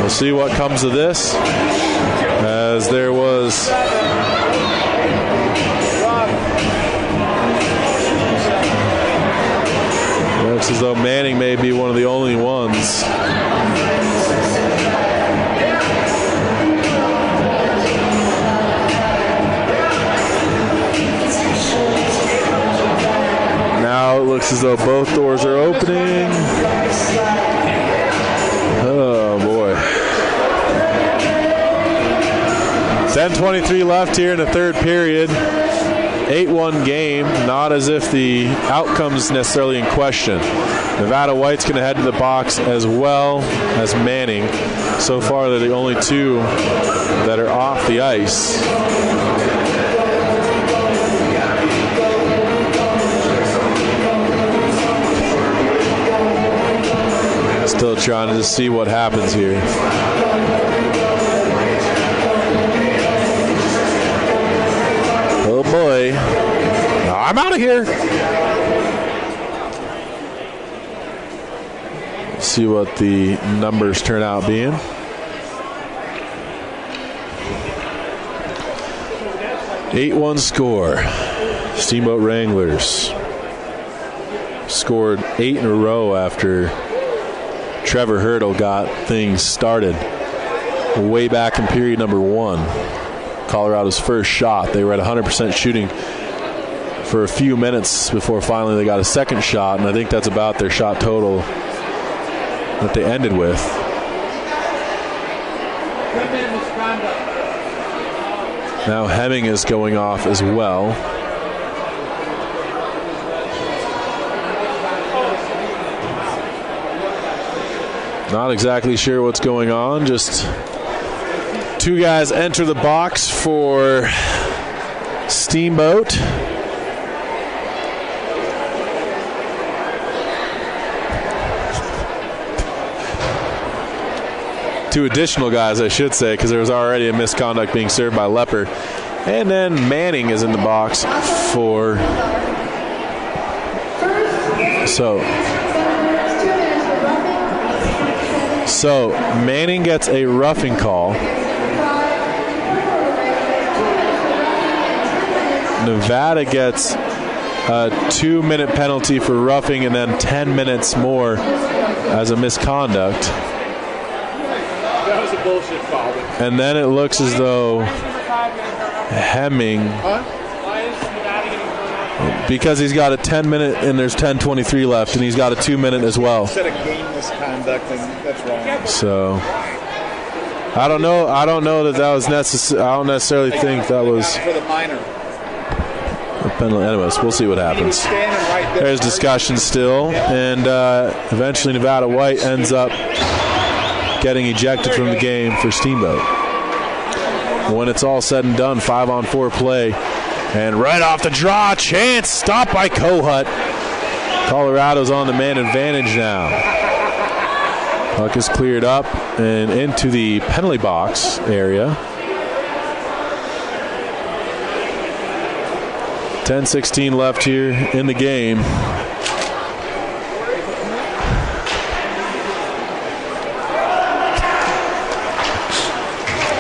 We'll see what comes of this, as there was Looks as though Manning may be one of the only ones. Now it looks as though both doors are opening. Oh, boy. 10:23 left here in the third period. 8-1 game, not as if the outcome's necessarily in question. Nevada White's going to head to the box as well as Manning. So far, they're the only two that are off the ice. Still trying to see what happens here. Oh boy. I'm out of here. See what the numbers turn out being. (8-1) score. Steamboat Wranglers scored 8 in a row after Trevor Hurdle got things started way back in period number 1. Colorado's first shot. They were at 100% shooting for a few minutes before finally they got a second shot, and I think that's about their shot total that they ended with. Now Hemming is going off as well. Not exactly sure what's going on. Just two guys enter the box for Steamboat. Two additional guys, I should say, because there was already a misconduct being served by Lepper. And then Manning is in the box for... So Manning gets a roughing call. Nevada gets a 2-minute penalty for roughing and then 10 minutes more as a misconduct. That was a bullshit foul. And then it looks as though Hemming, because he's got a 10-minute and there's 10:23 left, and he's got a 2-minute as well. Instead of game misconduct, and that's wrong. So I don't know that was necessary. I don't necessarily think that was for the minor. Anyways, we'll see what happens. There's discussion still, and eventually Nevada White ends up getting ejected from the game for Steamboat. When it's all said and done, 5-on-4 play, and right off the draw, chance, stopped by Kohut. Colorado's on the man advantage now. Puck is cleared up and into the penalty box area. 10:16 left here in the game.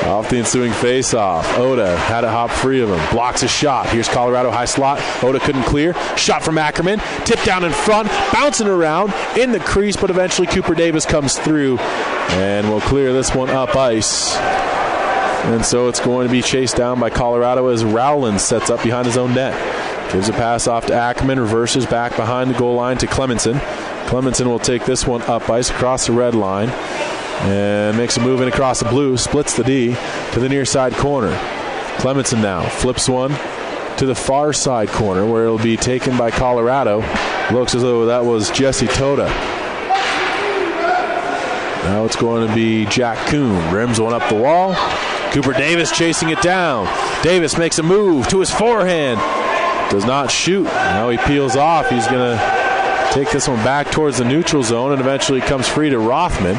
Off the ensuing face-off, Oda had to hop free of him. Blocks a shot. Here's Colorado high slot. Oda couldn't clear. Shot from Ackerman. Tipped down in front. Bouncing around in the crease, but eventually Cooper Davis comes through and will clear this one up ice. And so it's going to be chased down by Colorado as Rowland sets up behind his own net. Gives a pass off to Ackerman, reverses back behind the goal line to Clemenson. Clemenson will take this one up ice across the red line and makes a move in across the blue, splits the D to the near side corner. Clemenson now flips one to the far side corner where it'll be taken by Colorado. Looks as though that was Jesse Toda. Now it's going to be Jack Kuhn. Rims one up the wall. Cooper Davis chasing it down. Davis makes a move to his forehand. Does not shoot. Now he peels off. He's going to take this one back towards the neutral zone and eventually comes free to Rothman.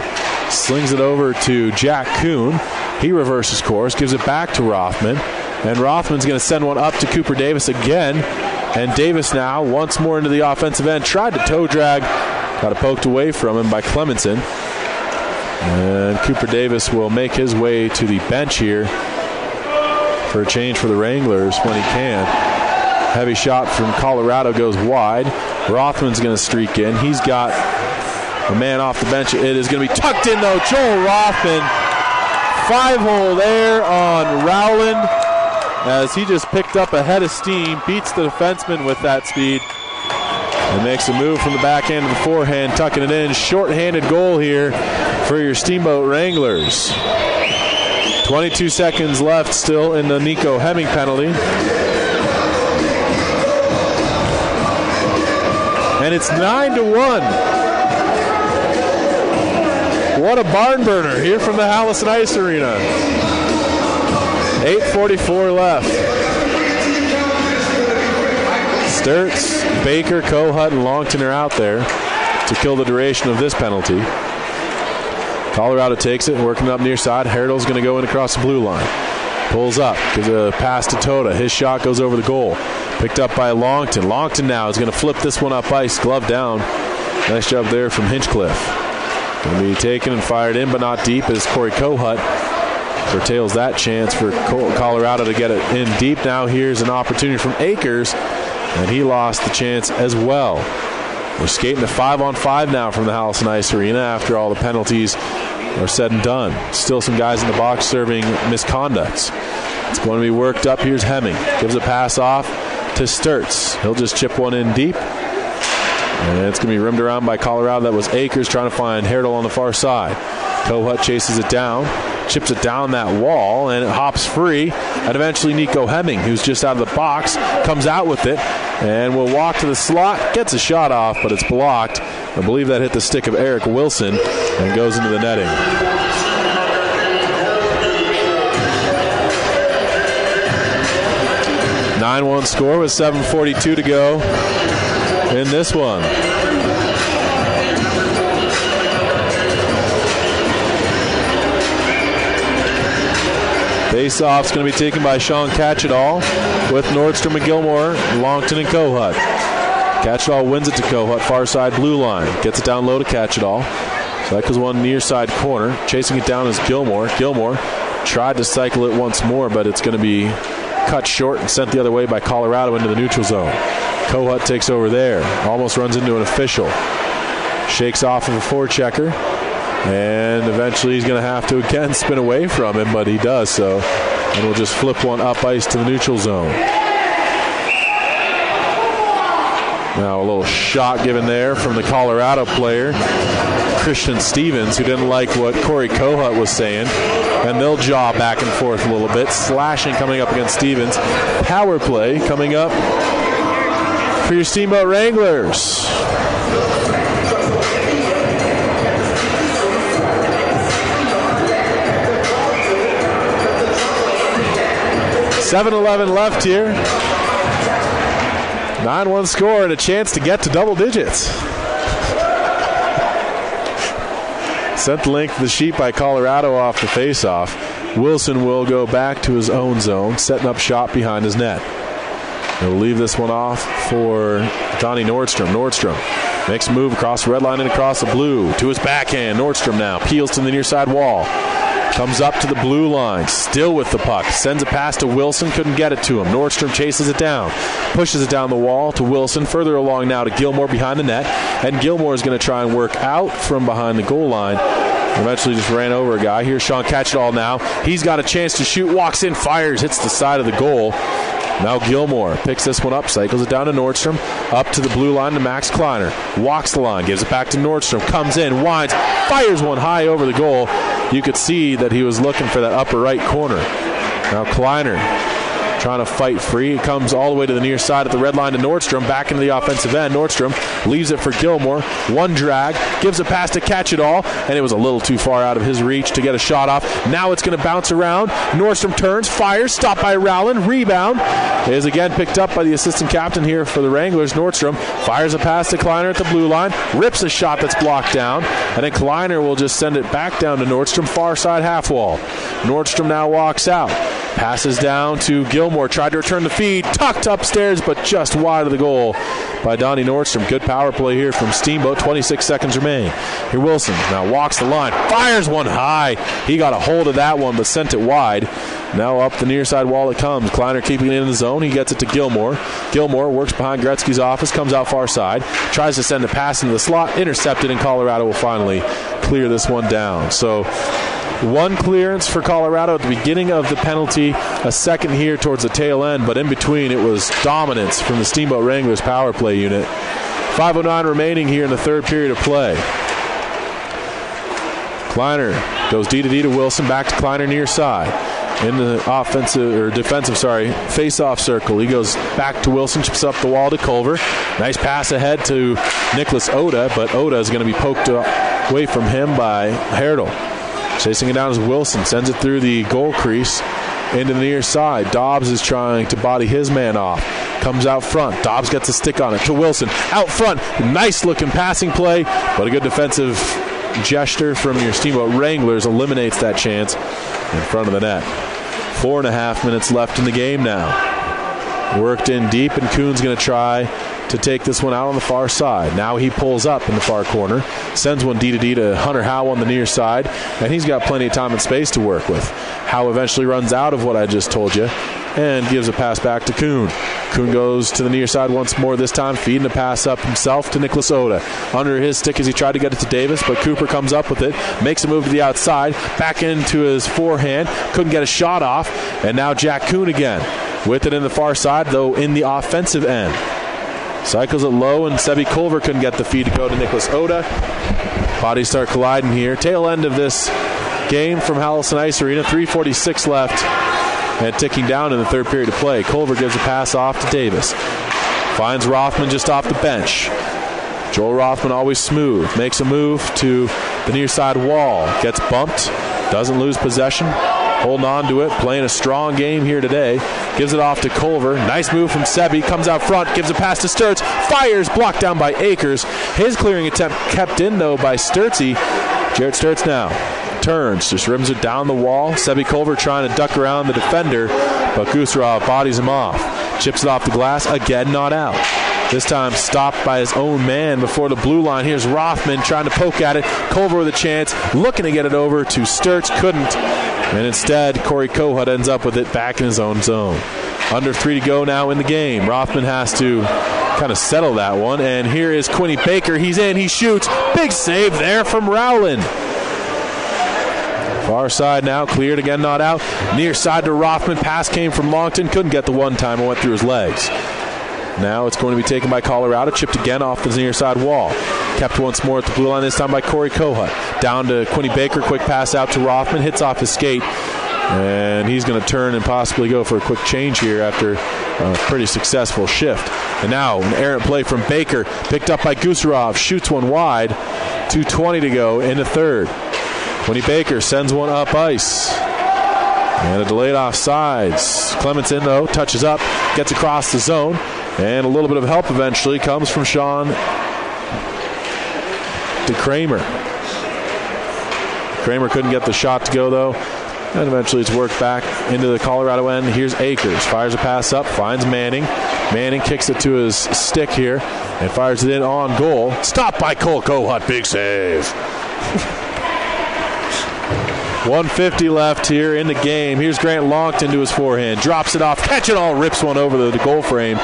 Slings it over to Jack Kuhn. He reverses course, gives it back to Rothman. And Rothman's going to send one up to Cooper Davis again. And Davis now once more into the offensive end. Tried to toe drag. Got it poked away from him by Clemenson. And Cooper Davis will make his way to the bench here for a change for the Wranglers when he can. Heavy shot from Colorado goes wide. Rothman's going to streak in. He's got a man off the bench. It is going to be tucked in, though. Joel Rothman, 5-hole there on Rowland as he just picked up a head of steam, beats the defenseman with that speed, and makes a move from the backhand to the forehand, tucking it in. Short-handed goal here for your Steamboat Wranglers. 22 seconds left still in the Nico Hemming penalty. And it's 9-1. What a barn burner here from the Hallison Ice Arena. 8:44 left. Sturts, Baker, Kohut, and Longton are out there to kill the duration of this penalty. Colorado takes it, working up near side. Hertel's going to go in across the blue line. Pulls up, gives a pass to Toda. His shot goes over the goal. Picked up by Longton. Longton now is going to flip this one up ice, glove down. Nice job there from Hinchcliffe. Going to be taken and fired in, but not deep, as Corey Kohut curtails that chance for Colorado to get it in deep. Now here's an opportunity from Akers, and he lost the chance as well. We're skating a 5-on-5 now from the Hallison Ice Arena after all the penalties are said and done. Still some guys in the box serving misconducts. It's going to be worked up. Here's Hemming. Gives a pass off to Sturts. He'll just chip one in deep. And it's going to be rimmed around by Colorado. That was Akers trying to find Hertel on the far side. Kohut chases it down, chips it down that wall, and it hops free. And eventually Nico Hemming, who's just out of the box, comes out with it and will walk to the slot. Gets a shot off, but it's blocked. I believe that hit the stick of Eric Wilson and goes into the netting. A 9-1 score with 7:42 to go in this one. Face-off's going to be taken by Sean Catchedall with Nordstrom and Gilmore, Longton and Kohut. Catchedall wins it to Kohut, far side blue line. Gets it down low to Catchedall. So that goes one near side corner. Chasing it down is Gilmore. Gilmore tried to cycle it once more, but it's going to be cut short and sent the other way by Colorado into the neutral zone. Kohut takes over there. Almost runs into an official. Shakes off of a forechecker. And eventually he's going to have to again spin away from him, but he does so. And we'll just flip one up ice to the neutral zone. Now a little shot given there from the Colorado player, Christian Stevens, who didn't like what Corey Kohut was saying. And they'll jaw back and forth a little bit. Slashing coming up against Stevens. Power play coming up for your Steamboat Wranglers. 7:11 left here. 9-1 score and a chance to get to double digits. Sent the length of the sheet by Colorado off the faceoff. Wilson will go back to his own zone, setting up shot behind his net. He'll leave this one off for Donnie Nordstrom. Nordstrom makes a move across the red line and across the blue. To his backhand, Nordstrom now peels to the near side wall. Comes up to the blue line, still with the puck. Sends a pass to Wilson, couldn't get it to him. Nordstrom chases it down, pushes it down the wall to Wilson. Further along now to Gilmore behind the net. And Gilmore is going to try and work out from behind the goal line. Eventually just ran over a guy. Here's Sean Catchedall now. He's got a chance to shoot, walks in, fires, hits the side of the goal. Now Gilmore picks this one up, cycles it down to Nordstrom, up to the blue line to Max Kleiner. Walks the line, gives it back to Nordstrom, comes in, winds, fires one high over the goal. You could see that he was looking for that upper right corner. Now Kleiner trying to fight free. It comes all the way to the near side at the red line to Nordstrom, back into the offensive end. Nordstrom leaves it for Gilmore. One drag, gives a pass to Catchedall, and it was a little too far out of his reach to get a shot off. Now it's going to bounce around. Nordstrom turns, fires, stopped by Rowland. Rebound is again picked up by the assistant captain here for the Wranglers. Nordstrom fires a pass to Kleiner at the blue line, rips a shot that's blocked down, and then Kleiner will just send it back down to Nordstrom, far side half wall. Nordstrom now walks out. Passes down to Gilmore. Tried to return the feed. Tucked upstairs, but just wide of the goal by Donnie Nordstrom. Good power play here from Steamboat. 26 seconds remain. Here Wilson now walks the line. Fires one high. He got a hold of that one, but sent it wide. Now up the near side wall it comes. Kleiner keeping it in the zone. He gets it to Gilmore. Gilmore works behind Gretzky's office, comes out far side, tries to send a pass into the slot, intercepted, and Colorado will finally clear this one down. So one clearance for Colorado at the beginning of the penalty, a second here towards the tail end, but in between it was dominance from the Steamboat Wranglers power play unit. 5:09 remaining here in the third period of play. Kleiner goes D to Wilson, back to Kleiner near side. In the defensive face-off circle. He goes back to Wilson, chips up the wall to Culver. Nice pass ahead to Nicholas Oda, but Oda is going to be poked away from him by Herdl. Chasing it down is Wilson, sends it through the goal crease into the near side. Dobbs is trying to body his man off. Comes out front. Dobbs gets a stick on it to Wilson. Out front. Nice-looking passing play, but a good defensive gesture from your Steamboat Wranglers eliminates that chance in front of the net. 4.5 minutes left in the game now. Worked in deep, and Kuhn's going to try to take this one out on the far side. Now he pulls up in the far corner, sends one D to Hunter Howe on the near side, and he's got plenty of time and space to work with. Howe eventually runs out of what I just told you and gives a pass back to Kuhn. Kuhn goes to the near side once more, this time feeding a pass up himself to Nicholas Oda. Under his stick as he tried to get it to Davis, but Cooper comes up with it, makes a move to the outside, back into his forehand, couldn't get a shot off, and now Jack Kuhn again. With it in the far side, though in the offensive end. Cycles it low, and Sebi Culver couldn't get the feed to go to Nicholas Oda. Bodies start colliding here. Tail end of this game from Hallison Ice Arena, 3:46 left. And ticking down in the third period of play. Culver gives a pass off to Davis. Finds Rothman just off the bench. Joel Rothman always smooth. Makes a move to the near side wall. Gets bumped. Doesn't lose possession. Holding on to it. Playing a strong game here today. Gives it off to Culver. Nice move from Sebi. Comes out front. Gives a pass to Sturtz. Fires. Blocked down by Akers. His clearing attempt kept in, though, by Sturtzy. Jared Sturtz now turns, just rims it down the wall. Sebi Culver trying to duck around the defender, but Gusarov bodies him off. Chips it off the glass, again not out. This time stopped by his own man before the blue line. Here's Rothman trying to poke at it. Culver with a chance, looking to get it over to Sturtz, couldn't. And instead, Corey Kohut ends up with it back in his own zone. Under 3 to go now in the game. Rothman has to kind of settle that one. And here is Quinny Baker. He's in, he shoots. Big save there from Rowland. Far side now, cleared again, not out. Near side to Rothman. Pass came from Longton. Couldn't get the one-time. It went through his legs. Now it's going to be taken by Colorado. Chipped again off the near side wall. Kept once more at the blue line, this time by Corey Kohut. Down to Quinny Baker. Quick pass out to Rothman. Hits off his skate. And he's going to turn and possibly go for a quick change here after a pretty successful shift. And now an errant play from Baker. Picked up by Gusarov. Shoots one wide. 2:20 to go in the third. Quinny Baker sends one up ice. And a delayed offsides. Clements in, though, touches up, gets across the zone, and a little bit of help eventually comes from Sean to Kramer. Kramer couldn't get the shot to go, though, and eventually it's worked back into the Colorado end. Here's Akers. Fires a pass up, finds Manning. Manning kicks it to his stick here and fires it in on goal. Stopped by Cole Kohut. Big save. 1:50 left here in the game. Here's Grant Longton to his forehand. Drops it off. Catch it all. Rips one over the goal frame.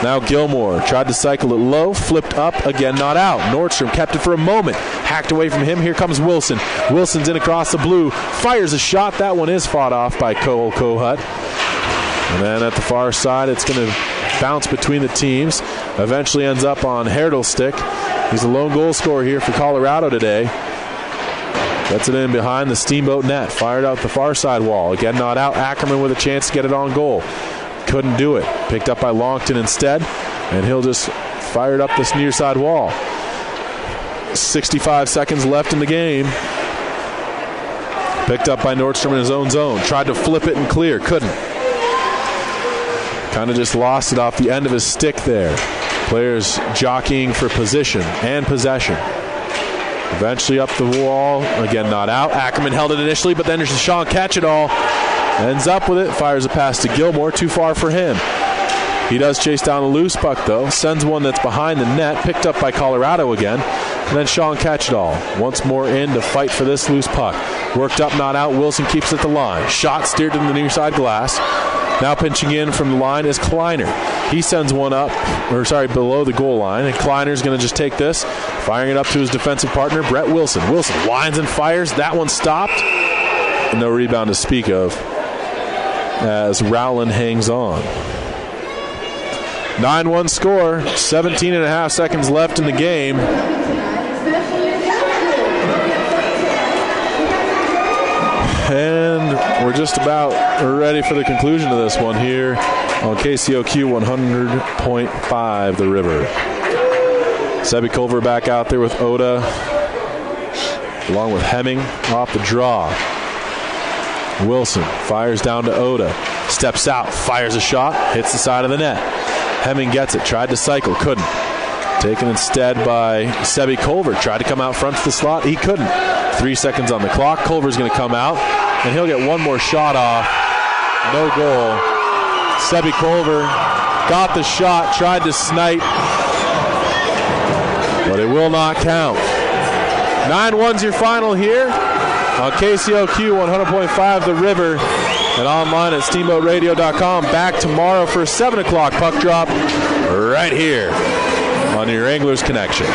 Now Gilmore tried to cycle it low. Flipped up. Again, not out. Nordstrom kept it for a moment. Hacked away from him. Here comes Wilson. Wilson's in across the blue. Fires a shot. That one is fought off by Cole Kohut. And then at the far side, it's going to bounce between the teams. Eventually ends up on Herdl's stick. He's the lone goal scorer here for Colorado today. Gets it in behind the Steamboat net. Fired out the far side wall. Again, not out. Ackerman with a chance to get it on goal. Couldn't do it. Picked up by Longton instead. And he'll just fire it up this near side wall. 65 seconds left in the game. Picked up by Nordstrom in his own zone. Tried to flip it and clear. Couldn't. Kind of just lost it off the end of his stick there. Players jockeying for position and possession. Eventually up the wall. Again, not out. Ackerman held it initially, but then there's Sean Catch-it-all. Ends up with it. Fires a pass to Gilmore. Too far for him. He does chase down a loose puck, though. Sends one that's behind the net. Picked up by Colorado again. And then Sean Catch-it-all once more in to fight for this loose puck. Worked up, not out. Wilson keeps at the line. Shot steered in the near side glass. Now pinching in from the line is Kleiner. He sends one up, below the goal line, and Kleiner's going to just take this, firing it up to his defensive partner, Brett Wilson. Wilson winds and fires. That one stopped. And no rebound to speak of as Rowland hangs on. 9-1 score, 17 and a half seconds left in the game. And we're just about ready for the conclusion of this one here on KCOQ 100.5 The River. Sebi Culver back out there with Oda, along with Hemming off the draw. Wilson fires down to Oda, steps out, fires a shot, hits the side of the net. Hemming gets it, tried to cycle, couldn't. Taken instead by Sebi Culver, tried to come out front to the slot, he couldn't. 3 seconds on the clock. Culver's going to come out, and he'll get one more shot off. No goal. Sebi Culver got the shot, tried to snipe, but it will not count. 9-1's your final here on KCOQ 100.5 The River and online at steamboatradio.com. Back tomorrow for a 7 o'clock puck drop right here on your Wranglers Connection.